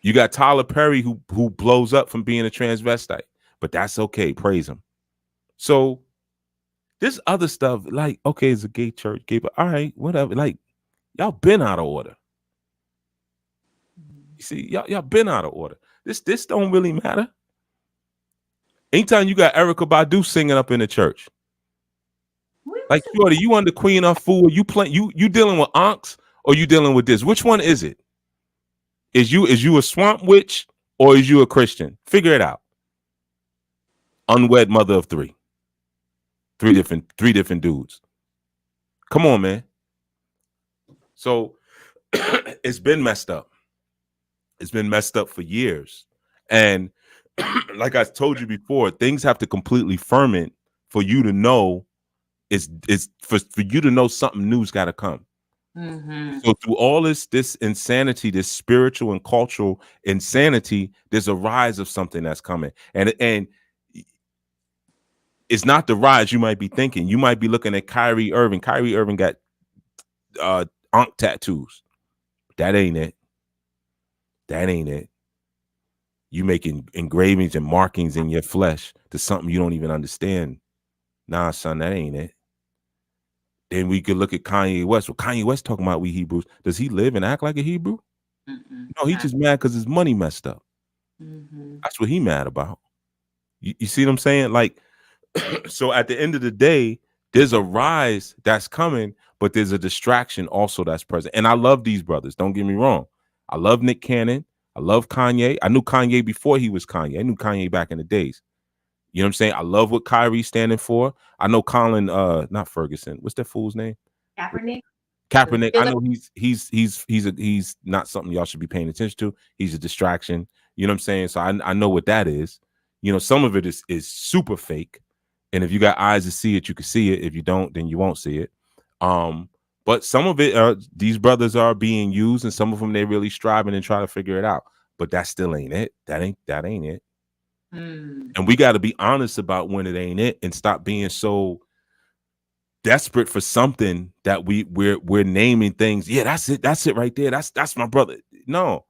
You got Tyler Perry who blows up from being a transvestite, but that's okay. Praise him. So this other stuff, like, okay, it's a gay church, gay, but all right, whatever. Like, y'all been out of order. You see, y'all been out of order. This don't really matter. Anytime you got Erykah Badu singing up in the church, like, Shorty, you on the Queen of Fool? You dealing with onks or you dealing with this? Which one is it? Is you a swamp witch or is you a Christian? Figure it out. Unwed mother of three. Three different dudes. Come on, man. So it's been messed up. It's been messed up for years. And like I told you before, things have to completely ferment for you to know it's for you to know something new's got to come. Mm-hmm. So through all this insanity, this spiritual and cultural insanity, there's a rise of something that's coming. And it's not the rise you might be thinking. You might be looking at Kyrie Irving. Kyrie Irving got ankh tattoos. That ain't it. That ain't it. You making engravings and markings in your flesh to something you don't even understand. Nah, son, that ain't it. Then we could look at Kanye West. Well, Kanye West talking about we Hebrews. Does he live and act like a Hebrew? No, he's just mad because his money messed up. Mm-hmm. That's what he mad about. You see what I'm saying? Like, so at the end of the day, there's a rise that's coming, but there's a distraction also that's present. And I love these brothers. Don't get me wrong. I love Nick Cannon. I love Kanye. I knew Kanye before he was Kanye. I knew Kanye back in the days. You know what I'm saying? I love what Kyrie's standing for. I know Colin, not Ferguson. What's that fool's name? Kaepernick. I know he's not something y'all should be paying attention to. He's a distraction. You know what I'm saying? So I know what that is. Some of it is super fake. And if you got eyes to see it, you can see it. If you don't, then you won't see it. But some of it, these brothers are being used, and some of them they're really striving and trying to figure it out. But that still ain't it. That ain't it. And we got to be honest about when it ain't it, and stop being so desperate for something that we're naming things. Yeah, that's it right there. That's my brother. No,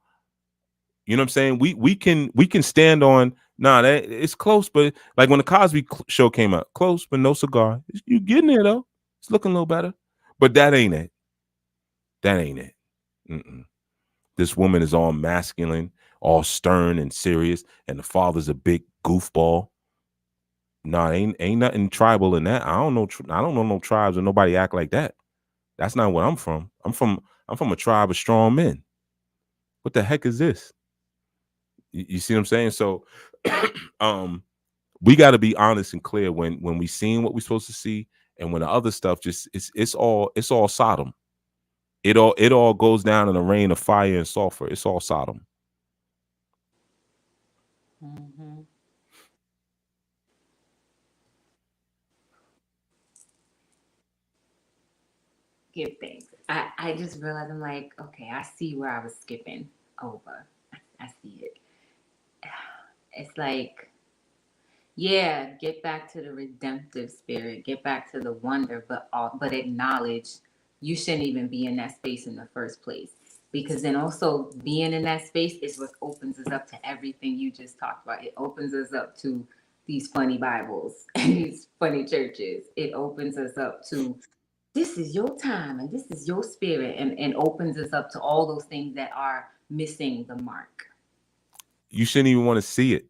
you know what I'm saying? We can stand on. Nah, that it's close, but like when the Cosby Show came out, close but no cigar. You getting there though? It's looking a little better, but that ain't it. That ain't it. Mm-mm. This woman is all masculine, all stern and serious, and the father's a big goofball. Nah, ain't nothing tribal in that. I don't know no tribes where nobody act like that. That's not where I'm from. I'm from a tribe of strong men. What the heck is this? You see what I'm saying? So We got to be honest and clear when we seen what we're supposed to see, and when the other stuff just it's all Sodom. It all goes down in a rain of fire and sulfur. It's all Sodom. Mm-hmm. Give thanks. I just realized I'm like, okay, I see where I was skipping over. I see it. It's like, yeah, get back to the redemptive spirit, get back to the wonder, but acknowledge you shouldn't even be in that space in the first place. Because then also being in that space is what opens us up to everything you just talked about. It opens us up to these funny Bibles and these funny churches. It opens us up to this is your time and this is your spirit, and opens us up to all those things that are missing the mark. You shouldn't even want to see it.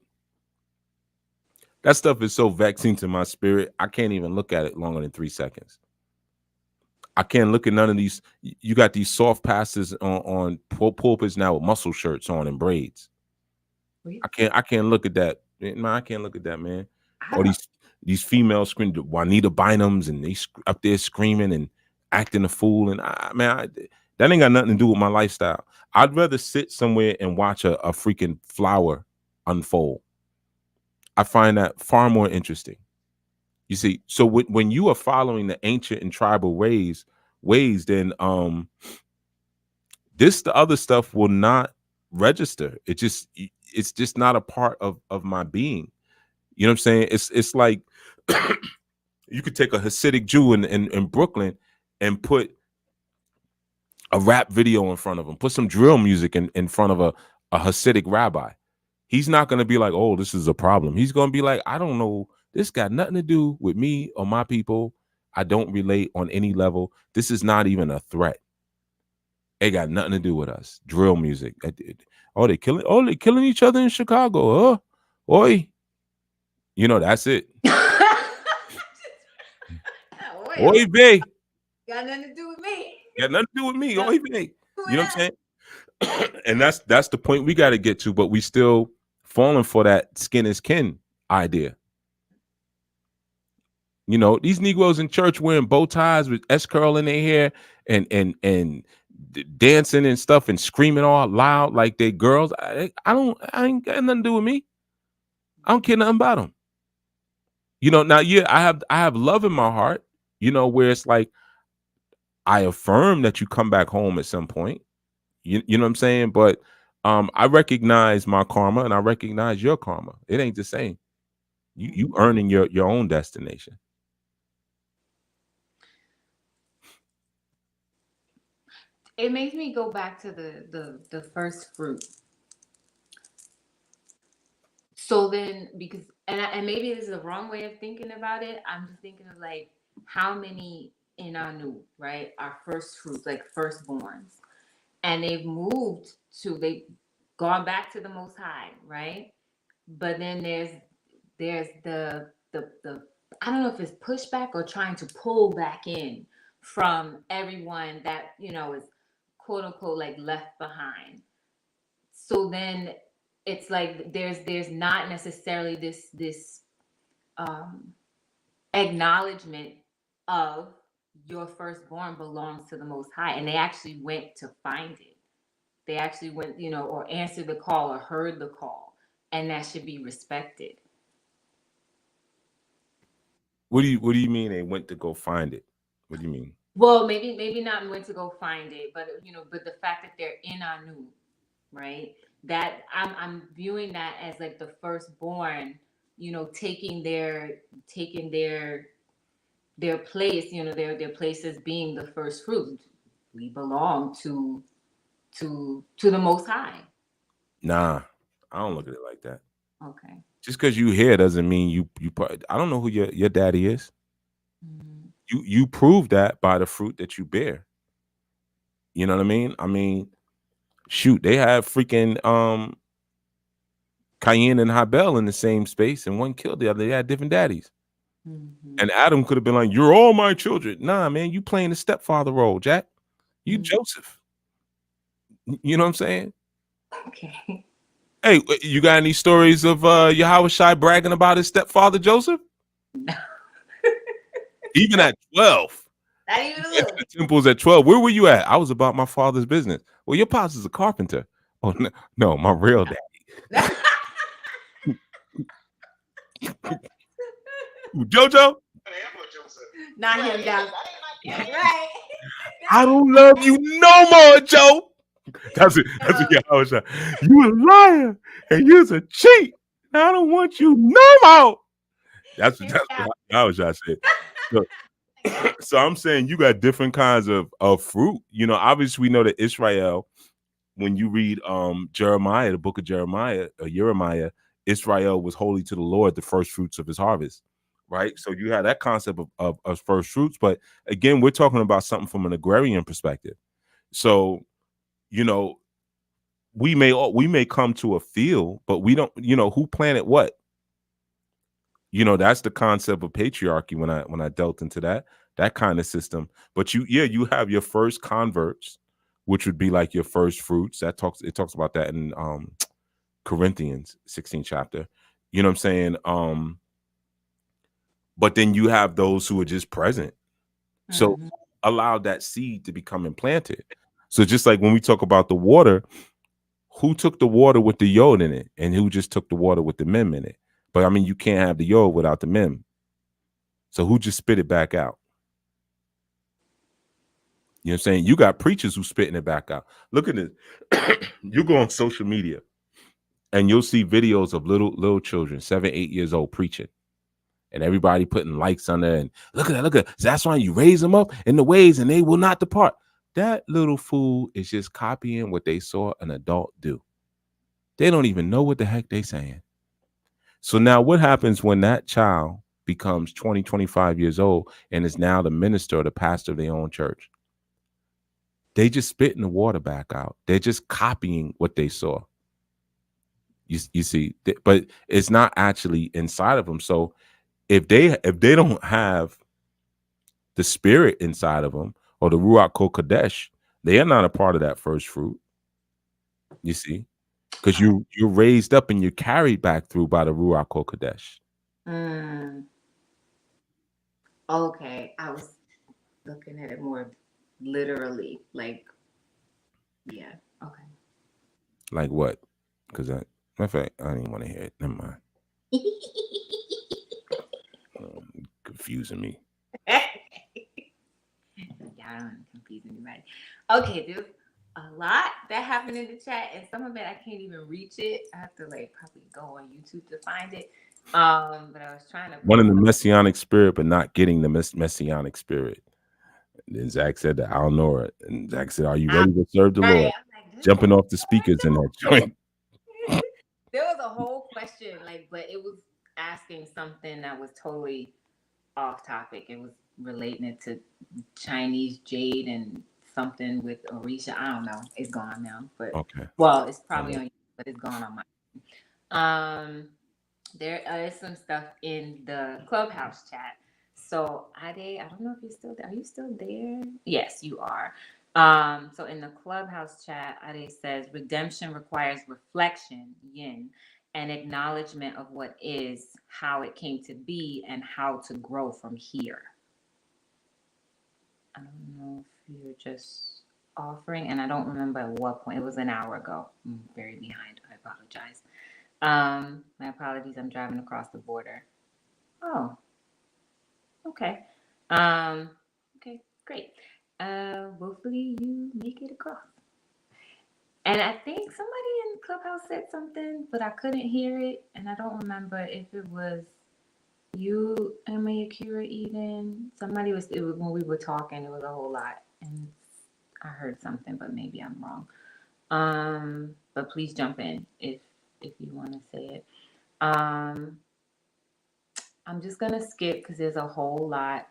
That stuff is so vexing to my spirit. I can't even look at it longer than 3 seconds. I can't look at none of these. You got these soft pastors on pulpits now with muscle shirts on and braids. Really? I can't look at that. Man, I can't look at that, man. I Or don't. these females screaming Juanita Bynums, and they up there screaming and acting a fool. And that ain't got nothing to do with my lifestyle. I'd rather sit somewhere and watch a freaking flower unfold. I find that far more interesting. You see, so when you are following the ancient and tribal ways, then the other stuff will not register. It's just not a part of my being. You know what I'm saying? It's like you could take a Hasidic Jew in Brooklyn and put a rap video in front of him, put some drill music in front of a Hasidic rabbi. He's not going to be like, oh, this is a problem. He's going to be like, I don't know. This got nothing to do with me or my people. I don't relate on any level. This is not even a threat. It got nothing to do with us. Drill music. Oh, they killing each other in Chicago. Oi. You know, that's it. Oi, bae. Got nothing to do with me. Got nothing to do with me. Oi, bae. You know what I'm saying? And that's the point we got to get to, but we still falling for that skin is kin idea. You know, these Negroes in church wearing bow ties with S curl in their hair and dancing and stuff and screaming all loud like they girls. I ain't got nothing to do with me. I don't care nothing about them. You know, now yeah, I have love in my heart, you know, where it's like I affirm that you come back home at some point. You know what I'm saying? But I recognize my karma and I recognize your karma. It ain't the same. You earning your own destination. It makes me go back to the first fruit. So then, because and maybe this is the wrong way of thinking about it. I'm just thinking of like how many in our new right, our first fruits, like firstborns, and they've gone back to the Most High, right? But then there's the I don't know if it's pushback or trying to pull back in from everyone that is quote unquote like left behind. So then it's like there's not necessarily this um acknowledgement of your firstborn belongs to the Most High, and they actually went to find it. They actually went, or answered the call or heard the call, and that should be respected. What do you mean they went to go find it? What do you mean? Well, maybe not went to go find it, but the fact that they're in Anu, right? That I'm viewing that as like the firstborn, taking their place, their place as being the first fruit. We belong to the Most High. Nah, I don't look at it like that. Okay. Just because you here doesn't mean you. I don't know who your daddy is. Mm-hmm. You prove that by the fruit that you bear. You know what I mean? I mean, shoot, they have freaking Cain and Habel in the same space, and one killed the other. They had different daddies. Mm-hmm. And Adam could have been like, "You're all my children." Nah, man, you playing the stepfather role, Jack. You Joseph. You know what I'm saying? Okay. Hey, you got any stories of Yahushua bragging about his stepfather Joseph? No. Even at 12. Not even a Went little. to the temples at 12. Where were you at? I was about my father's business. Well, your pops is a carpenter. Oh no, my real dad. Jojo? Not him, down. Right. I don't love you no more, Joe. That's it. That's what Yahushua. You a liar and you's a cheat. I don't want you no more. That's what Yahushua said. So I'm saying you got different kinds of fruit. You know, obviously we know that Israel, when you read Jeremiah, the book of Jeremiah, Israel was holy to the Lord, the first fruits of his harvest. Right. So you have that concept of first fruits. But again, we're talking about something from an agrarian perspective. So, you know, we may come to a field, but we don't, who planted what? That's the concept of patriarchy when I dealt into that kind of system. But you have your first converts, which would be like your first fruits. It talks about that in Corinthians 16 chapter. You know what I'm saying? But then you have those who are just present. So allow that seed to become implanted. So just like when we talk about the water, who took the water with the yod in it and who just took the water with the mem in it? But I mean, you can't have the yod without the mem. So who just spit it back out? You know what I'm saying? You got preachers who spitting it back out. Look at this. You go on social media and you'll see videos of little children, 7, 8 years old, preaching. And everybody putting likes on there. And look at that, look at that. That's why you raise them up in the ways and they will not depart. That little fool is just copying what they saw an adult do. They don't even know what the heck they saying. So now what happens when that child becomes 20, 25 years old and is now the minister or the pastor of their own church? They just spitting the water back out. They're just copying what they saw. You see, but it's not actually inside of them. So if they don't have the spirit inside of them or the Ruach Kodesh, they are not a part of that first fruit. You see, because you're raised up and you're carried back through by the Ruach Kodesh. Okay, I was looking at it more literally, like, yeah, okay. Like what? Because matter of fact, I didn't want to hear it. Never mind. Confusing me. Yeah, I don't want to confuse anybody. Okay, there's a lot that happened in the chat, and some of it I can't even reach it. I have to probably go on YouTube to find it. But I was trying to Wanting the messianic spirit, but not getting the messianic spirit. And then Zach said that I don't know it. And Zach said, "Are you ready to serve the Lord?" Like, jumping off the speakers in that joint. There was a whole question, but it was asking something that was totally off topic. It was relating it to Chinese jade and something with Orisha. I don't know. It's gone now, but okay. Well, it's probably on you, but it's gone on my. There is some stuff in the Clubhouse chat. So Ade, I don't know if you're still there. Are you still there? Yes, you are. So in the Clubhouse chat, Ade says redemption requires reflection, yin, and acknowledgement of what is, how it came to be, and how to grow from here. I don't know if you're just offering, and I don't remember at what point. It was an hour ago. I'm very behind. I apologize. My apologies. I'm driving across the border. Oh, okay. Okay, great. Hopefully you make it across. And I think somebody in Clubhouse said something, but I couldn't hear it, and I don't remember if it was you, Emma, Akira, even somebody was. It was when we were talking. It was a whole lot, and I heard something, but maybe I'm wrong. But please jump in if you want to say it. I'm just gonna skip because there's a whole lot.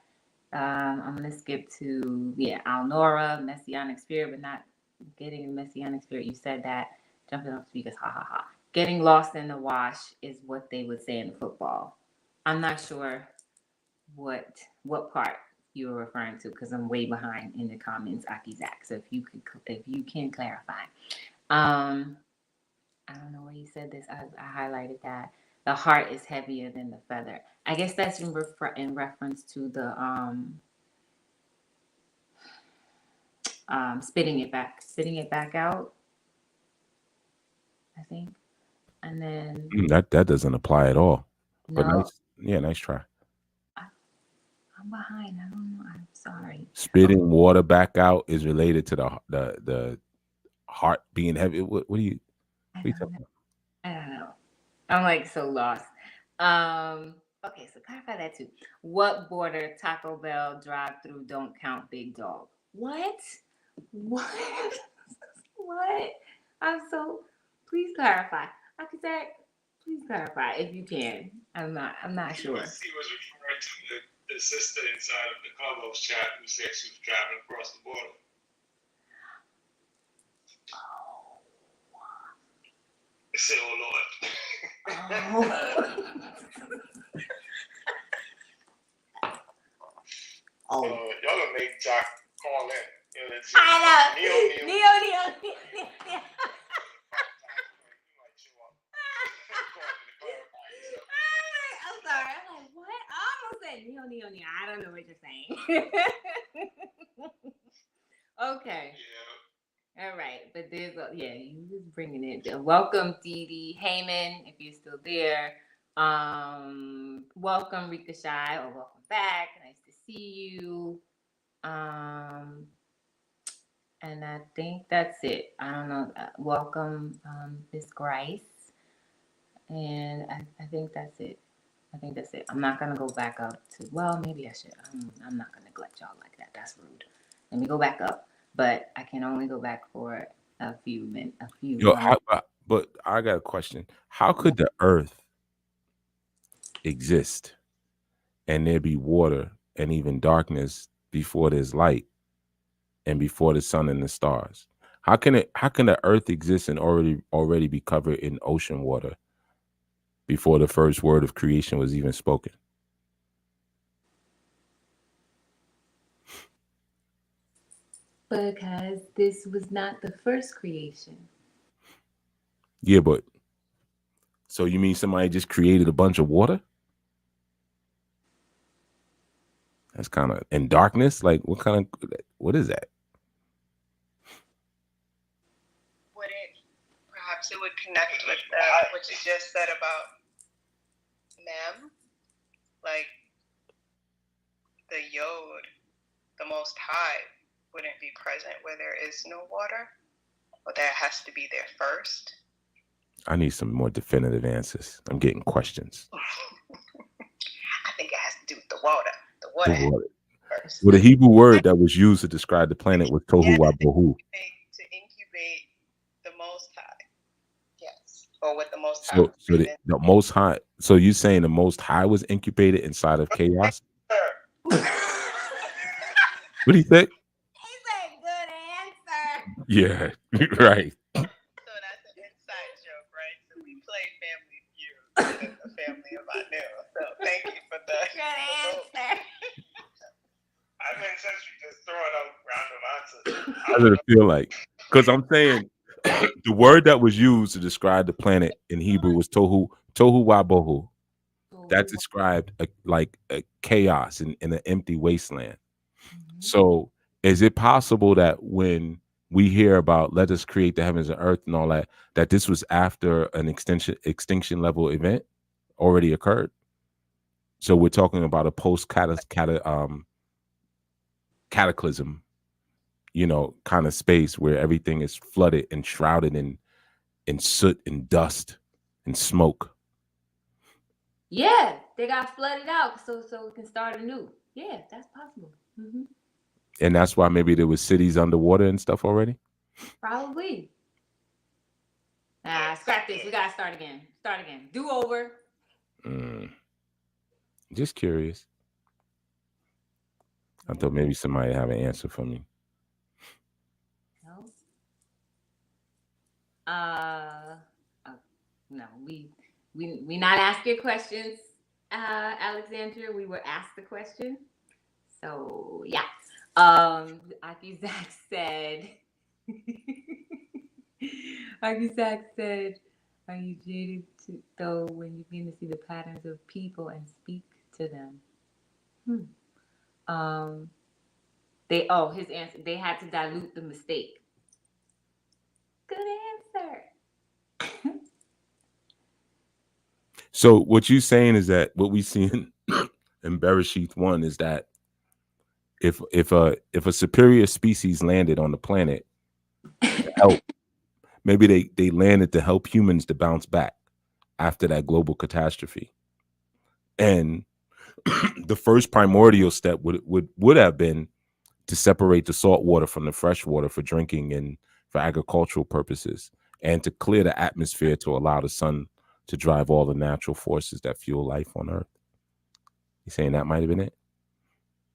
I'm gonna skip to Alnora, Messianic Spirit, but not getting the Messianic Spirit. You said that. Jumping off speakers, ha ha ha. Getting lost in the wash is what they would say in football. I'm not sure what part you were referring to because I'm way behind in the comments, Aki Zach. So if you can clarify. I don't know where you said this. I highlighted that. The heart is heavier than the feather. I guess that's in reference to the spitting it back out, I think. And then That doesn't apply at all. But no, nice try. I'm behind. I don't know. I'm sorry. Spitting water back out is related to the heart being heavy. What are you talking about? I don't know. I'm like so lost. Okay, so clarify that too. What border Taco Bell drive-through don't count Big Dog? What? What? What? I'm so. Please clarify. Architect, please clarify if you can. I'm not sure. He was referring to the sister inside of the Carlos chat who said she was driving across the border. Say, oh Lord. Oh. Y'all gonna make Jack call in. I know. Neo. I'm sorry. I'm like, what? I almost said Neo. I don't know what you're saying. Okay. Yeah. All right. But there's you was bringing it. Welcome, Dee Dee Heyman, if you're still there. Welcome, Rika Shy, or welcome back. Nice to see you. And I think that's it. I don't know. Welcome, Miss Grice. And I think that's it. I'm not going to go back up to, well, maybe I should. I'm not going to neglect y'all like that. That's rude. Let me go back up. But I can only go back for a few minutes. But I got a question. How could the earth exist and there be water and even darkness before there's light and before the sun and the stars? How can the earth exist and already be covered in ocean water before the first word of creation was even spoken? Because this was not the first creation. Yeah, but so you mean somebody just created a bunch of water? That's kind of in darkness. Like what is that? Perhaps it would connect with what you just said about Mem, like the Yod, the Most High, wouldn't be present where there is no water, or that has to be there first. I need some more definitive answers. I'm getting questions. I think it has to do with the water. The water. First. Well, the Hebrew word that was used to describe the planet was tohu wa bohu. To incubate the Most High. Yes. Or what the Most High. So the Most High. So you saying the Most High was incubated inside of chaos? What do you think? He said, good answer. Yeah, right. So that's an inside joke, right? So we play Family Feud in the family of I knew. So thank you for the good answer. I've been since you just throwing out random answers. How does it feel like? Because I'm saying the word that was used to describe the planet in Hebrew was tohu wa bohu. That described a chaos in an empty wasteland. Mm-hmm. So is it possible that when we hear about let us create the heavens and earth and all that this was after an extinction level event already occurred? So we're talking about a post cataclysm, kind of space where everything is flooded and shrouded in soot and dust and smoke. Yeah, they got flooded out so we can start anew. Yeah, that's possible. Mm-hmm. And that's why maybe there was cities underwater and stuff already? Probably. Scrap this. We got to start again. Do over. Just curious. I thought maybe somebody have an answer for me. No. No, we not ask your questions, Alexandra. We were asked the question. So yeah. Akizak said Are you jaded though when you begin to see the patterns of people and speak to them? His answer. They had to dilute the mistake. Good answer. So what you saying is that what we see in Bereshith 1 is that if a superior species landed on the planet to help, maybe they landed to help humans to bounce back after that global catastrophe. And the first primordial step would have been to separate the salt water from the fresh water for drinking and for agricultural purposes, and to clear the atmosphere to allow the sun to drive all the natural forces that fuel life on Earth. You saying that might have been it?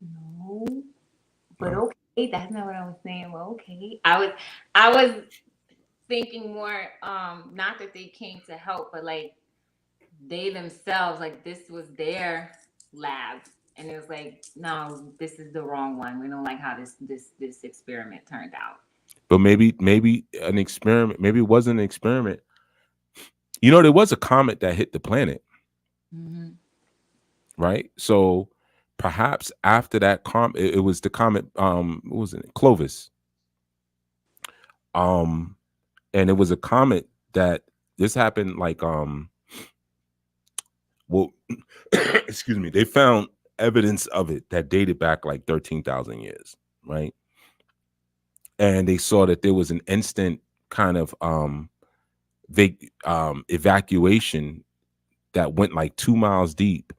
No, but okay, that's not what I was saying. Well, okay, I was thinking more, not that they came to help, but like they themselves, like this was their lab, and it was like, no, this is the wrong one. We don't like how this experiment turned out. But maybe an experiment. Maybe it wasn't an experiment. You know, there was a comet that hit the planet, right? So perhaps after that comet, it was the comet. What was it? Clovis. And it was a comet that this happened like well, excuse me. They found evidence of it that dated back like 13,000 years, right? And they saw that there was an instant kind of evacuation that went like 2 miles deep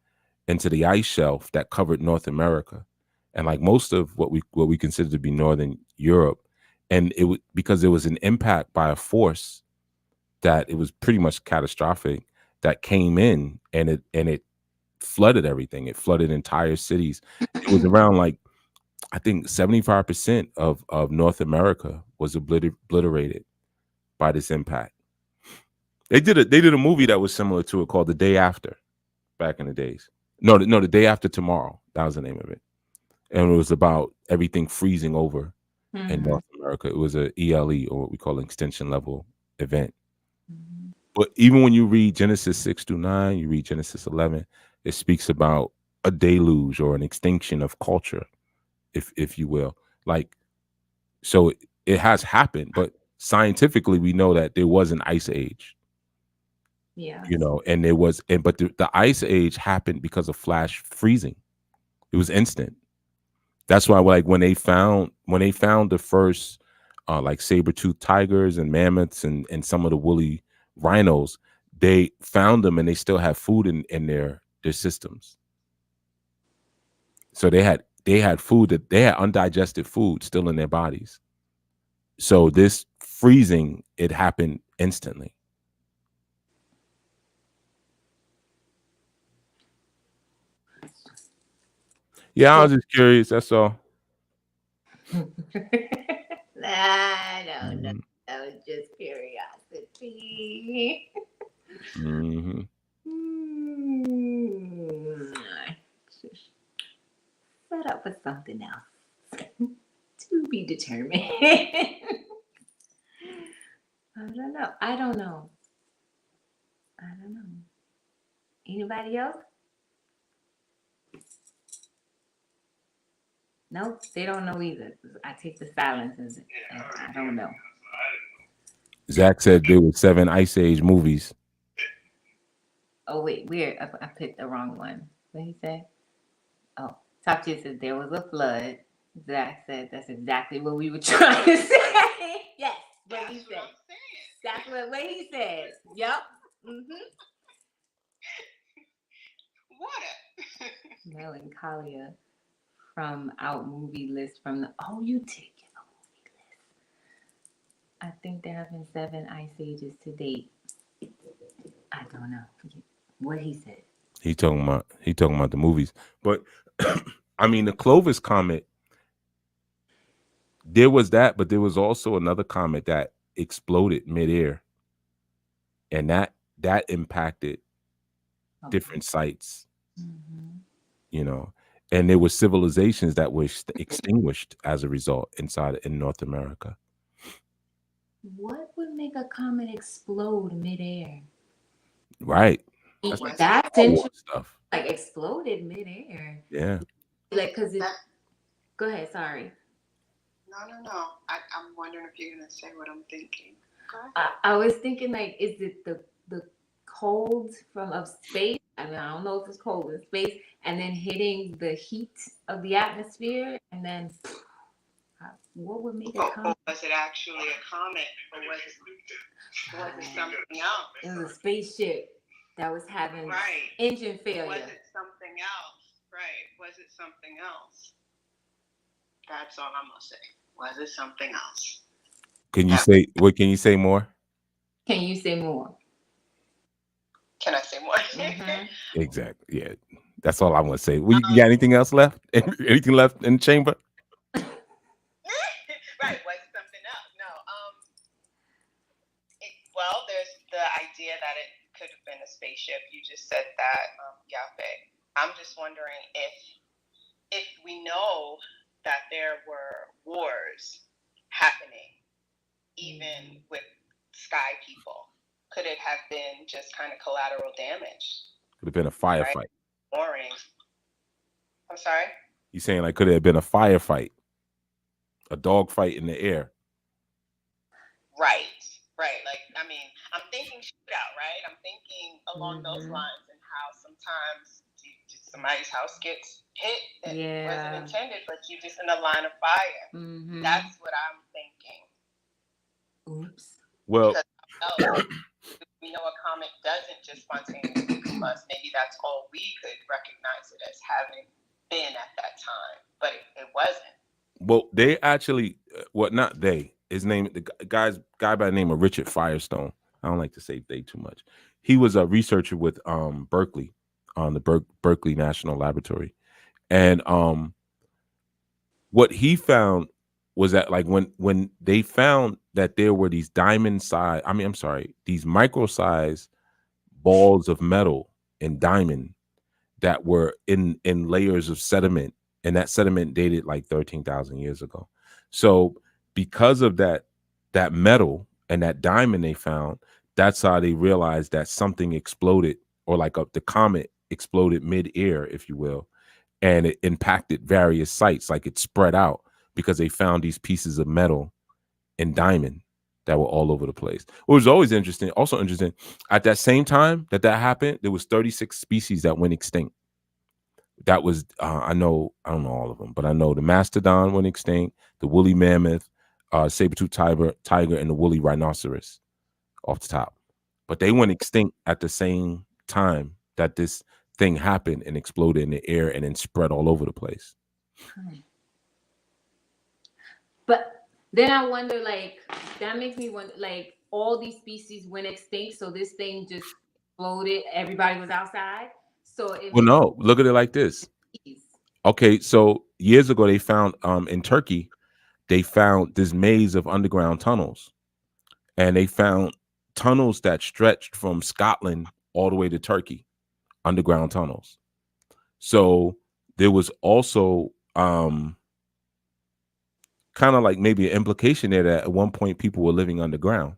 into the ice shelf that covered North America, and like most of what we consider to be Northern Europe. And it was because there was an impact by a force that it was pretty much catastrophic that came in, and it flooded everything. It flooded entire cities. It was around like, I think 75% of North America was obliterated by this impact. They did a movie that was similar to it called The Day After, back in the days. No, The Day After Tomorrow. That was the name of it. And it was about everything freezing over in North America. It was a ELE, or what we call an extension level event. But even when you read Genesis 6-9, you read Genesis 11, it speaks about a deluge or an extinction of culture, if you will. Like, so it has happened, but scientifically we know that there was an ice age. Yeah. You know, and there was, but the ice age happened because of flash freezing. It was instant. That's why, like, when they found the first like saber-toothed tigers and mammoths and some of the woolly rhinos, they found them and they still have food in their systems. So they had food, that they had undigested food still in their bodies. So this freezing, it happened instantly. Yeah, I was just curious. That's all. I don't know. That was just curiosity. Set up for something else to be determined. I don't know. Anybody else? Nope, they don't know either. I take the silence as I don't know. Zach said there were 7 Ice Age movies. Oh wait, weird. I picked the wrong one. What did he say? Oh, Top Tier said there was a flood. Zach said that's exactly what we were trying to say. Yes, what he said. That's what he said. Yep. Water. Melancholia from out movie list from the. Oh, you taking a movie list? I think there have been 7 ice ages to date. I don't know what he said. He talking about the movies, but I mean the Clovis comet. There was that, but there was also another comet that exploded midair, and that impacted different sites. You know, and there were civilizations that were extinguished as a result in North America. What would make a comet explode midair? Right. That's Star Wars interesting. stuff. Like exploded midair. Yeah. Like, cause it. Go ahead. Sorry. No. I'm wondering if you're gonna say what I'm thinking. I was thinking, like, is it the cold of space? I mean, I don't know if it's cold in space, and then hitting the heat of the atmosphere, and then what would make it come? Was it actually a comet, or was it something else? It was a spaceship that was having engine failure. Was it something else? Right. Was it something else? That's all I'm gonna say. Was it something else? Can you say what? Can you say more? Can you say more? Can I say more? Mm-hmm. Exactly. Yeah. That's all I want to say. You got anything else left? Anything left in the chamber? Right. Was it something else? No. Well, there's the idea that it could have been a spaceship. You just said that, Yaffe. I'm just wondering if we know that there were wars happening, even with sky people, could it have been just kind of collateral damage? Could have been a firefight. Warring. I'm sorry? You saying like could it have been a firefight? A dog fight in the air? Right. Like, I mean, I'm thinking shootout, right? I'm thinking along those lines, and how sometimes somebody's house gets hit that wasn't intended, but you're just in a line of fire. Mm-hmm. That's what I'm thinking. Oops. Well, we know a comet doesn't just spontaneously combust. Maybe that's all we could recognize it as having been at that time, but it wasn't. Well, they actually, not they. His name, the guy by the name of Richard Firestone. I don't like to say they too much. He was a researcher with Berkeley, on the Berkeley National Laboratory, and what he found was that like when they found that there were these these micro-sized balls of metal and diamond that were in layers of sediment, and that sediment dated like 13,000 years ago. So because of that metal and that diamond they found, that's how they realized that something exploded, or like the comet exploded mid-air, if you will, and it impacted various sites. Like it spread out because they found these pieces of metal and diamond that were all over the place. What was always interesting, at that same time that happened, there was 36 species that went extinct. That was I don't know all of them, but I know the mastodon went extinct, the woolly mammoth, saber-tooth tiger, and the woolly rhinoceros off the top. But they went extinct at the same time that this thing happened and exploded in the air and then spread all over the place. But then I wonder, like, that makes me wonder, like, all these species went extinct, so this thing just exploded. Everybody was outside. So no, look at it like this. Okay, so years ago they found in Turkey, they found this maze of underground tunnels, and they found tunnels that stretched from Scotland all the way to Turkey, underground tunnels. So there was also kind of like maybe an implication there that at one point people were living underground.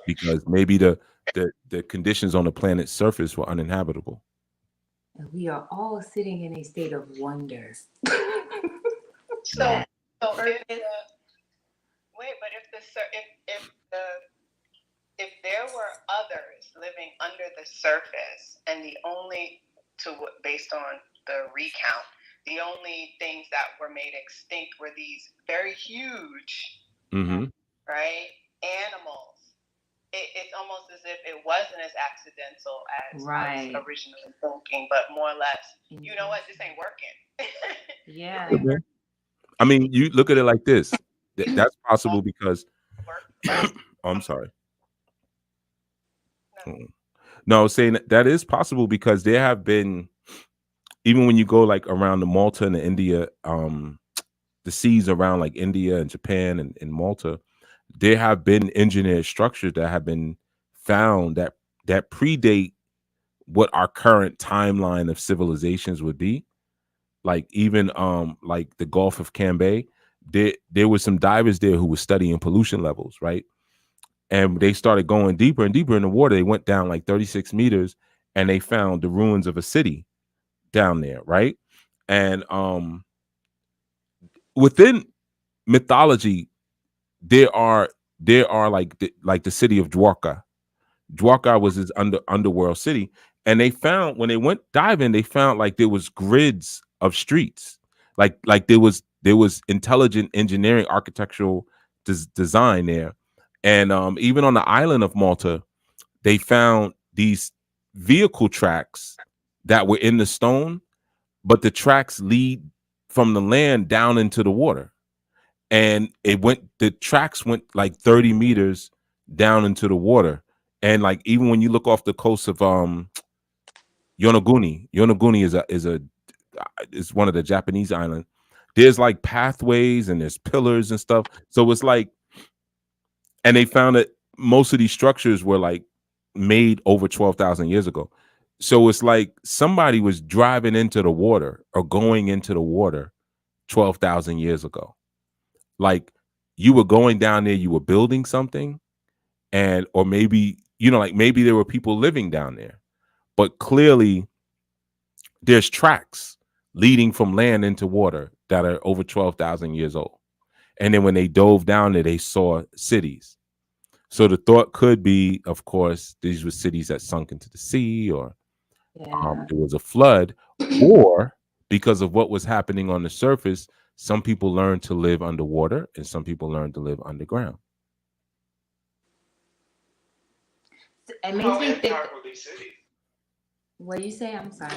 Because maybe the conditions on the planet's surface were uninhabitable. We are all sitting in a state of wonder. So if there were others living under the surface, and based on the recount, the only things that were made extinct were these very huge, right, animals. It's almost as if it wasn't as accidental as I was originally thinking, but more or less, you know what, this ain't working. Yeah. I mean, you look at it like this. That's possible because I'm sorry. No, I was saying that is possible because there have been, even when you go like around the Malta and the India, the seas around like India and Japan and Malta, there have been engineered structures that have been found that predate what our current timeline of civilizations would be. like even like the Gulf of Cambay, there was some divers there who were studying pollution levels, right? And they started going deeper and deeper in the water. They went down like 36 meters, and they found the ruins of a city down there, right? And within mythology, there are like the city of Dwarka. Dwarka was this underworld city, and they found when they went diving, they found like there was grids of streets, like there was intelligent engineering, architectural design there, and even on the island of Malta, they found these vehicle tracks that were in the stone, but the tracks lead from the land down into the water, and the tracks went like 30 meters down into the water. And like even when you look off the coast of Yonaguni is one of the Japanese islands. There's like pathways and there's pillars and stuff. So it's like, and they found that most of these structures were like made over 12,000 years ago. So it's like somebody was driving into the water or going into the water 12,000 years ago. Like you were going down there, you were building something, and or maybe like maybe there were people living down there, but clearly there's tracks leading from land into water that are over 12,000 years old. And then when they dove down there, they saw cities. So the thought could be, of course, these were cities that sunk into the sea, or it was a flood, or because of what was happening on the surface, some people learned to live underwater and some people learned to live underground. It makes me think. What do you say? I'm sorry.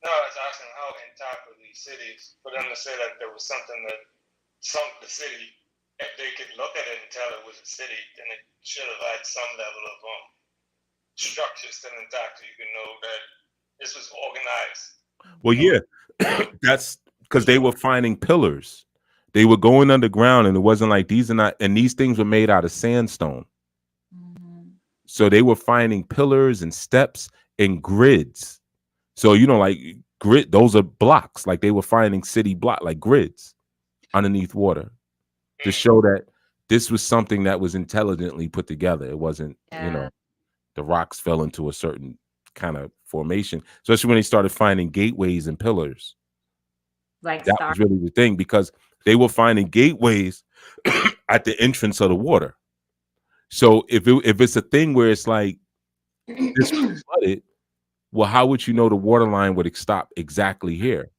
No, I was asking how intact were these cities. For them to say that there was something that sunk the city, if they could look at it and tell it was a city, then it should have had some level of structure still intact, so you can know that this was organized. Well, yeah, that's because they were finding pillars. They were going underground, and it wasn't like these are not, and these things were made out of sandstone. So they were finding pillars and steps and grids. So like grid, those are blocks. Like they were finding city block, like grids underneath water, to show that this was something that was intelligently put together. It wasn't, the rocks fell into a certain kind of formation, especially when they started finding gateways and pillars. Like that was really the thing, because they were finding gateways at the entrance of the water. So if it's a thing where it's like this was flooded, well, how would you know the water line would stop exactly here?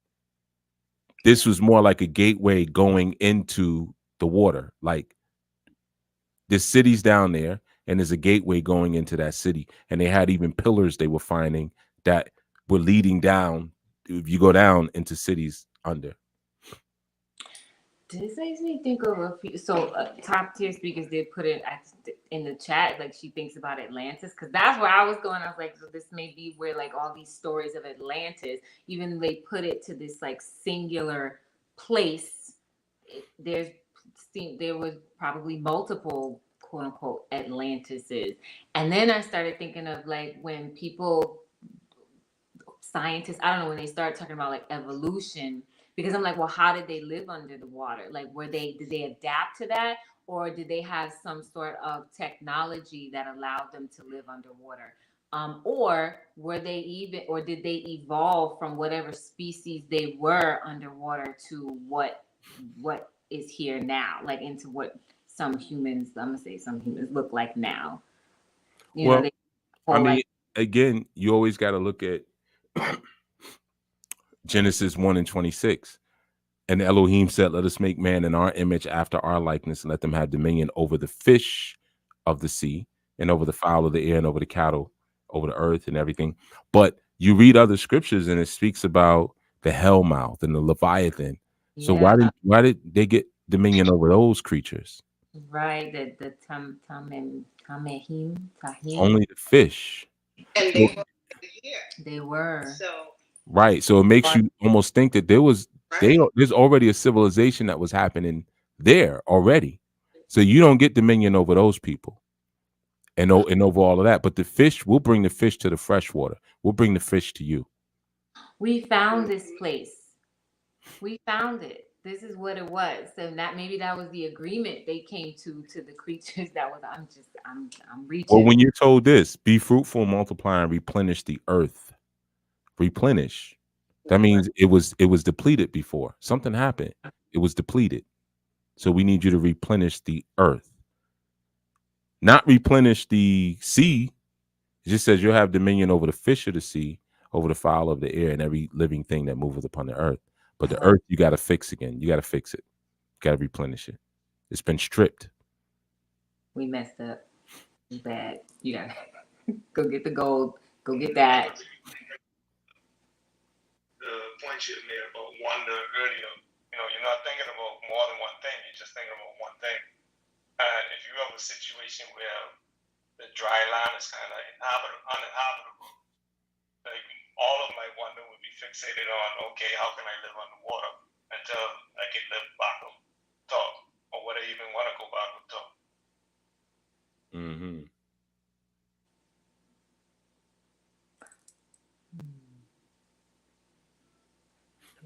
This was more like a gateway going into the water. Like there's cities down there, and there's a gateway going into that city. And they had even pillars they were finding that were leading down. If you go down into cities under. This makes me think of a few. So top tier speakers did put it in the chat, like she thinks about Atlantis, because that's where I was going. I was like, so this may be where like all these stories of Atlantis, even they put it to this like singular place. There was probably multiple quote unquote Atlantises. And then I started thinking of like when people, scientists, I don't know, when they start talking about like evolution, because I'm like, well, how did they live under the water? Like, did they adapt to that? Or did they have some sort of technology that allowed them to live underwater? Or did they evolve from whatever species they were underwater to what is here now, like into what some humans look like now? Again, you always got to look at Genesis 1:26. And Elohim said, let us make man in our image after our likeness, and let them have dominion over the fish of the sea and over the fowl of the air and over the cattle, over the earth and everything. But you read other scriptures and it speaks about the hell mouth and the Leviathan. Yeah. So why did they get dominion over those creatures? Right, the Tamehim. Only the fish. And they were. So right. So it makes you almost think that there's already a civilization that was happening there already. So you don't get dominion over those people and over all of that. But the fish, we'll bring the fish to the fresh water. We'll bring the fish to you. We found this place. We found it. This is what it was. So maybe that was the agreement they came to the creatures. That was I'm reaching. Well, when you're told this, be fruitful, multiply, and replenish the earth. Replenish. That means it was depleted before. Something happened. It was depleted. So we need you to replenish the earth. Not replenish the sea. It just says you'll have dominion over the fish of the sea, over the fowl of the air, and every living thing that moveth upon the earth. But the earth, you got to fix again. You got to fix it. You got to replenish it. It's been stripped. We messed up. Bad. You got to go get the gold. Go get that. The point you made about wonder earlier, you're not thinking about more than one thing. You're just thinking about one thing. And if you have a situation where the dry land is kind of uninhabitable, like all of my wonder would be fixated on, okay, how can I live underwater until I can live back on top, or would I even want to go back on top? Mm-hmm.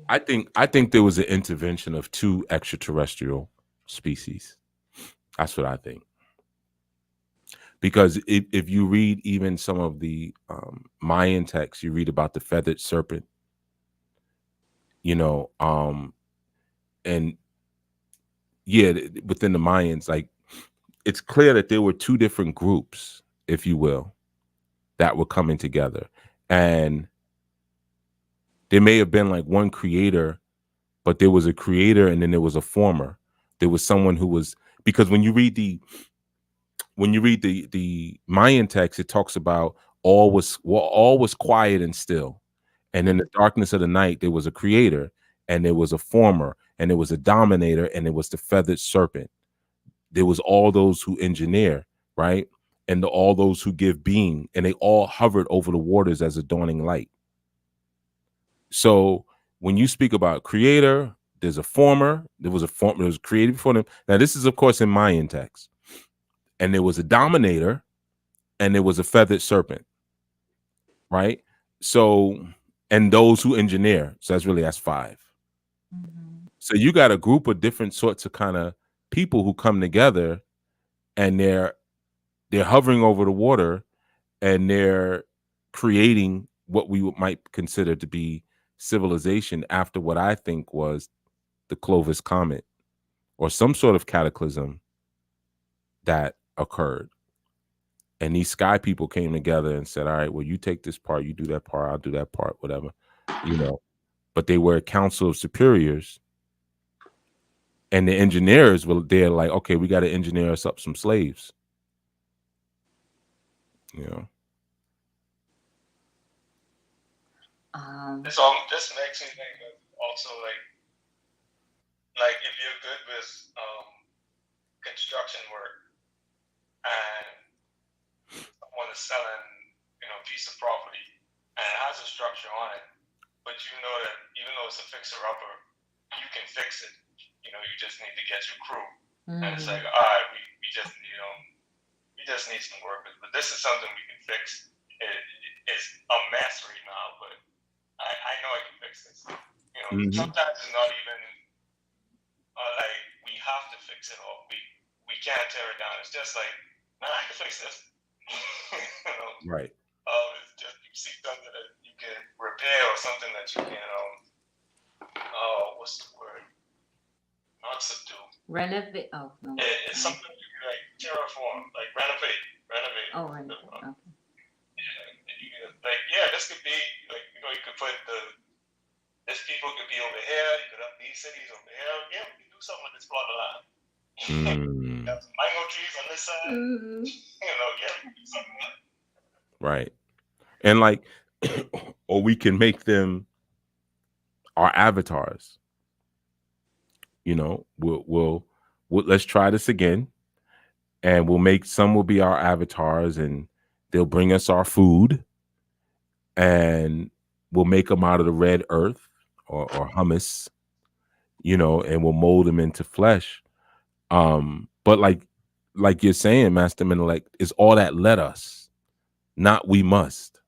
I think there was an intervention of 2 extraterrestrial species. That's what I think. Because if you read even some of the Mayan texts, you read about the feathered serpent, and yeah, within the Mayans, like it's clear that there were 2 different groups, if you will, that were coming together. And there may have been like one creator, but there was a creator and then there was a former. There was someone who was, because when you read the Mayan text, it talks about all was quiet and still. And in the darkness of the night, there was a creator and there was a former and there was a dominator and there was the feathered serpent. There was all those who engineer, right? And all those who give being, and they all hovered over the waters as a dawning light. So when you speak about creator, there's a former, there was created before them. Now, this is, of course, in Mayan text. And there was a dominator and there was a feathered serpent, right? So, and those who engineer. So that's 5. Mm-hmm. So you got a group of different sorts of kind of people who come together and they're hovering over the water and they're creating what we might consider to be civilization after what I think was the Clovis comet or some sort of cataclysm that occurred. And these sky people came together and said, all right, well, you take this part, you do that part, I'll do that part, whatever, But they were a council of superiors. And the engineers were there like, okay, we got to engineer us up some slaves. This makes me think of also like if you're good with construction work and someone is selling a piece of property and it has a structure on it, but you know that even though it's a fixer-upper, you can fix it. You just need to get your crew. Mm-hmm. And it's like, all right, we just need some workers, but this is something we can fix. It's a mess right now, but I know I can fix this. Mm-hmm. Sometimes it's not even like we have to fix it or we can't tear it down. It's just like, nah, I can fix this. Right. It's just you see something that you can repair or something that you can what's the word? Not subdue. Renovate. Oh no. It's something you can like terraform, like renovate. Oh, renovate. Okay. This could be like you could put this people could be over here. You could have these cities over here. Yeah, we can do something with this plot of land. Have some mango trees on this side. Mm-hmm. We can do something like that. Right, and like, or we can make them our avatars. We'll let's try this again, and some will be our avatars, and they'll bring us our food. And we'll make them out of the red earth or hummus, and we'll mold them into flesh. But like you're saying, Master Menelek, is all that let us, not we must.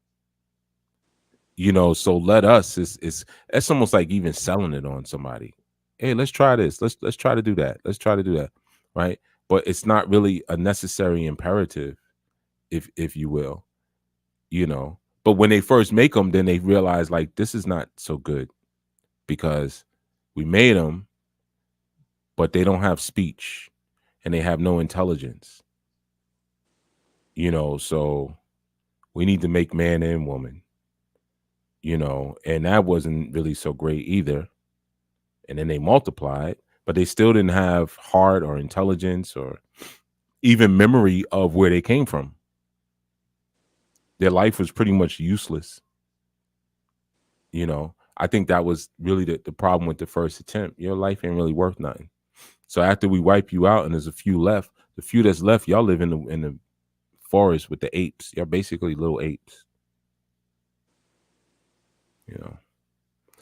You know, so let us, it's almost like even selling it on somebody. Hey, let's try this. Let's try to do that. Let's try to do that. Right. But it's not really a necessary imperative, if you will, you know. But when they first make them, then they realize like this is not so good because we made them, but they don't have speech and they have no intelligence, you know. So we need to make man and woman, you know, and that wasn't really so great either. And then they multiplied, but they still didn't have heart or intelligence or even memory of where they came from. Their life was pretty much useless, you know. I think that was really the problem with the first attempt. Your life ain't really worth nothing. So after we wipe you out and there's a few left, the few that's left, y'all live in the forest with the apes. You're basically little apes, you know.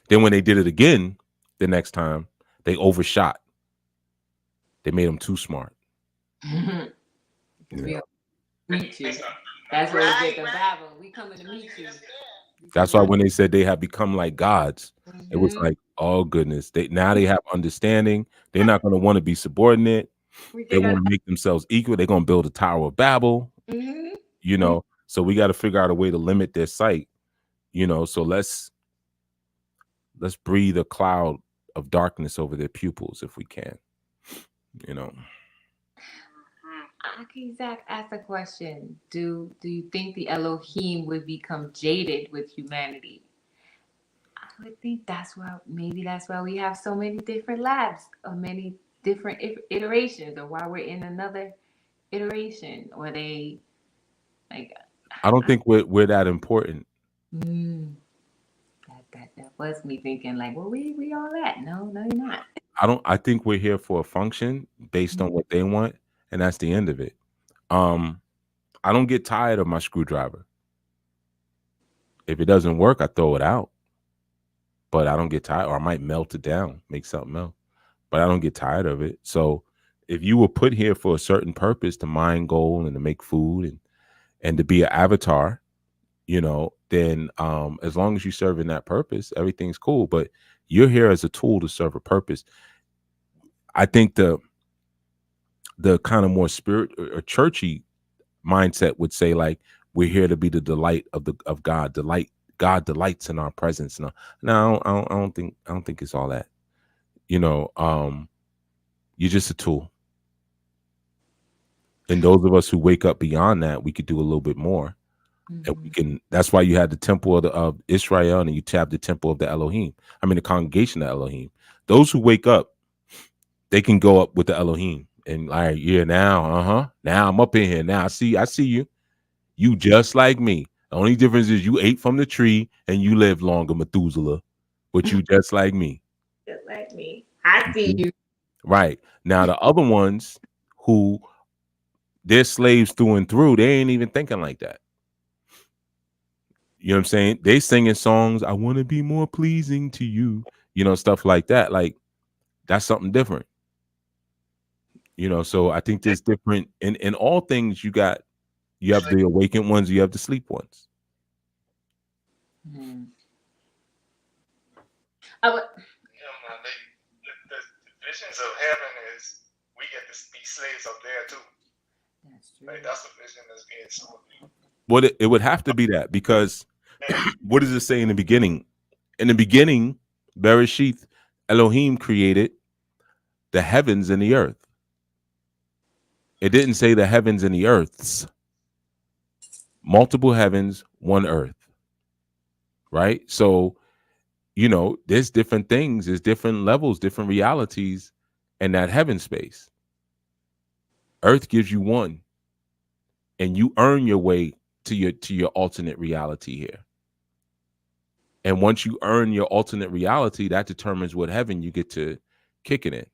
Then when they did it again the next time, they overshot. They made them too smart. Yeah. Meet you. That's where we get the Bible. We coming to meet you. That's why when they said they have become like gods, it was like, oh goodness, they have understanding. They're not going to want to be subordinate. They want to make themselves equal. They're going to build a Tower of Babel, you know. So we got to figure out a way to limit their sight, you know. So let's breathe a cloud of darkness over their pupils if we can, you know. Zach asked a question. Do you think the Elohim would become jaded with humanity? I would think that's why we have so many different labs or many different iterations, or why we're in another iteration, or they like. I don't think we're that important. That was me thinking like, well, we all that. No, you're not. I think we're here for a function based on what they want, and that's the end of it. I don't get tired of my screwdriver. If it doesn't work, I throw it out. But I don't get tired, or I might melt it down, make something else. But I don't get tired of it. So if you were put here for a certain purpose, to mine gold and to make food and to be an avatar, you know, then as long as you serve in that purpose, everything's cool. But you're here as a tool to serve a purpose. I think the kind of more spirit or churchy mindset would say like, we're here to be the delight of God. God delights in our presence. No, I don't think it's all that. You know, you're just a tool. And those of us who wake up beyond that, we could do a little bit more. And we can. That's why you had the temple of Israel, and you have the temple of the Elohim. I mean, the congregation of Elohim. Those who wake up, they can go up with the Elohim, and like, yeah, now I'm up in here. Now I see you. You just like me. The only difference is you ate from the tree and you live longer, Methuselah. But you just like me. Just like me. I see you. Right. Now the other ones who they're slaves through and through, they ain't even thinking like that. You know what I'm saying? They singing songs, I want to be more pleasing to you, you know, stuff like that. Like, that's something different. You know, so I think there's different in all things. You have the awakened ones, you have the sleep ones. The visions of heaven is we get to be slaves up there too. That's true. Like, that's a vision that's being sold. Well, it would have to be that, because what does it say in the beginning? In the beginning, Bereshith, Elohim created the heavens and the earth. It didn't say the heavens and the earths. Multiple heavens, one earth. Right? So, you know, there's different things, there's different levels, different realities in that heaven space. Earth gives you one, and you earn your way to your alternate reality here. And once you earn your alternate reality, that determines what heaven you get to kick it in.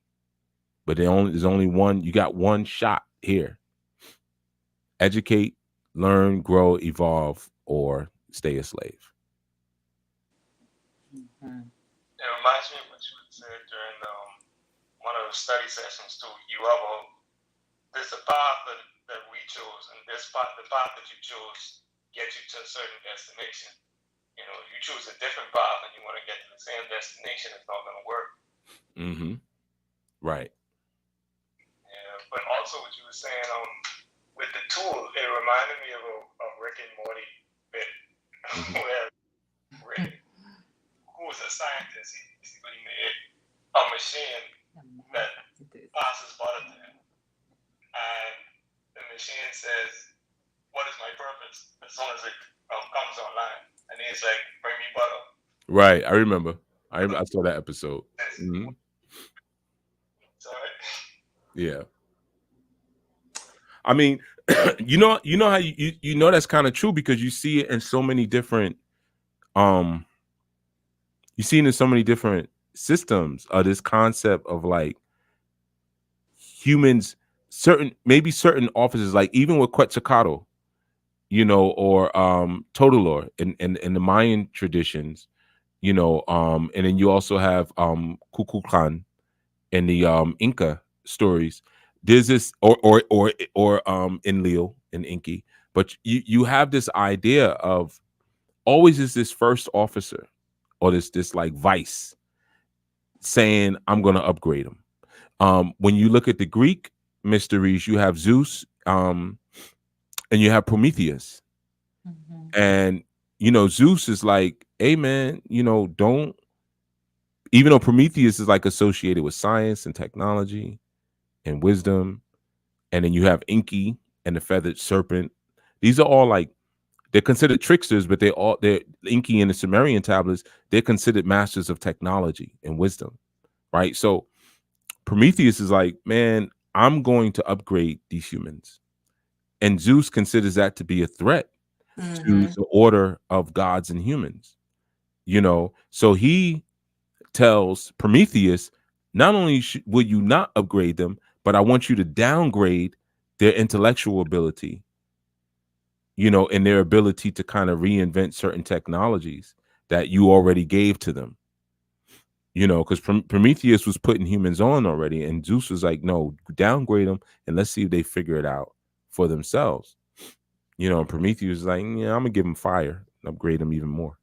But there's only one. You got one shot here. Educate, learn, grow, evolve, or stay a slave. It reminds me of what you said during one of the study sessions too. There's a path that we chose, and the path that you chose gets you to a certain destination. You know, if you choose a different path and you want to get to the same destination, it's not going to work. Mm-hmm. Right. Yeah, but also what you were saying with the tool, it reminded me of a Rick and Morty bit where Rick, who was a scientist, he basically made a machine that passes butter to him, and the machine says, "What is my purpose?" As soon as it comes online, and he's like, "Bring me butter." Right. I remember. I saw that episode. Mm-hmm. Sorry. Yeah. I mean, you know how you know that's kind of true because you see it in so many different you see it in so many different systems of this concept of like humans, certain offices, like even with Quetzalcoatl, you know, or Totolor in the Mayan traditions, you know, and then you also have Kukulkan in the Inca stories. There's this or Enlil in Inky, but you have this idea of always is this first officer or this like vice saying I'm going to upgrade him. When you look at the Greek mysteries, you have Zeus and you have Prometheus. Mm-hmm. And you know, Zeus is like, hey man, you know, don't, even though Prometheus is like associated with science and technology and wisdom, and then you have Inky and the feathered serpent. These are all like, they're considered tricksters, but they're Inky and the Sumerian tablets, they're considered masters of technology and wisdom, right? So Prometheus is like, man, I'm going to upgrade these humans. And Zeus considers that to be a threat to the order of gods and humans, you know. So he tells Prometheus, not only will you not upgrade them, but I want you to downgrade their intellectual ability, you know, and their ability to kind of reinvent certain technologies that you already gave to them, you know, because Prometheus was putting humans on already. And Zeus was like, no, downgrade them and let's see if they figure it out for themselves. You know, and Prometheus was like, yeah, I'm going to give them fire, upgrade them even more.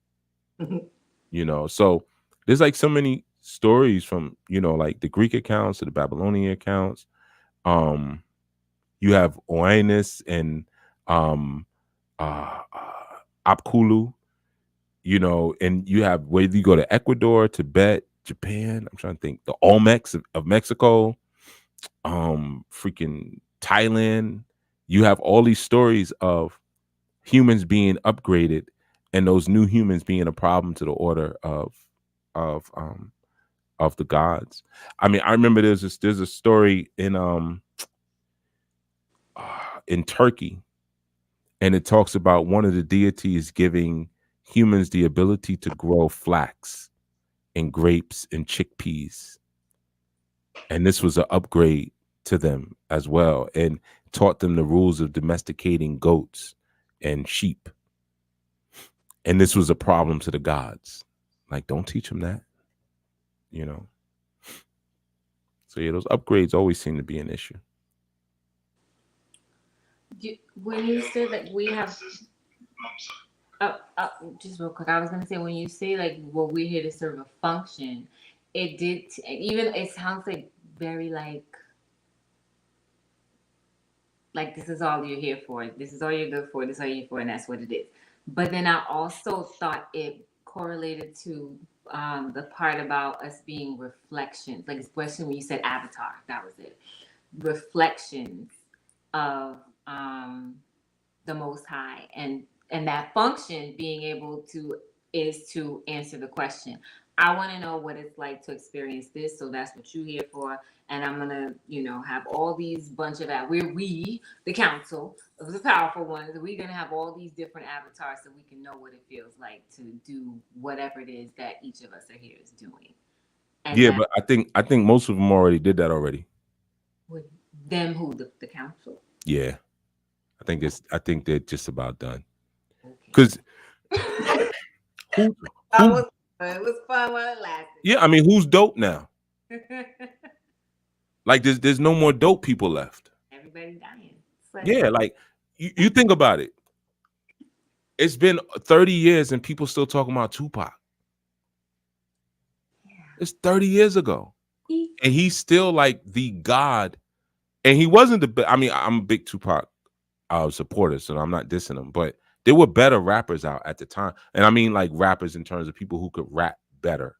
You know, so there's like so many stories from, you know, like the Greek accounts to the Babylonian accounts. You have Oannes and uh, Apkulu, you know, and you have, whether you go to Ecuador, Tibet, Japan, I'm trying to think, the Olmecs of Mexico, freaking Thailand. You have all these stories of humans being upgraded and those new humans being a problem to the order of um of the gods. I mean, I remember there's a story in Turkey, and it talks about one of the deities giving humans the ability to grow flax and grapes and chickpeas, and this was an upgrade to them as well, and taught them the rules of domesticating goats and sheep. And this was a problem to the gods. Like, don't teach them that, you know. So yeah, those upgrades always seem to be an issue. When you say that we have, just real quick, I was gonna say when you say like, well, we're here to serve a function, it did even it sounds like very like this is all you're here for, this is all you're good for, this is all you're here for, and that's what it is. But then I also thought it correlated to the part about us being reflections, like especially when you said avatar, that was it, reflections of the Most High, and that function being able to is to answer the question. I want to know what it's like to experience this, so that's what you're here for. And I'm gonna, have all these bunch of we, the council of the powerful ones, we're gonna have all these different avatars so we can know what it feels like to do whatever it is that each of us are here is doing. And Yeah, but I think most of them already did that already. with them, who the council? Yeah, I think they're just about done. Because who It was fun while it lasted. yeah, I mean, who's dope now? Like there's no more dope people left. Everybody's dying. Yeah, like you think about it. It's been 30 years and people still talking about Tupac. It's 30 years ago. And he's still like the God. And he wasn't I mean, I'm a big Tupac supporter, so I'm not dissing him, but there were better rappers out at the time. And I mean like rappers in terms of people who could rap better.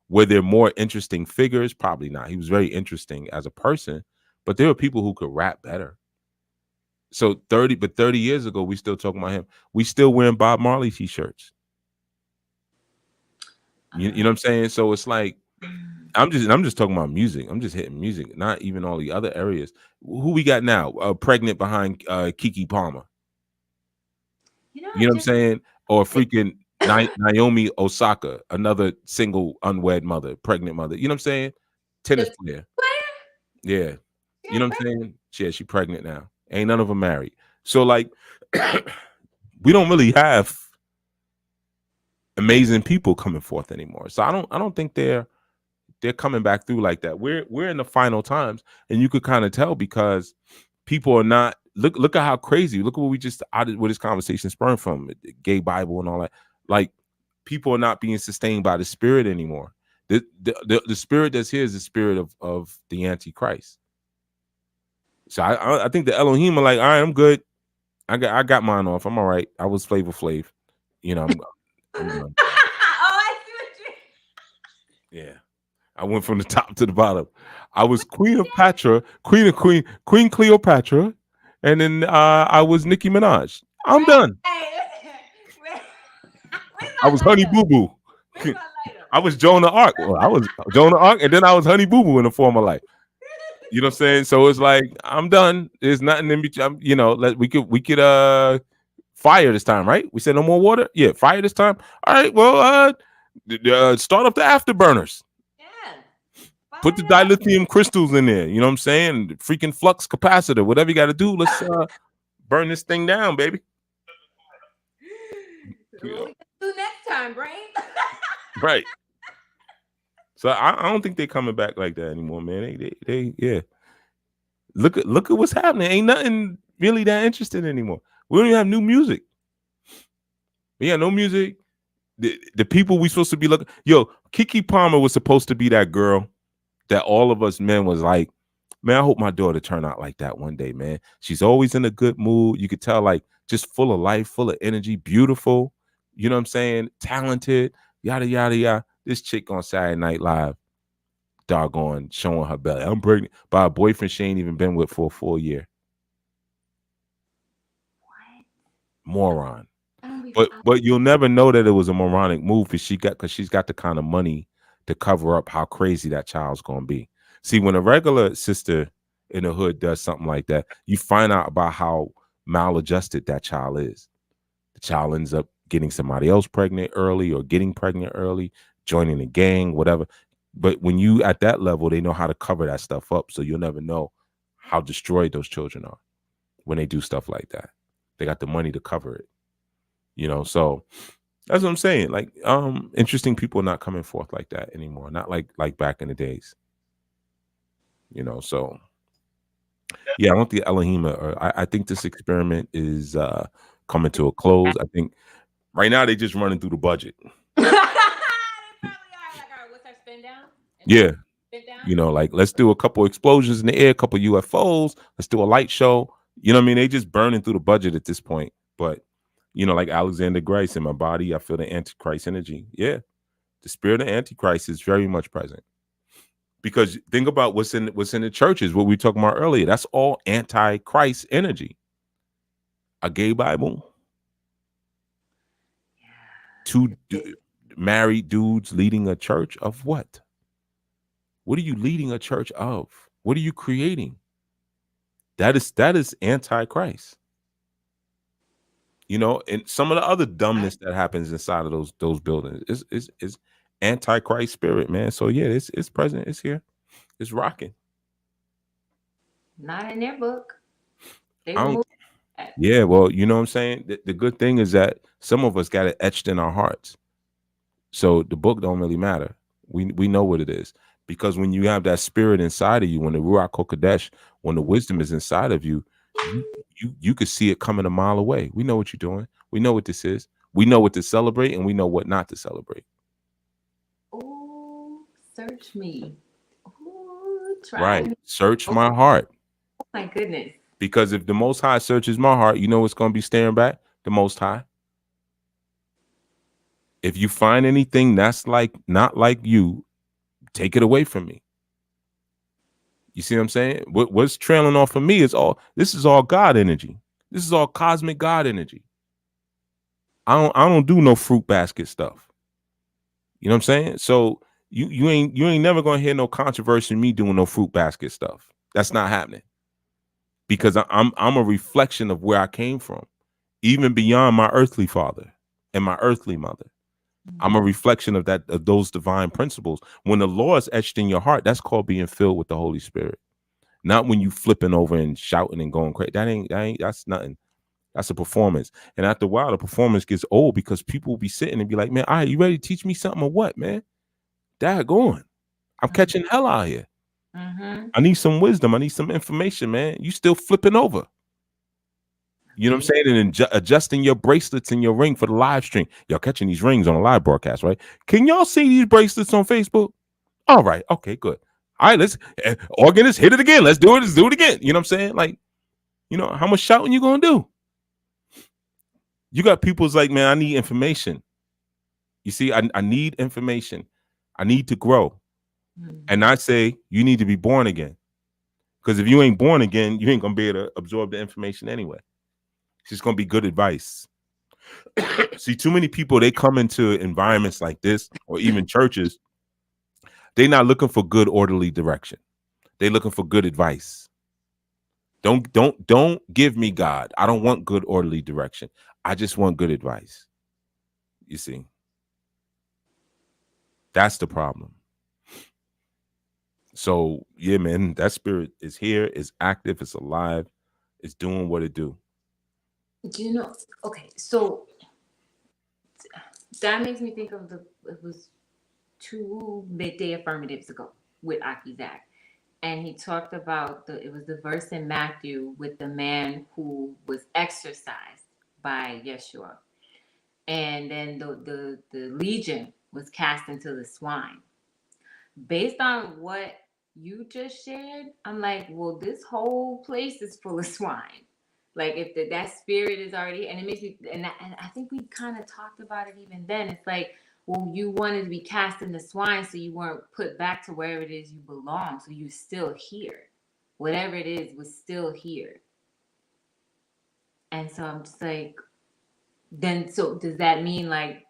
Were there more interesting figures? Probably not. He was very interesting as a person, but there were people who could rap better. So 30 years ago, we still talking about him. We still wearing Bob Marley t-shirts. You know what I'm saying? So it's like I'm just talking about music. I'm just hitting music, not even all the other areas. Who we got now? Pregnant behind Keke Palmer. You know what I'm saying? Or freaking Naomi Osaka, another single unwed mother, pregnant mother. You know what I'm saying? Tennis player. Yeah. You know what I'm saying? Yeah, she pregnant now. Ain't none of them married. So like we don't really have amazing people coming forth anymore. So I don't think they're coming back through like that. We're in the final times, and you could kind of tell because people are not look at how crazy. Look at what we just out where this conversation sprung from, the gay Bible and all that. Like people are not being sustained by the spirit anymore. The spirit that's here is the spirit of the Antichrist. So I think the Elohim are like, all right, I'm good. I got mine off. I'm all right. I was Flavor Flav. You know, I'm done. I see what you. Yeah. I went from the top to the bottom. I was Queen of Patra, Queen Cleopatra, and then I was Nicki Minaj. I'm done. I was Honey Boo Boo. I was Joan of Arc. Well, I was Joan of Arc, and then I was Honey Boo Boo in a former life. You know what I'm saying? So it's like I'm done. There's nothing in between. You know, we could fire this time, right? We said no more water. Yeah, fire this time. All right. Well, start up the afterburners. Put the dilithium crystals in there. You know what I'm saying? Freaking flux capacitor. Whatever you got to do. Let's burn this thing down, baby. What we gonna do next time, brain? Right. So I don't think they're coming back like that anymore, man. They yeah. Look at what's happening. Ain't nothing really that interesting anymore. We don't even have new music. Yeah, no music. The people we supposed to be looking. Yo, Keke Palmer was supposed to be that girl that all of us men was like, man, I hope my daughter turn out like that one day, man. She's always in a good mood. You could tell, like, just full of life, full of energy, beautiful. You know what I'm saying? Talented, yada, yada, yada. This chick on Saturday Night Live, doggone, showing her belly. I'm pregnant by a boyfriend she ain't even been with for a full year. What? Moron. But you'll never know that it was a moronic move because she's got the kind of money to cover up how crazy that child's gonna be. See, when a regular sister in the hood does something like that, you find out about how maladjusted that child is. The child ends up getting somebody else pregnant early or getting pregnant early, joining a gang, whatever. But when you at that level, they know how to cover that stuff up. So you'll never know how destroyed those children are when they do stuff like that. They got the money to cover it. You know, so that's what I'm saying. Like, interesting people not coming forth like that anymore. Not like back in the days. You know, so yeah, I don't think Elohim. I think this experiment is coming to a close. I think right now they just running through the budget. Yeah, you know, like let's do a couple explosions in the air, a couple UFOs. Let's do a light show. You know what I mean? They just burning through the budget at this point. But you know, like Alexander Grice, in my body, I feel the Antichrist energy. Yeah, the spirit of Antichrist is very much present. Because think about what's in the churches, what we were talking about earlier. That's all Antichrist energy. A gay Bible. Two married dudes leading a church of what? What are you leading a church of? What are you creating? That is Antichrist. You know, and some of the other dumbness that happens inside of those buildings is Antichrist spirit, man. So yeah, it's present, it's here, it's rocking. Not in their book. Yeah, well, you know what I'm saying? The good thing is that some of us got it etched in our hearts. So the book don't really matter. We know what it is. Because when you have that spirit inside of you, when the Ruach HaKodesh, when the wisdom is inside of you, you could see it coming a mile away. We know what you're doing. We know what this is. We know what to celebrate, and we know what not to celebrate. Oh, search me. Oh, try Right. me. Search Oh my heart. my goodness. Because if the Most High searches my heart, you know what's going to be staring back? The Most High. If you find anything that's like not like you, take it away from me. You see what I'm saying? What's trailing off of me is this is all God energy. This is all cosmic God energy. I don't do no fruit basket stuff. You know what I'm saying? So you ain't never gonna hear no controversy in me doing no fruit basket stuff. That's not happening. Because I'm a reflection of where I came from, even beyond my earthly father and my earthly mother. I'm a reflection of those divine principles. When the law is etched in your heart, that's called being filled with the Holy Spirit. Not when you flipping over and shouting and going crazy. That's nothing. That's a performance. And after a while, the performance gets old because people will be sitting and be like, man, all right, you ready to teach me something or what, man? Dad going. I'm catching hell out here. I need some wisdom. I need some information, man. You still flipping over. You know what I'm saying? And adjusting your bracelets in your ring for the live stream. Y'all catching these rings on a live broadcast, right? Can y'all see these bracelets on Facebook? All right. Okay, good. All right, let's organist, hit it again. Let's do it. Let's do it again. You know what I'm saying? Like, you know, how much shouting you gonna do? You got people's like, man, I need information. You see, I need information. I need to grow. And I say you need to be born again. Because if you ain't born again, you ain't gonna be able to absorb the information anyway. It's just gonna be good advice. See, too many people, they come into environments like this or even churches, they're not looking for good orderly direction. They're looking for good advice. Don't give me God. I don't want good orderly direction. I just want good advice. You see, that's the problem. So yeah, man, that spirit is here, it's active, it's alive, it's doing what it do. Do you know? Okay, so that makes me think of it was 2 Midday Affirmatives ago with Aki Zach. And he talked about it was the verse in Matthew with the man who was exorcised by Yeshua. And then the legion was cast into the swine. Based on what you just shared, I'm like, well, this whole place is full of swine. Like if that spirit is already, and it makes me, and I think we kind of talked about it even then. It's like, well, you wanted to be cast in the swine, so you weren't put back to wherever it is you belong. So you're still here. Whatever it is was still here. And so I'm just like, then so does that mean like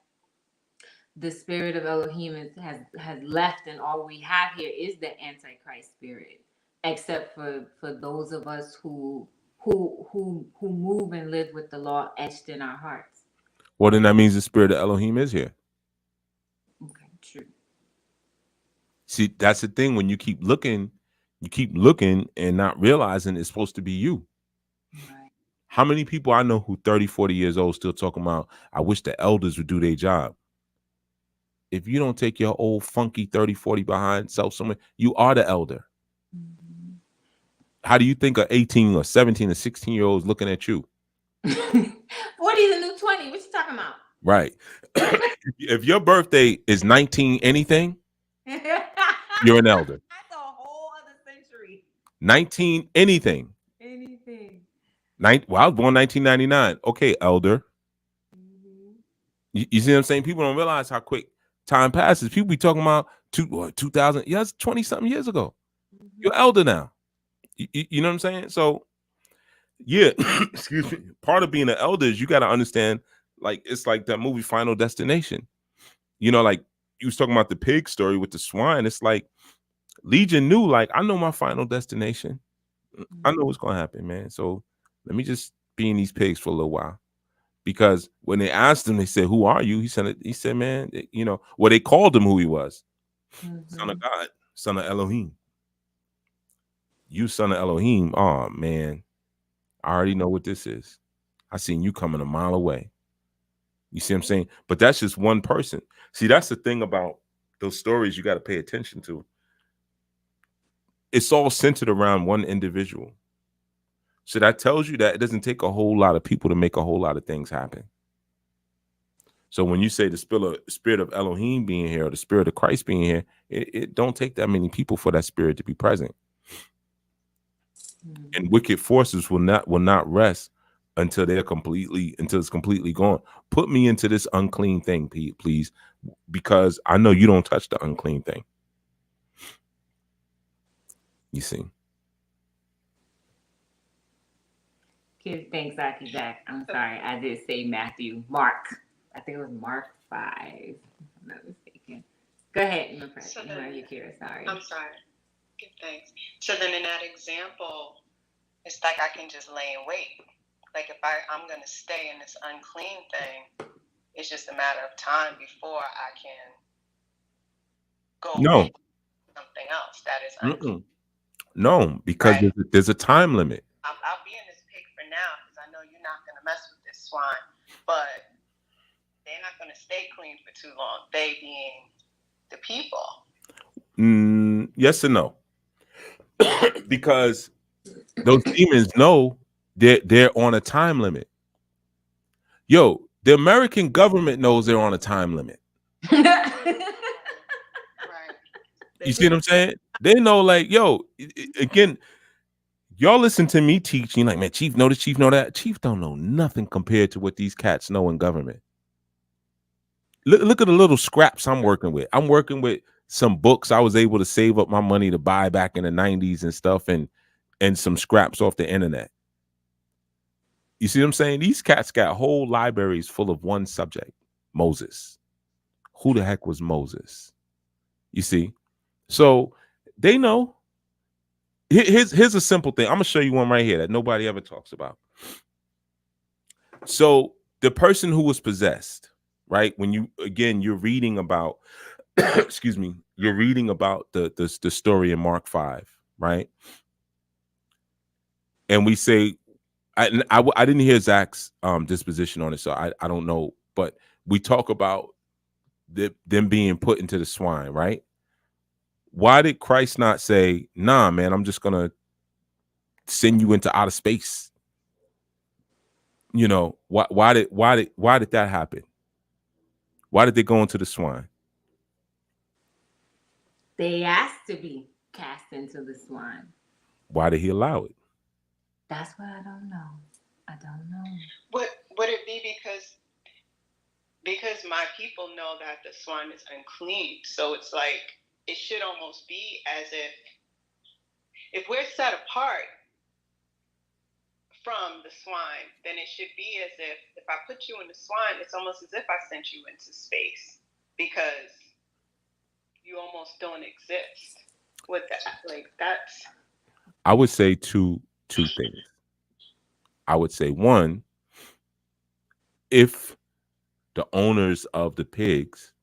the spirit of Elohim has left, and all we have here is the Antichrist spirit, except for those of us who move and live with the law etched in our hearts. Well, then that means the spirit of Elohim is here. Okay, true. See, that's the thing. When you keep looking and not realizing it's supposed to be you. Right. How many people I know who 30, 40 years old still talking about, I wish the elders would do their job. If you don't take your old funky 30, 40 behind self somewhere, you are the elder. Mm-hmm. How do you think a 18 or 17 or 16-year-olds looking at you? 40 is a new 20. What you talking about? Right. If your birthday is 19 anything, you're an elder. That's a whole other century. 19 anything. Anything. Well, I was born 1999. Okay, elder. Mm-hmm. You see what I'm saying? People don't realize how quick time passes. People be talking about 2000. Yeah, that's 20 something years ago. Mm-hmm. You're elder now. You know what I'm saying? So, yeah, excuse me. Part of being an elder is you got to understand, like, it's like that movie Final Destination. You know, like you was talking about the pig story with the swine. It's like Legion knew, like, I know my final destination. I know what's going to happen, man. So let me just be in these pigs for a little while. Because when they asked him, they said, who are you? He said, man, you know, well, they called him who he was. Son of God, son of Elohim. You son of Elohim. Oh, man, I already know what this is. I seen you coming a mile away. You see what I'm saying? But that's just one person. See, that's the thing about those stories you got to pay attention to. It's all centered around one individual. So that tells you that it doesn't take a whole lot of people to make a whole lot of things happen. So when you say the spirit of Elohim being here, or the spirit of Christ being here, it don't take that many people for that spirit to be present. And wicked forces will not rest until it's completely gone. Put me into this unclean thing, please, because I know you don't touch the unclean thing. You see. Thanks, Aki Jack. I'm sorry, I did say Matthew. Mark. I think it was Mark 5. If I'm not mistaken. Go ahead, sorry. I'm sorry. Give thanks. So then in that example, it's like I can just lay in wait. Like if I'm going to stay in this unclean thing, it's just a matter of time before I can go No. something else that is unclean. No, because right? there's a time limit. I'll be in this pig for now because I know you're not going to mess with this swine, but they're not going to stay clean for too long. They being the people. Yes and no. Because those demons know they're on a time limit. Yo, the American government knows they're on a time limit. Right. You see what I'm saying? They know, like, yo, again, y'all listen to me teaching, like, man, Chief know this, Chief know that. Chief don't know nothing compared to what these cats know in government. Look at the little scraps I'm working with. I'm working with some books I was able to save up my money to buy back in the 90s and stuff, and some scraps off the internet. You see what I'm saying? These cats got whole libraries full of one subject, Moses. Who the heck was Moses? You see? So they know. Here's a simple thing. I'm going to show you one right here that nobody ever talks about. So the person who was possessed, right? When you're reading about, excuse me, you're reading about the story in Mark 5, right? And we say, I didn't hear Zach's disposition on it, so I don't know. But we talk about them being put into the swine, right? Why did Christ not say, nah, man, I'm just gonna send you into outer space? You know, why did that happen? Why did they go into the swine? They asked to be cast into the swine. Why did he allow it? That's what I don't know. Would it be because my people know that the swine is unclean? So it's like it should almost be as if we're set apart from the swine, then it should be as if I put you in the swine, it's almost as if I sent you into space because you almost don't exist with that. Like that's. I would say two things. I would say one, if the owners of the pigs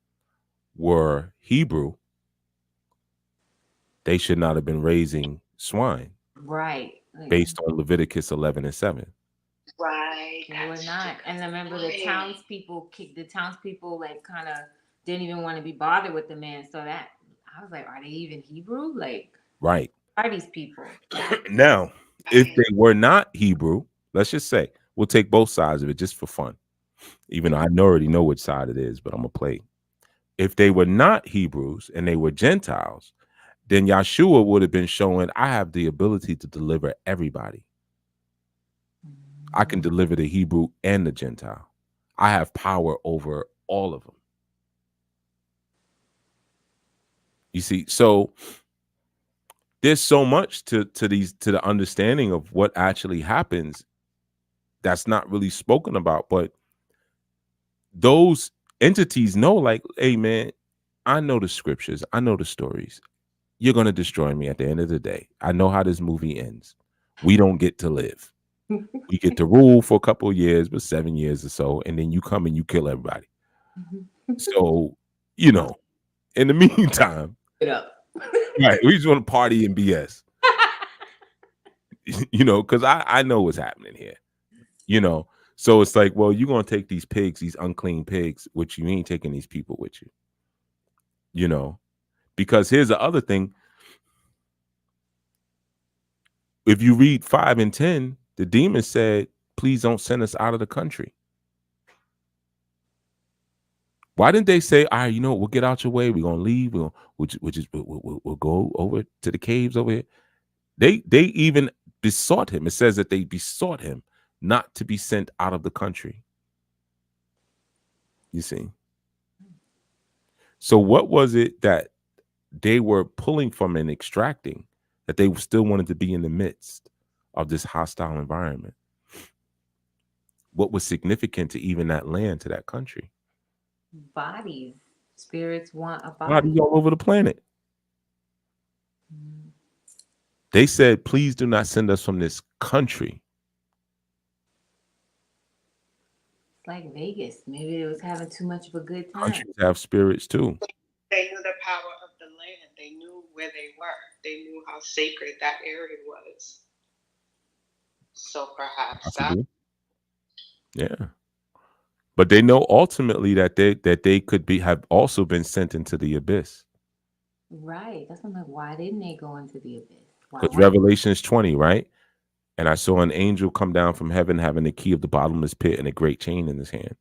were Hebrew, they should not have been raising swine. Right. Based on Leviticus 11:7. Right. They were not. And remember the townspeople like kind of didn't even want to be bothered with the man. So that I was like, are they even Hebrew? Like, right. Are these people? Now, if they were not Hebrew, let's just say, we'll take both sides of it just for fun. Even though I already know which side it is, but I'm going to play. If they were not Hebrews and they were Gentiles, then Yeshua would have been showing, I have the ability to deliver everybody. I can deliver the Hebrew and the Gentile. I have power over all of them. You see, so there's so much to the understanding of what actually happens that's not really spoken about, but those entities know, like, hey man, I know the scriptures, I know the stories. You're going to destroy me at the end of the day. I know how this movie ends. We don't get to live. We get to rule for a couple of years, but 7 years or so, and then you come and you kill everybody. So, you know, in the meantime, right, we just want to party and BS. You know, because I know what's happening here. You know, so it's like, well, you're going to take these pigs, these unclean pigs, which you ain't taking these people with you. You know, because here's the other thing. If you read 5 and 10, the demon said, please don't send us out of the country. Why didn't they say, all right, you know what, we'll get out your way, we're gonna leave, we'll go over to the caves over here. They even besought him. It says that they besought him not to be sent out of the country. You see? So what was it that they were pulling from and extracting that they still wanted to be in the midst of this hostile environment? What was significant to even that land, to that country? Bodies. Spirits want a body. Bodies all over the planet. Mm. They said, please do not send us from this country. It's like Vegas. Maybe it was having too much of a good time. Countries have spirits too. They knew the power of the land. They knew where they were. They knew how sacred that area was. So perhaps that. Yeah. But they know ultimately that they could have also been sent into the abyss. Right. That's what I'm like, why didn't they go into the abyss? Because Revelations 20, right? And I saw an angel come down from heaven having the key of the bottomless pit and a great chain in his hand.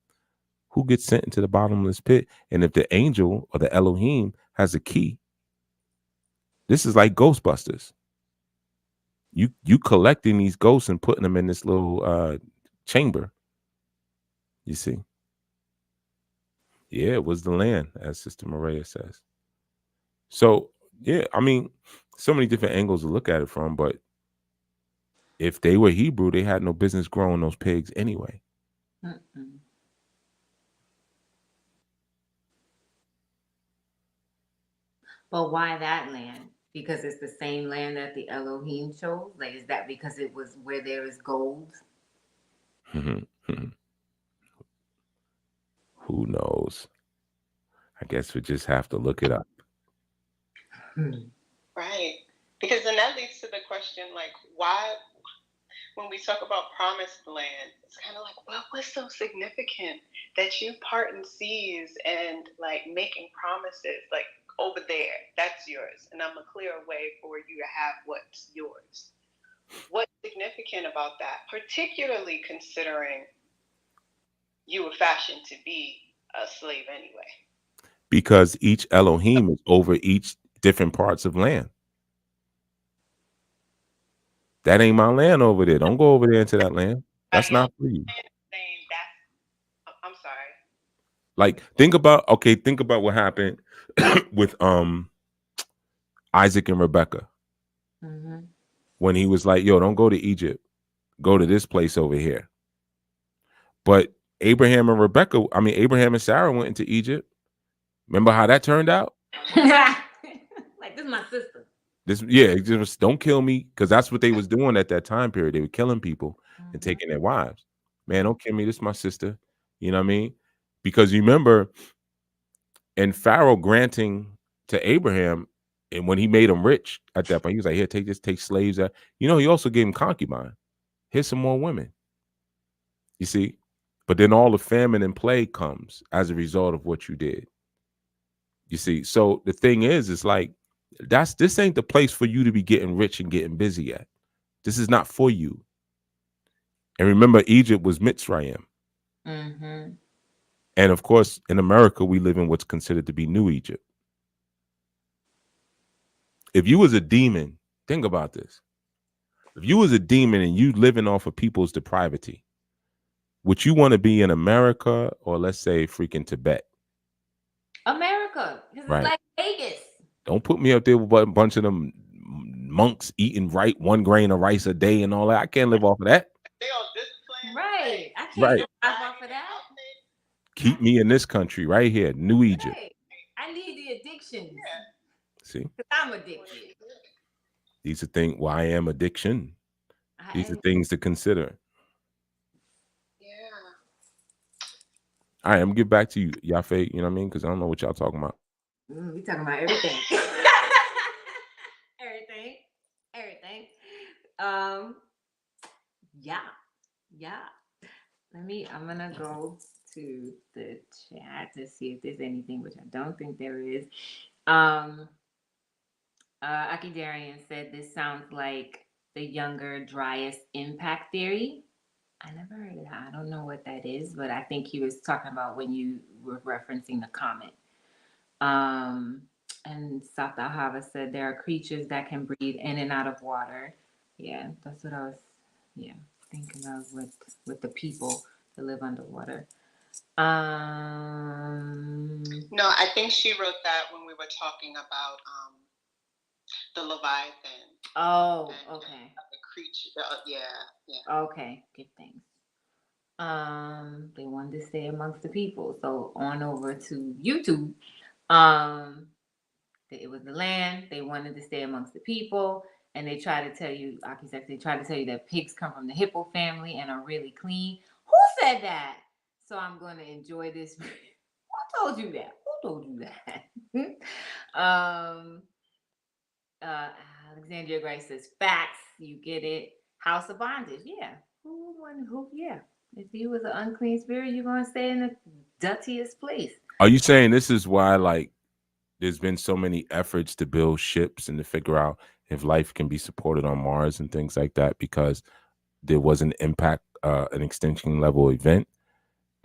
Who gets sent into the bottomless pit? And if the angel or the Elohim has a key, this is like Ghostbusters. You collecting these ghosts and putting them in this little chamber. You see? Yeah, it was the land, as Sister Maria says. So, yeah, I mean, so many different angles to look at it from, but if they were Hebrew, they had no business growing those pigs anyway. Mm-mm. But why that land? Because it's the same land that the Elohim chose? Like, is that because it was where there is gold? Who knows? I guess we just have to look it up. Right. Because then that leads to the question, like, why, when we talk about promised land, it's kind of like, well, what's so significant that you parting seas and like making promises like over there, that's yours, and I'm gonna clear a way for you to have what's yours. What's significant about that, particularly considering you were fashioned to be a slave anyway? Because each Elohim is over each different parts of land. That ain't my land over there. Don't go over there into that land. That's not for you. I'm sorry. Like, think about what happened with Isaac and Rebecca. Mm-hmm. When he was like, yo, don't go to Egypt. Go to this place over here. But Abraham and Sarah went into Egypt. Remember how that turned out? Like, this is my sister. Just don't kill me, because that's what they was doing at that time period. They were killing people and taking their wives. Man, don't kill me. This is my sister. You know what I mean? Because you remember, and Pharaoh granting to Abraham, and when he made him rich at that point, he was like, here, take this, take slaves. He also gave him concubine. Here's some more women. You see? But then all the famine and plague comes as a result of what you did. You see? So the thing is like, this ain't the place for you to be getting rich and getting busy at. This is not for you. And remember, Egypt was Mitzrayim. Mm-hmm. And of course, in America, we live in what's considered to be New Egypt. If you was a demon, think about this. If you was a demon and you living off of people's depravity, would you want to be in America or, let's say, freaking Tibet? America. This Right. is like Vegas. Don't put me up there with a bunch of them monks eating 1 grain of rice a day and all that. I can't live off of that. They all disciplined. Right. I can't Right. live off of that. Keep me in this country right here, New Egypt. Right. I need the addictions. Yeah. See? Because I'm addicted. These are things. Well, I am addiction. These are things to consider. Yeah. All right, I'm gonna get back to you, Yaffe. You know what I mean? Because I don't know what y'all talking about. We talking about everything. everything. Yeah. I'm gonna go to the chat to see if there's anything, which I don't think there is. Aki Darian said this sounds like the younger Dryas impact theory. I never heard of that. I don't know what that is, but I think he was talking about when you were referencing the comet. Um, and South Ahava said there are creatures that can breathe in and out of water. Yeah, that's what I was, yeah, thinking of with the people that live underwater. No, I think she wrote that when we were talking about the Leviathan. Oh, okay. The creature. Yeah. Okay, good things. They wanted to stay amongst the people, so on over to YouTube. It was the land. They wanted to stay amongst the people, and they try to tell you, architects. They try to tell you that pigs come from the hippo family and are really clean. Who said that? So I'm going to enjoy this. Who told you that? Who told you that? uh, Alexandria Grace says facts. You get it. House of bondage. Yeah. Who? Yeah. If you was an unclean spirit, you're going to stay in the dirtiest place. Are you saying this is why, like, there's been so many efforts to build ships and to figure out if life can be supported on Mars and things like that, because there was an impact, an extinction level event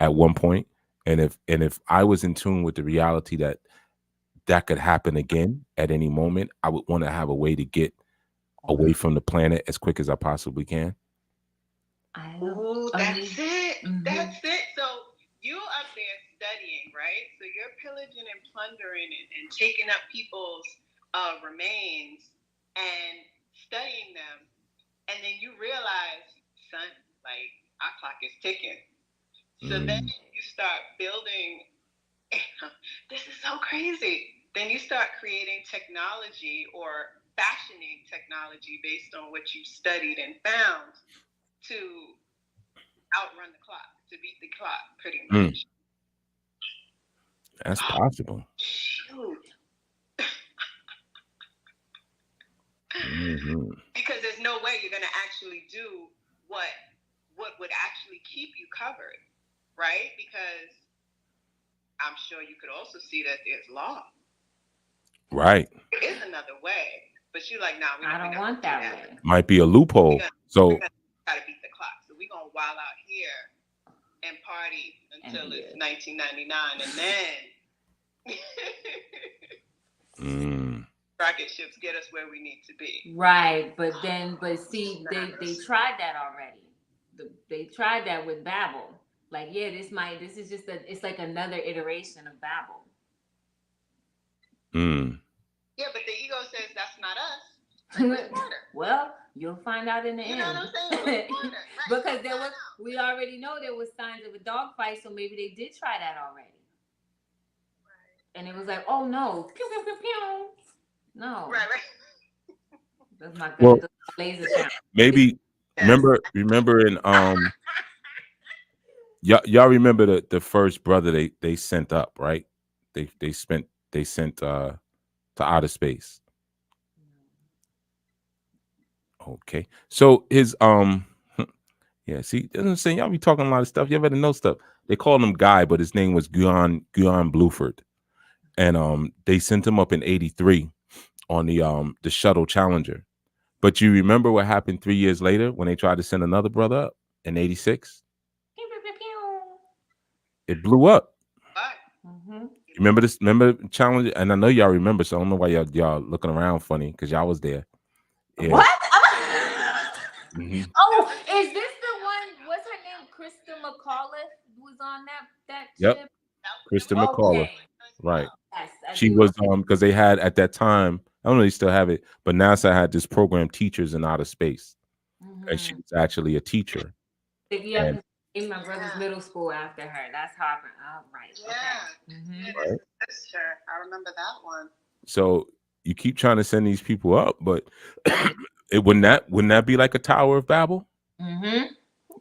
at one point, and if I was in tune with the reality that could happen again at any moment, I would want to have a way to get away from the planet as quick as I possibly can. Ooh, that's it. Mm-hmm. That's it. So you up there studying, right? So you're pillaging and plundering and taking up people's remains and studying them. And then you realize, son, like, our clock is ticking. So then you start building. This is so crazy. Then you start creating technology or fashioning technology based on what you studied and found to outrun the clock, to beat the clock, pretty much. That's possible. Shoot. Because there's no way you're going to actually do what would actually keep you covered, right? Because I'm sure you could also see that there's law. Right. There is another way, but you're like, nah, I don't want that way. Might be a loophole. We're gonna try to beat the clock. So we're going to wild out here and party until it's 1999, and then rocket ships get us where we need to be. Right, but see, they tried that already. They tried that with Babel. Like, yeah, this is just it's like another iteration of Babel. Yeah, but the ego says that's not us. Well, you'll find out in the end. You know what I'm saying? Because we already know there was signs of a dog fight, so maybe they did try that already. Right. And it was like, oh no, pew pew pew pew. No. Right. That's my good laser sound. Maybe remember in y'all remember the first brother they sent up, right? They sent to outer space. Okay. So his yeah, see, I'm saying y'all be talking a lot of stuff. You better know stuff. They called him Guy, but his name was Guyon Bluford. And they sent him up in 83 on the shuttle Challenger. But you remember what happened 3 years later when they tried to send another brother up in 86? It blew up. Remember this? Remember Challenger? And I know y'all remember, so I don't know why y'all looking around funny, because y'all was there. Yeah. What? Oh, is this the one? What's her name? Krista McAuliffe was on that ship. Krista McAuliffe, right? Yes, she was because they had at that time. I don't know if they still have it, but NASA had this program, Teachers in Outer Space, and she was actually a teacher. Yeah, in my brother's middle school after her. That's Harper. Oh, right. Yeah. Okay. Right. Sister. I remember that one. So you keep trying to send these people up, but wouldn't that be like a Tower of Babel?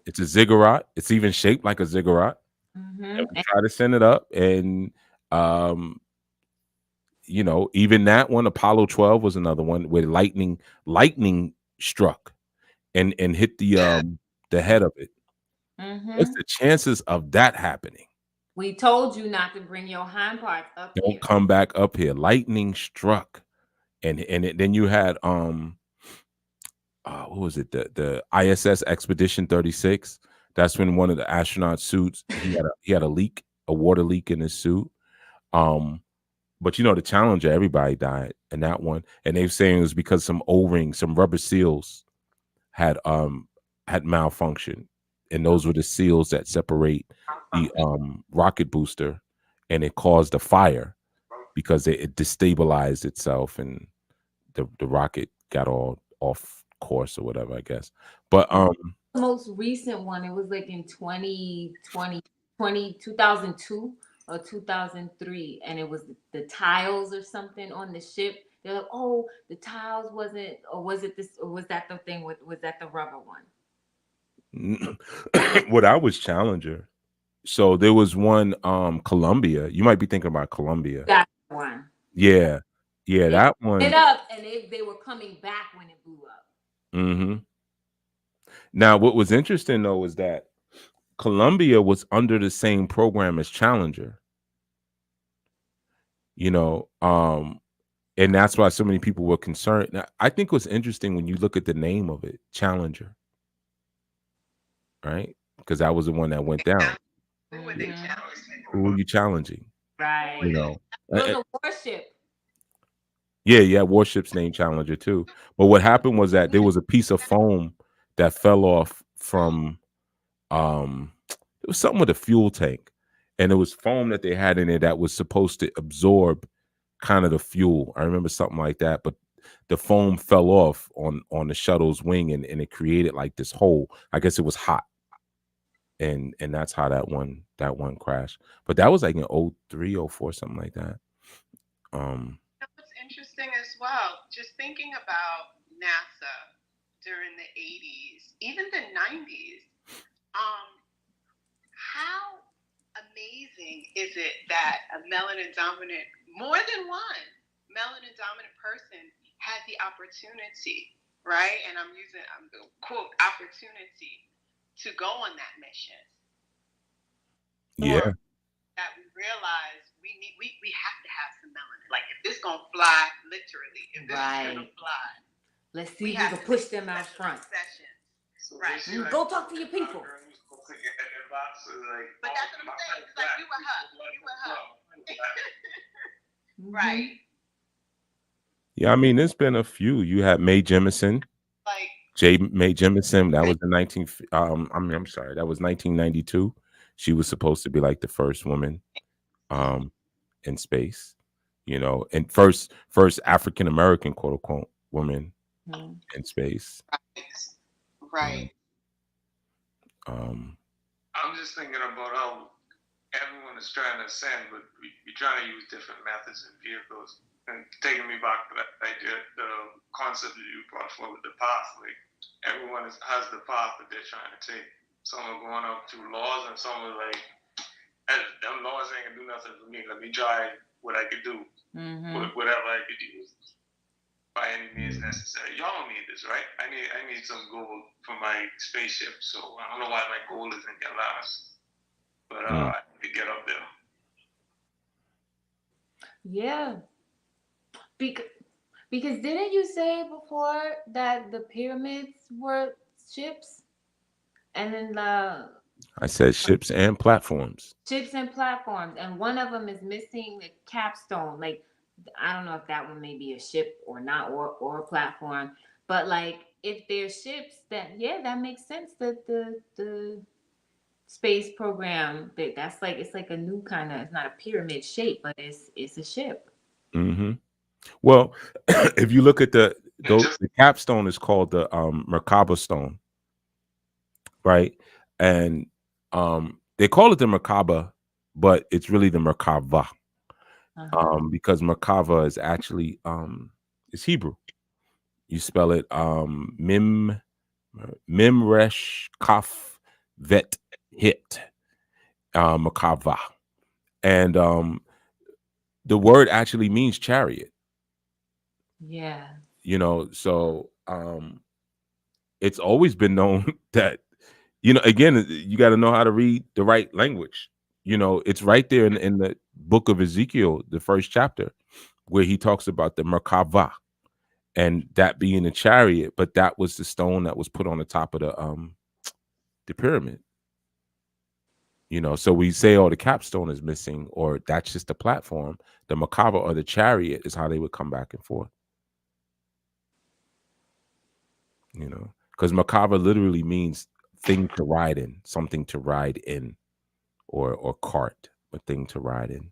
It's a ziggurat. It's even shaped like a ziggurat. And we try to send it up, and even that one, Apollo 12 was another one where lightning struck and hit the head of it. What's the chances of that happening? We told you not to bring your hind parts up here. Don't come back up here. Lightning struck, and then you had what was it? The ISS Expedition 36 That's when one of the astronaut suits, he had a leak, a water leak in his suit. But you know, the Challenger, everybody died in that one, and they were saying it was because some O-rings, some rubber seals had malfunctioned, and those were the seals that separate the rocket booster, and it caused a fire because it destabilized itself, and the rocket got all off course or whatever, I guess. But the most recent one, it was like in 2002 or 2003, and it was the tiles or something on the ship. They're like, oh, the tiles wasn't, or was it this, or was that the thing with, was that the rubber one? what I was Challenger. So there was one Columbia. You might be thinking about Columbia. That one. Yeah. Yeah, that one. It up, and they were coming back when it blew up. Mm-hmm. Now, what was interesting though was that Columbia was under the same program as Challenger. You know, and that's why so many people were concerned. Now, I think what's interesting when you look at the name of it, Challenger, right? Because that was the one that went down. Who were they challenging? Who were you challenging? Right. You know, it was a warship. Yeah, warship's named Challenger too. But what happened was that there was a piece of foam that fell off from it was something with a fuel tank, and it was foam that they had in it that was supposed to absorb kind of the fuel. I remember something like that, but the foam fell off on the shuttle's wing, and it created like this hole. I guess it was hot, and that's how that one crashed. But that was like in 03, 04, something like that. What's interesting as well, just thinking about NASA during the 80s, even the 90s, how amazing is it that a melanin dominant, more than one melanin dominant person had the opportunity, right? And I'm using the quote opportunity to go on that mission. Yeah. Or that we realize we have to have some melanin. Like if this gonna fly, literally, if this is gonna fly, let's see if we can push them out front. So right. Go talk to your people. But that's what I'm saying. It's like you were her. Right. Yeah, I mean, there's been a few. You had Mae Jemison. Mae Jemison. That was the that was 1992. She was supposed to be like the first woman in space, you know, and first African American, quote unquote, woman in space. Right. I'm just thinking about how everyone is trying to ascend, but we're trying to use different methods and vehicles. And taking me back to that idea, the concept that you brought forward, the path. Like everyone has the path that they're trying to take. Some are going up through laws, and some are like, them laws ain't gonna do nothing for me. Let me try what I could do, whatever I could use by any means necessary. Y'all don't need this, right? I need some gold for my spaceship. So I don't know why my gold isn't getting last, but I need to get up there. Yeah. Because didn't you say before that the pyramids were ships? And then I said ships and platforms. Ships and platforms. And one of them is missing the capstone. Like, I don't know if that one may be a ship or not, or a platform. But like, if they're ships, then yeah, that makes sense that the space program, that's like, it's like a new kind of, it's not a pyramid shape, but it's a ship. Mm-hmm. Well, if you look at the capstone is called the Merkaba stone, right? And they call it the Merkaba, but it's really the Merkava, because Merkava is actually it's Hebrew. You spell it Mim Resh Kaf Vet Hit Merkava, and the word actually means chariot. Yeah. You know, so it's always been known that, you know, again, you got to know how to read the right language. You know, it's right there in the book of Ezekiel, the first chapter, where he talks about the Merkava and that being a chariot, but that was the stone that was put on the top of the pyramid. So we say, oh, the capstone is missing, or that's just the platform. The Merkava or the chariot is how they would come back and forth. Because Merkava literally means thing to ride in, something to ride in, or cart, a thing to ride in.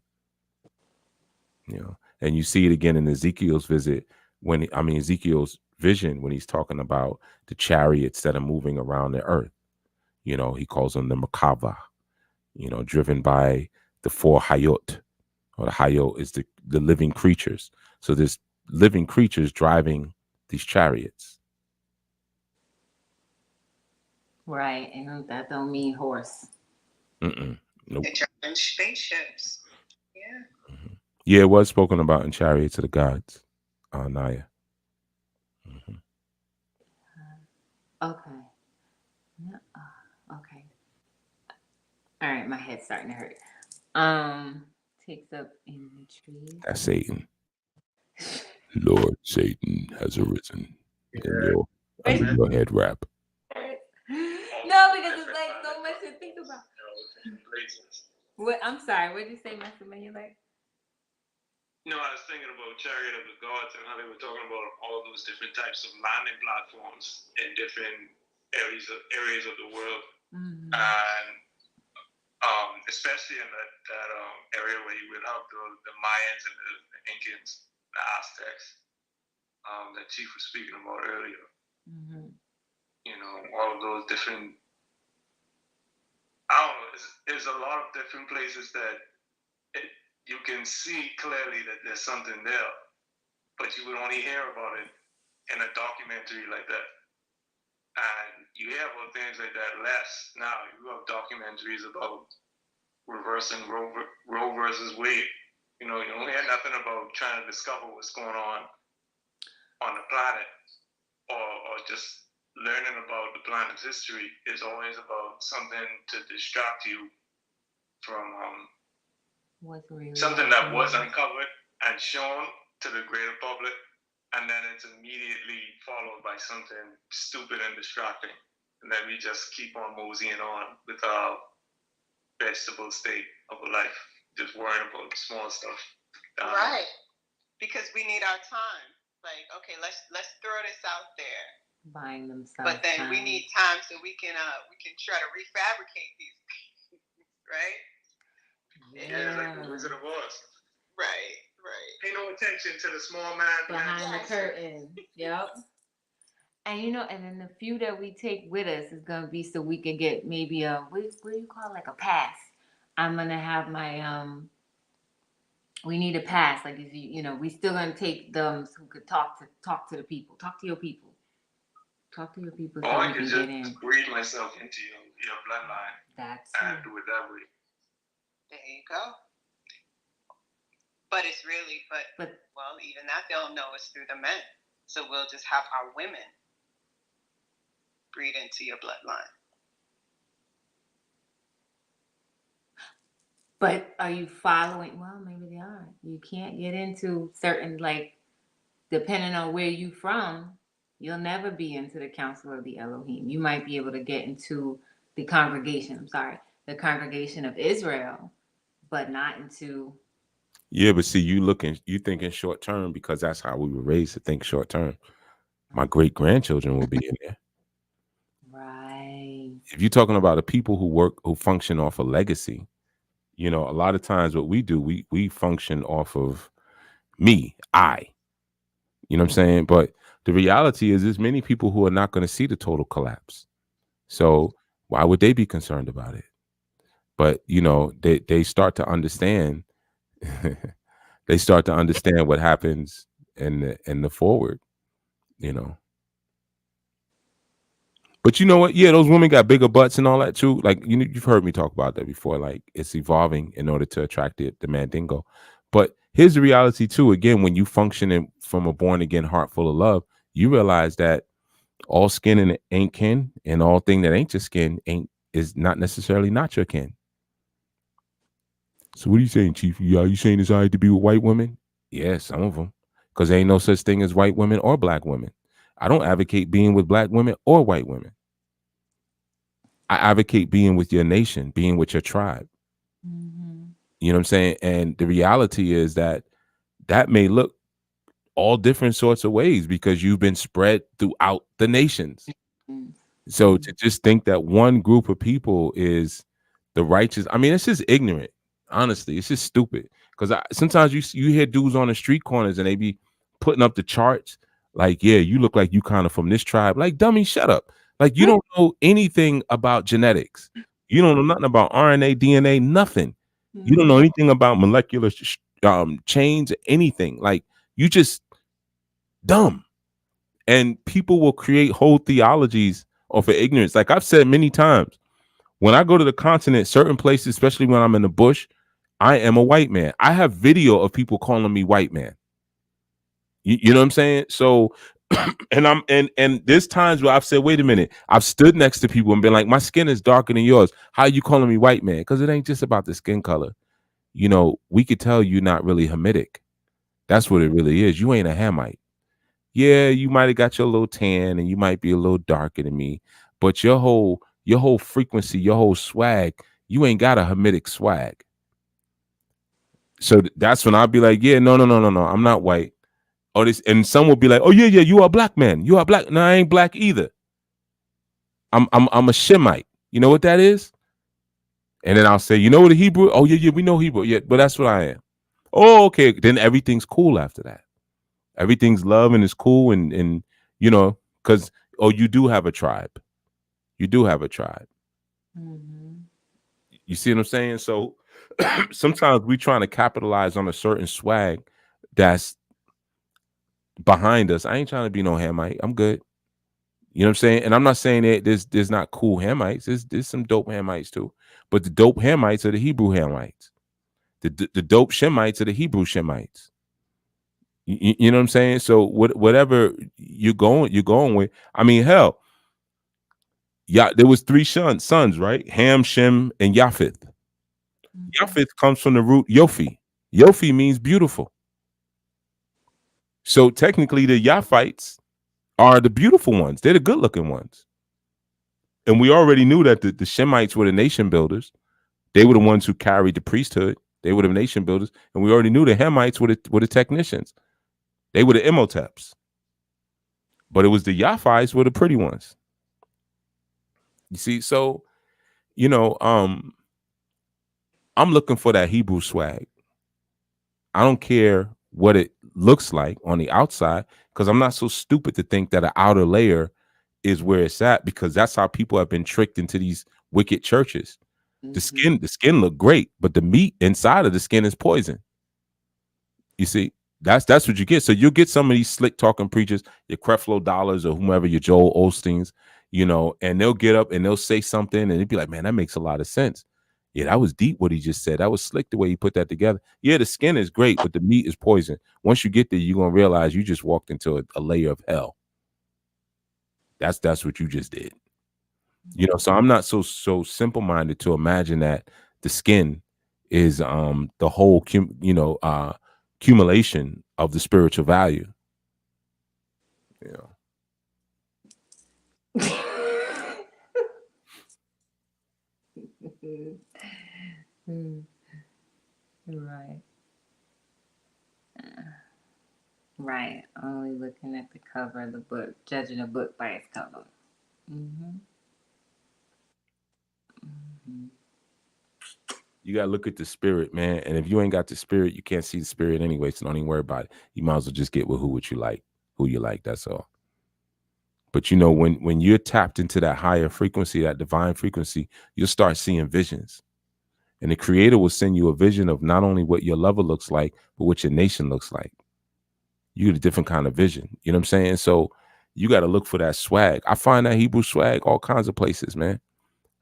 And you see it again in Ezekiel's visit Ezekiel's vision when he's talking about the chariots that are moving around the earth. He calls them the Merkava, driven by the 4 Hayot, or the Hayot is the living creatures. So there's living creatures driving these chariots. Right, and that don't mean horse. Nope. They're driving spaceships. Yeah. Mm-hmm. Yeah, it was spoken about in Chariots of the Gods, Naya. Mm-hmm. Okay. Okay. All right, my head's starting to hurt. Takes up imagery. That's Satan. Lord Satan has arisen in your head wrap. No, because it's like so much to think about. What? I'm sorry. What did you say, Master Manuel? No, I was thinking about Chariot of the Gods and how they were talking about all those different types of landing platforms in different areas of the world, and especially in that area where you would have the Mayans and the Incans, the Aztecs, that Chief was speaking about earlier. All of those different. I don't know. There's a lot of different places that you can see clearly that there's something there, but you would only hear about it in a documentary like that. And you hear about things like that less now. You have documentaries about reversing Roe versus Wade. You don't hear nothing about trying to discover what's going on the planet, or just learning about the planet's history. Is always about something to distract you from something that was uncovered and shown to the greater public, and then it's immediately followed by something stupid and distracting, and then we just keep on moseying on with our vegetable state of life, just worrying about small stuff. Right, because we need our time. Like, okay, let's throw this out there. Buying themselves. But then we need time so we can try to refabricate these things, right? Yeah, like the Wizard of Oz. Right. Pay no attention to the small man behind the curtain. Yep. And and then the few that we take with us is gonna be so we can get maybe what do you call it? Like a pass. I'm gonna have my we need a pass. Like if we still gonna take them who could talk to the people. Talk to your people. Talk to your people so I we could can just get in. breed myself into your bloodline. That's and do it that way. There you go. But it's really, well, even that they'll know it's through the men. So we'll just have our women breed into your bloodline. But are you following? Well, maybe they aren't. You can't get into certain, like, depending on where you from, you'll never be into the council of the Elohim. You might be able to get into the congregation of Israel, but not into. Yeah, but see, you thinking short term because that's how we were raised to think short term. My great grandchildren will be in there. Right. If you're talking about the people who function off a legacy, a lot of times what we do, we function off of me, I. You know what I'm saying? But the reality is there's many people who are not going to see the total collapse. So why would they be concerned about it? But they start to understand. They start to understand what happens in the forward. But you know what? Yeah, those women got bigger butts and all that too. Like you've heard me talk about that before. Like it's evolving in order to attract the mandingo. But here's the reality too. Again, when you function from a born again heart full of love, you realize that all skin ain't kin, and all thing that ain't your skin is not necessarily not your kin. So what are you saying, Chief? Are you saying it's all right to be with white women? Yeah, some of them, because there ain't no such thing as white women or black women. I don't advocate being with black women or white women. I advocate being with your nation, being with your tribe. Mm-hmm. You know what I'm saying? And the reality is that may look all different sorts of ways because you've been spread throughout the nations. So to just think that one group of people is the righteous, I mean, it's just ignorant. Honestly, it's just stupid. Because sometimes you hear dudes on the street corners and they be putting up the charts like, yeah, you look like you kind of from this tribe. Like, dummy, shut up. Like, you don't know anything about genetics. You don't know nothing about RNA, DNA, nothing. You don't know anything about molecular chains, anything. Like, you just dumb. And people will create whole theologies off of ignorance. Like I've said many times, when I go to the continent, certain places, especially when I'm in the bush, I am a white man. I have video of people calling me white man. You know what I'm saying? So, and there's times where I've said, wait a minute, I've stood next to people and been like, my skin is darker than yours. How are you calling me white man? Because it ain't just about the skin color. You know, we could tell you're not really Hamitic. That's what it really is. You ain't a Hamite. Yeah, you might have got your little tan and you might be a little darker than me, but your whole frequency, your whole swag, you ain't got a Hamitic swag. So that's when I'll be like, yeah, no, I'm not white. Oh, this, and some will be like, oh yeah, you are a black man. You are black. No, I ain't black either. I'm a Shemite. You know what that is? And then I'll say, you know what a Hebrew? Oh yeah, we know Hebrew. Yeah, but that's what I am. Oh, okay. Then everything's cool after that. Everything's love and it's cool and you know, because you do have a tribe. You do have a tribe. Mm-hmm. You see what I'm saying? So sometimes we trying to capitalize on a certain swag that's behind us. I ain't trying to be no Hamite. I'm good. You know what I'm saying? And I'm not saying that there's not cool Hamites. There's some dope Hamites too. But the dope Hamites are the Hebrew Hamites. The dope Shemites are the Hebrew Shemites. You know what I'm saying? So whatever you're going with. I mean, hell, yeah, there was three sons, right? Ham, Shem, and Yaffe. Yaffe comes from the root Yaffe. Yaffe means beautiful. So technically, the Yaphites are the beautiful ones. They're the good-looking ones. And we already knew that the Shemites were the nation builders. They were the ones who carried the priesthood. They were the nation builders. And we already knew the Hamites were the technicians. They were the Imhoteps. But it was the Yaphites were the pretty ones. You see, so, you know, I'm looking for that Hebrew swag. I don't care what it looks like on the outside because I'm not so stupid to think that an outer layer is where it's at because that's how people have been tricked into these wicked churches. The skin look great, but the meat inside of the skin is poison. You see, that's what you get. So you'll get some of these slick talking preachers, your Creflo Dollars or whomever, your Joel Osteens, you know, and they'll get up and they'll say something and they'd be like, man, that makes a lot of sense. Yeah, that was deep what he just said. That was slick the way he put that together. Yeah, the skin is great, but the meat is poison. Once you get there, you're gonna realize you just walked into a layer of hell. That's what you just did. You know, so I'm not so simple-minded to imagine that the skin is the whole accumulation of the spiritual value. You know. Right. Right. Only looking at the cover of the book, judging a book by its cover. Mm-hmm. Mm-hmm. You gotta look at the spirit, man. And if you ain't got the spirit, you can't see the spirit anyway. So don't even worry about it. You might as well just get with who you like. That's all. But you know, when you're tapped into that higher frequency, that divine frequency, you'll start seeing visions. And the creator will send you a vision of not only what your lover looks like, but what your nation looks like. You get a different kind of vision. You know what I'm saying? So you got to look for that swag. I find that Hebrew swag all kinds of places, man.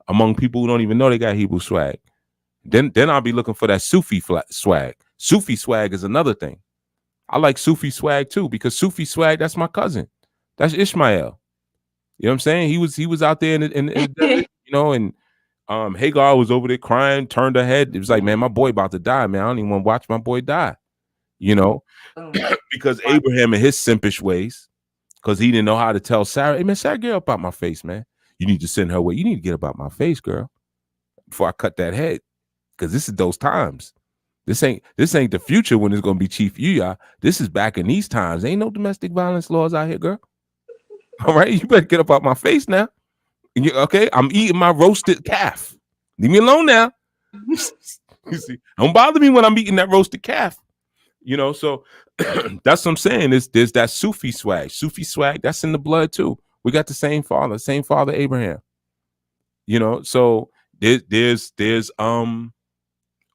Among people who don't even know they got Hebrew swag. Then I'll be looking for that Sufi swag. Sufi swag is another thing. I like Sufi swag too, because Sufi swag, that's my cousin. That's Ishmael. You know what I'm saying? He was out there in the desert, you know, and Hagar was over there crying, turned her head. It was like, man, my boy about to die, man. I don't even want to watch my boy die, you know, because Abraham and his simpish ways, because he didn't know how to tell Sarah, hey, man, Sarah, get up out my face, man. You need to send her away. You need to get up out my face, girl, before I cut that head. Because this is those times. This ain't the future when it's gonna be Chief Yuya. This is back in these times. Ain't no domestic violence laws out here, girl. All right, you better get up out my face now. Okay, I'm eating my roasted calf. Leave me alone now. You see, don't bother me when I'm eating that roasted calf. So that's what I'm saying. There's that Sufi swag. Sufi swag, that's in the blood too. We got the same father, Abraham. So there's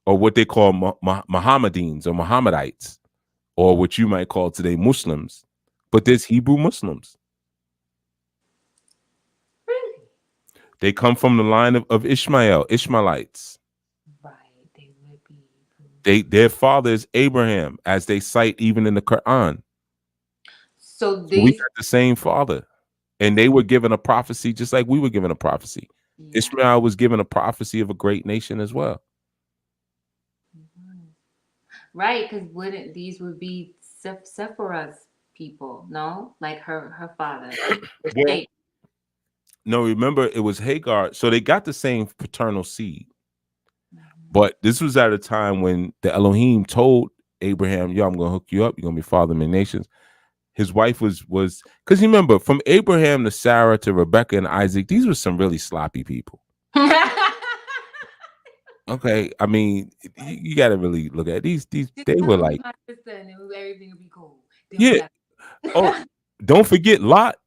or what they call Mohammedans or Mohammedites, or what you might call today Muslims. But there's Hebrew Muslims. Really? They come from the line of Ishmaelites. Right. They would be. Their father is Abraham, as they cite even in the Quran. So we got the same father. And they were given a prophecy just like we were given a prophecy. Yeah. Ishmael was given a prophecy of a great nation as well. Right, because these would be Sephira's people, no? Like her father. Well, no, remember it was Hagar. So they got the same paternal seed. But this was at a time when the Elohim told Abraham, yo, I'm going to hook you up. You're going to be father of many nations. His wife was because you remember, from Abraham to Sarah to Rebecca and Isaac, these were some really sloppy people. Okay, I mean, you got to really look at these. They were like, everything would be cool. Yeah. Oh, don't forget Lot.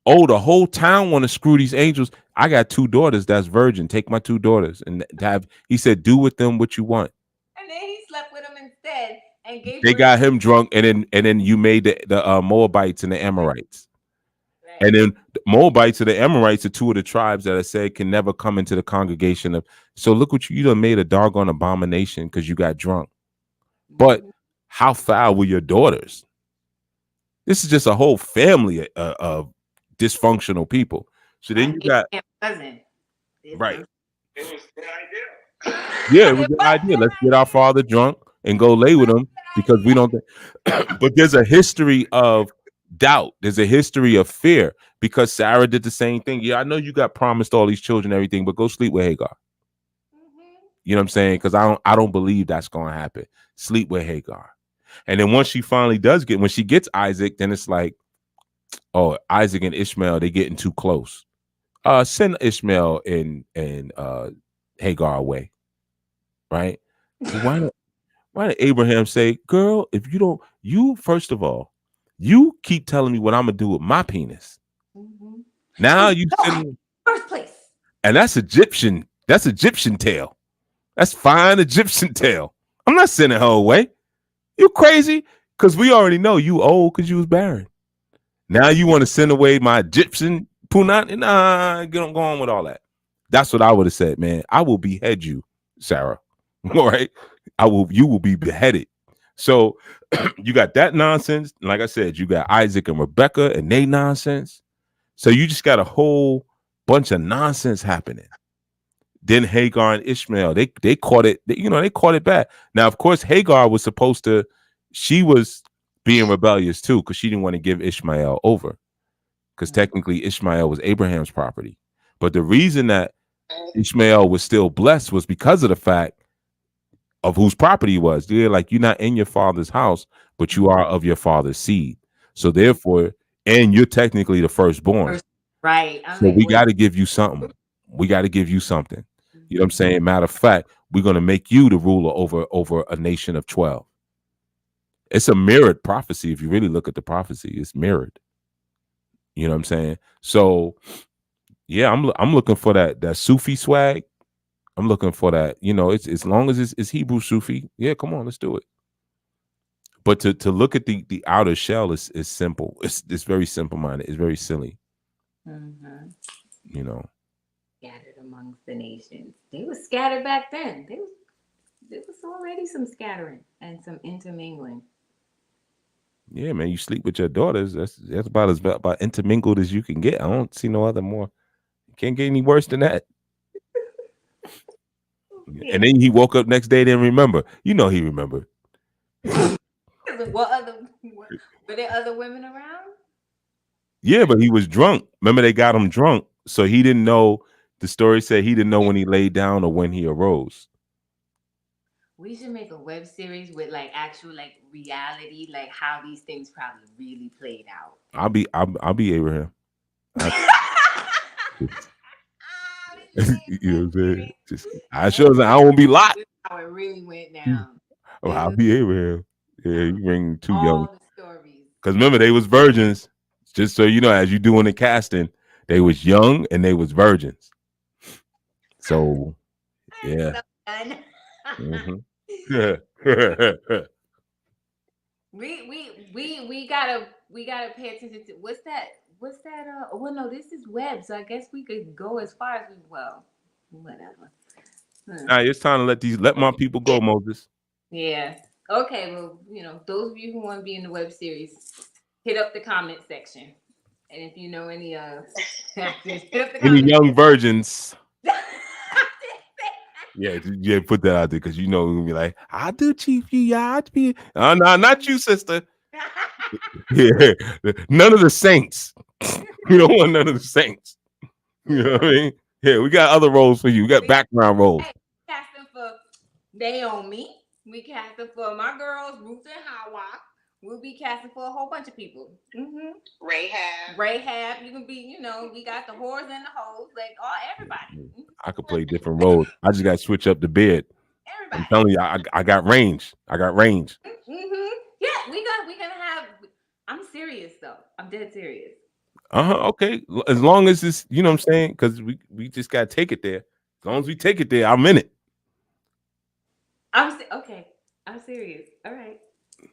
Oh, the whole town want to screw these angels. I got 2 daughters that's virgin. Take my 2 daughters and he said, do with them what you want. And then he slept with them instead and gave. They got him drunk, and then you made the Moabites and the Amorites. Right. And then the Moabites and the Amorites are 2 of the tribes that I said can never come into the congregation of. So look what you done made a doggone abomination because you got drunk. But how foul were your daughters? This is just a whole family of dysfunctional people. So then you got cousin. Right. It was the idea. Yeah, it was the idea. Let's get our father drunk and go lay with him because we don't. But there's a history of doubt. There's a history of fear because Sarah did the same thing. Yeah, I know you got promised all these children and everything, but go sleep with Hagar. You know what I'm saying? Because I don't believe that's going to happen. Sleep with Hagar. And then once she finally does when she gets Isaac, then it's like, oh, Isaac and Ishmael, they're getting too close. Send Ishmael and Hagar away. Right? Why did Abraham say, girl, if you first of all, you keep telling me what I'm gonna do with my penis. Mm-hmm. Now you send first place. And that's Egyptian tail. That's fine Egyptian tail. I'm not sending her away. You crazy? Because we already know you old because you was barren. Now you want to send away my Egyptian punani? Nah, go on with all that. That's what I would have said, man. I will behead you, Sarah. All right. You will be beheaded. So you got that nonsense. Like I said, you got Isaac and Rebecca and they nonsense. So you just got a whole bunch of nonsense happening. Then Hagar and Ishmael, they caught it, they caught it bad. Now, of course, Hagar was she was being rebellious too, because she didn't want to give Ishmael over. Because technically Ishmael was Abraham's property. But the reason that Ishmael was still blessed was because of the fact of whose property he was. They're like, you're not in your father's house, but you are of your father's seed. So therefore, and you're technically the firstborn. Right. So we got to give you something. We got to give you something. You know what I'm saying? Matter of fact, we're going to make you the ruler over a nation of 12. It's a mirrored prophecy. If you really look at the prophecy, it's mirrored. You know what I'm saying? So yeah, I'm looking for that Sufi swag. I'm looking for that. It's as long as it's Hebrew Sufi. Yeah, come on, let's do it. But to look at the outer shell is simple. It's very simple minded. It's very silly. Mm-hmm. Scattered amongst the nations. They were scattered back then. There was already some scattering and some intermingling. Yeah, man, you sleep with your daughters. That's about intermingled as you can get. I don't see no other more. Can't get any worse than that. Yeah. And then he woke up next day, didn't remember. He remembered. Were there other women around? Yeah, but he was drunk. Remember, they got him drunk So he didn't know. The story said he didn't know when he laid down or when he arose. We should make a web series with like actual like reality, like how these things probably really played out. I'll be Abraham. You know what I'm saying? Just I sure I won't be Lot. How it really went down. Oh, I'll be Abraham. Yeah, you bring too young. All the stories. Because remember, they was virgins. Just so you know, as you doing the casting, they was young and they was virgins. So yeah. Mm-hmm. we gotta pay attention to what's that well no, this is web, so I guess we could go as far as whatever. Nah, it's time to let my people go, Moses. Yeah. Okay, well, those of you who want to be in the web series, hit up the comment section. And if you know any hit up the any young virgins. Yeah, put that out there because we're gonna be like, I do, Chief. Yeah, I'd be. Oh no, not you, sister. Yeah, none of the saints. We don't want none of the saints. You know what I mean? Yeah, we got other roles for you. We got background roles. Hey, casting for Naomi. We casting for my girls, Ruth and Hawa. We'll be casting for a whole bunch of people. Mm-hmm. Rahab. You can be, we got the whores and the hoes, like everybody. I could play different roles. I just got to switch up the bed. Everybody. I'm telling you, I got range. Mm-hmm. Yeah, we're gonna have. I'm serious though. I'm dead serious. Okay. As long as it's, you know what I'm saying, because we just gotta take it there. As long as we take it there, I'm in it. Okay. I'm serious. All right.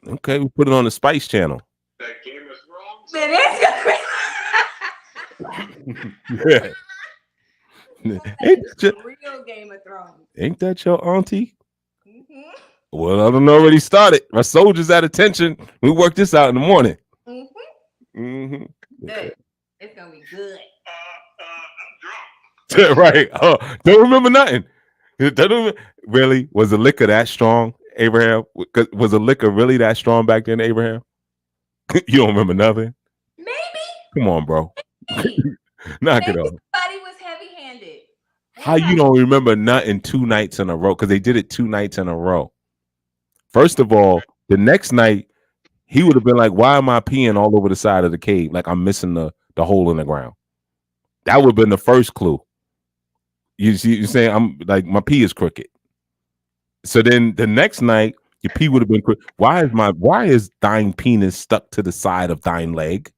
Okay, we put it on the Spice Channel. That Game of Thrones. It is. Yeah. Real Game of Thrones. Ain't that your auntie? Mm-hmm. Well, I don't already started. My soldiers at attention. We work this out in the morning. Mm-hmm. Mm-hmm. Good. It's gonna be good. I'm drunk. Right. Don't remember nothing. Really? Was the liquor that strong, Abraham? Was the liquor really that strong back then, Abraham? You don't remember nothing? Maybe. Come on, bro. Knock it off. Somebody was heavy-handed. How you don't remember nothing 2 nights in a row? Because they did it 2 nights in a row. First of all, the next night, he would have been like, why am I peeing all over the side of the cave? Like I'm missing the hole in the ground. That would have been the first clue. You see, you're saying I'm like my pee is crooked. So then the next night, your pee would have been crooked. Why is thine penis stuck to the side of thine leg?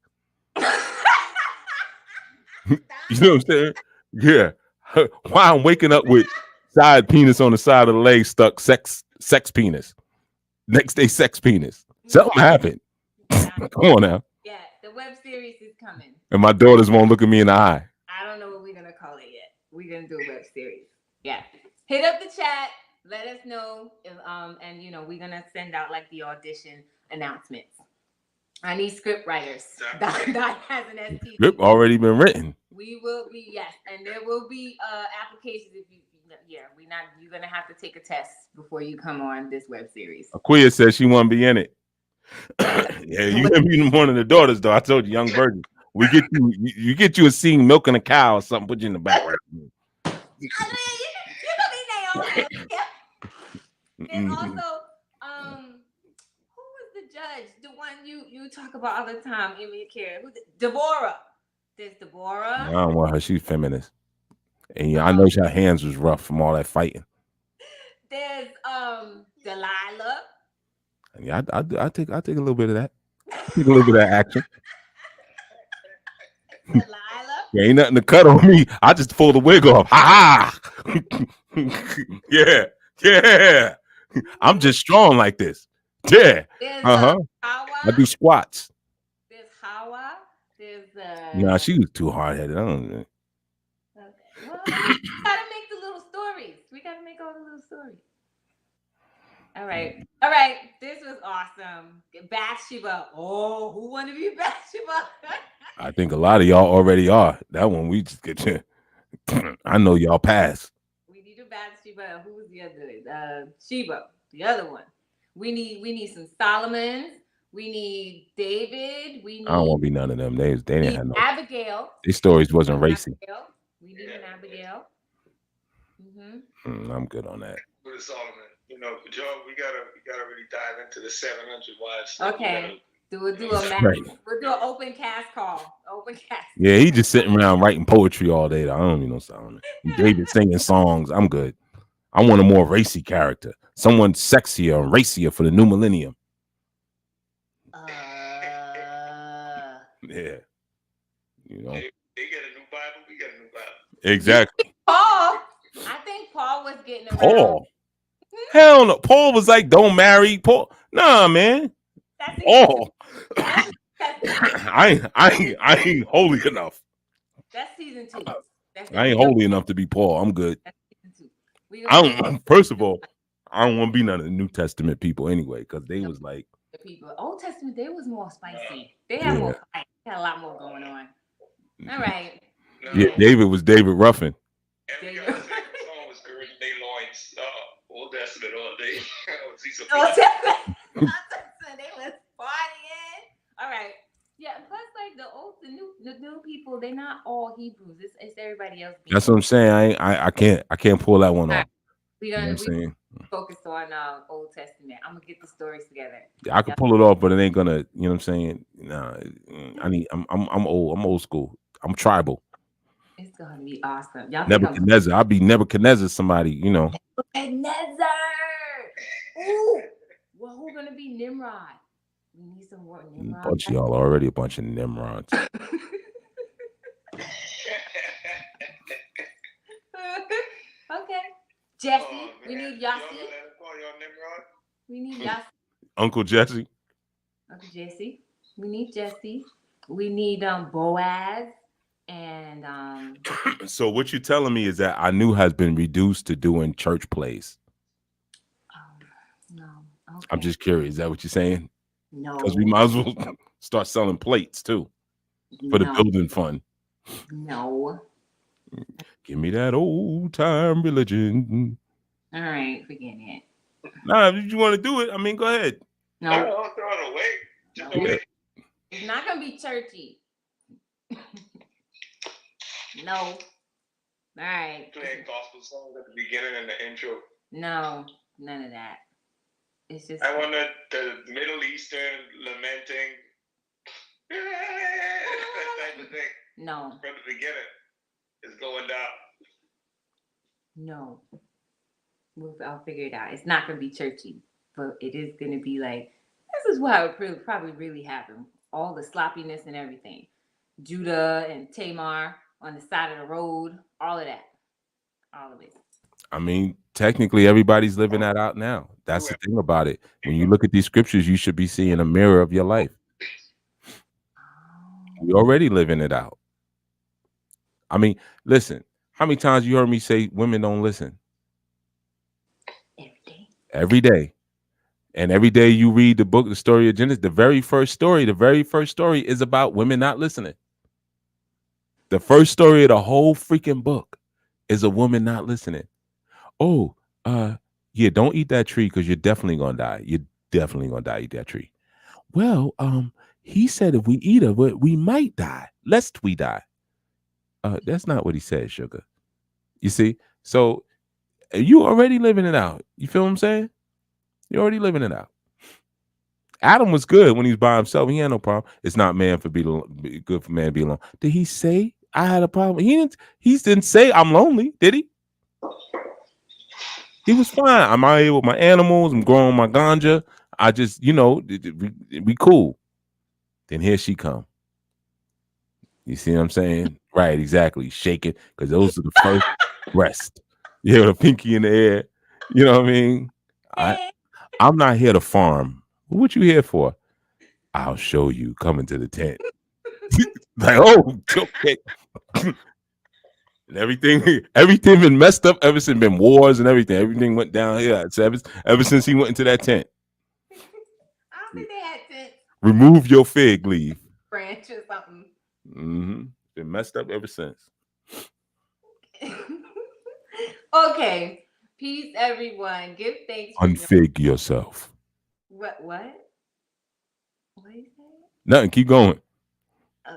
You know what I'm saying? Yeah. Why I'm waking up with side penis on the side of the leg stuck, sex penis. Next day, sex penis. Something happened. Come on now. Yeah, the web series is coming. And my daughters won't look at me in the eye. I don't know what we're gonna call it yet. We're gonna do a web series. Yeah. Hit up the chat. Let us know if, and we're gonna send out like the audition announcements. I need script writers. That has an STD. Script already been written. We will be, yes, and there will be applications if you're gonna have to take a test before you come on this web series. Aquia says she want to be in it. Yeah, you gonna be one of the daughters though. I told you, young virgin. We get you get you a scene milking a cow or something, put you in the background. I mean, you can be Naomi. Yeah. And also, who was the judge? The one you talk about all the time, Amy Carey. Deborah. There's Deborah. I don't want her. She's feminist. And yeah, I know her hands was rough from all that fighting. There's Delilah. Yeah, I take a little bit of that. Take a little bit of that action. Delilah. There ain't nothing to cut on me. I just pull the wig off. Ha ha. Yeah. I'm just strong like this. Yeah. Hawa. I do squats. There's Hawa. There's Nah, she was too hard headed. I don't know. Okay. Well, we gotta make the little stories. We gotta make all the little stories. All right. This was awesome. Bathsheba. Oh, who want to be Bathsheba? I think a lot of y'all already are. That one we just get to. I know y'all pass. We need a Bathsheba. Who was the other? Sheba, the other one. We need some Solomons. We need David. I don't want to be none of them. They didn't have no. Abigail. These stories wasn't racy. We need an Abigail. I'm good on that. With Solomon, Joe, we gotta really dive into the 700 wives. Okay. We'll do a Right. We'll do an open cast call. Open cast. Yeah, he just sitting around writing poetry all day. I don't need no Solomon. David singing songs. I'm good. I want a more racy character. Someone sexier and racier for the new millennium. Yeah. They get a new Bible. We get a new Bible. Exactly. Paul. I think Paul was getting around. Paul. Hell no. Paul was like, don't marry Paul. Nah, man. Paul. I ain't holy enough. That's season 2. I ain't holy enough to be Paul. I'm good. That's season 2. First of all, I don't want to be none of the New Testament people anyway, because they was like the people. Old Testament, they was more spicy. They had more fight. They had a lot more going on. All right. Yeah, David was David Ruffin. And we got the song was girding their loins. Old Testament all day. Old Testament. They was partying. All right. Yeah. Plus, like the new people, they're not all Hebrews. It's everybody else. That's what I'm saying. I can't pull that one off. We focus on Old Testament. I'm gonna get the stories together. I could pull it off, but it ain't gonna. You know what I'm saying? Nah, I'm old. I'm old school. I'm tribal. It's gonna be awesome. Y'all Nebuchadnezzar. I'll be Nebuchadnezzar. Somebody, Nebuchadnezzar. Ooh. Well, who's gonna be Nimrod? We need some more Nimrod. Bunch of y'all already a bunch of Nimrods. Okay. Jesse. We need Yaffe. We need Yaffe. Uncle Jesse. Uncle Jesse. We need Jesse. We need Boaz. And So what you're telling me is that Anu has been reduced to doing church plays. No. Okay. I'm just curious. Is that what you're saying? No. Because we might as well start selling plates too for the building fund. No. Give me that old time religion. All right, forget it. Nah, if you want to do it, I mean, go ahead. No, don't throw it away. Just go ahead. It's not gonna be churchy. No. All right. Playing gospel songs at the beginning and the intro. No, none of that. It's just. I want the Middle Eastern lamenting that type of thing. No. From the beginning, it's going down. No. I'll figure it out. It's not gonna be churchy, but it is gonna be like this is what would probably really happen. All the sloppiness and everything. Judah and Tamar on the side of the road, all of that. All of it. I mean, technically, everybody's living that out now. That's the thing about it. When you look at these scriptures, you should be seeing a mirror of your life. We already living it out. I mean, listen, how many times you heard me say women don't listen? Every day. Every day. And every day you read the book, the story of Genesis, the very first story is about women not listening. The first story of the whole freaking book is a woman not listening. Oh, yeah, don't eat that tree because you're definitely gonna die. You're definitely gonna die. Eat that tree. Well, he said if we eat it, we might die, lest we die. That's not what he said, sugar. You see, so you already living it out. You feel what I'm saying? You're already living it out. Adam was good when he was by himself. He had no problem. It's not good for man to be alone. Did he say I had a problem? He didn't say I'm lonely, did he? He was fine. I'm out here with my animals. I'm growing my ganja. I just, we cool. Then here she come. You see what I'm saying? Right, exactly. Shaking, because those are the first breast. You know, the pinky in the air. You know what I mean? I'm not here to farm. What you here for? I'll show you. Coming to the tent. Like, oh, okay. And everything been messed up ever since. Been wars and everything. Everything went down here. Ever since he went into that tent. I don't think they had tents. Remove your fig leaf. Branch or something. Been messed up ever since. Okay. Peace, everyone. Give thanks. Unfig yourself. What? What do you say? Nothing. Keep going.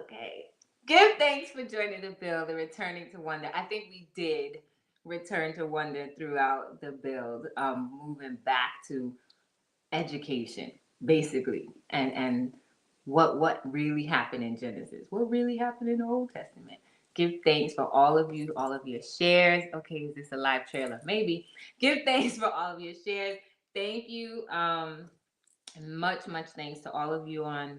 Okay. Give thanks for joining the build and returning to wonder. I think we did return to wonder throughout the build, moving back to education, basically, and what really happened in Genesis, what really happened in the Old Testament. Give thanks for all of you, all of your shares. Okay, is this a live trailer? Maybe. Give thanks for all of your shares. Thank you. Much thanks to all of you on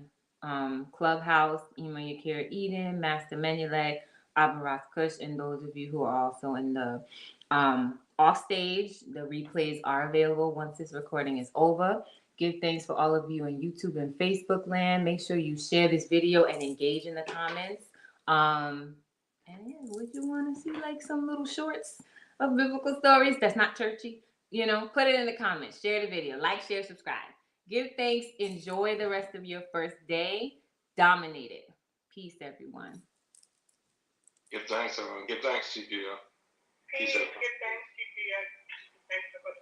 Clubhouse, Ema Yakira Eden, Master Menulek, Abaras Kush, and those of you who are also in the off stage. The replays are available once this recording is over. Give thanks for all of you in YouTube and Facebook land. Make sure you share this video and engage in the comments. And yeah, would you want to see like some little shorts of biblical stories that's not churchy? You know, put it in the comments. Share the video. Like, share, subscribe. Give thanks. Enjoy the rest of your first day. Dominate it. Peace, everyone. Give thanks, everyone. Give thanks, CPO. Peace, everyone. Give thanks, CPO. Thanks for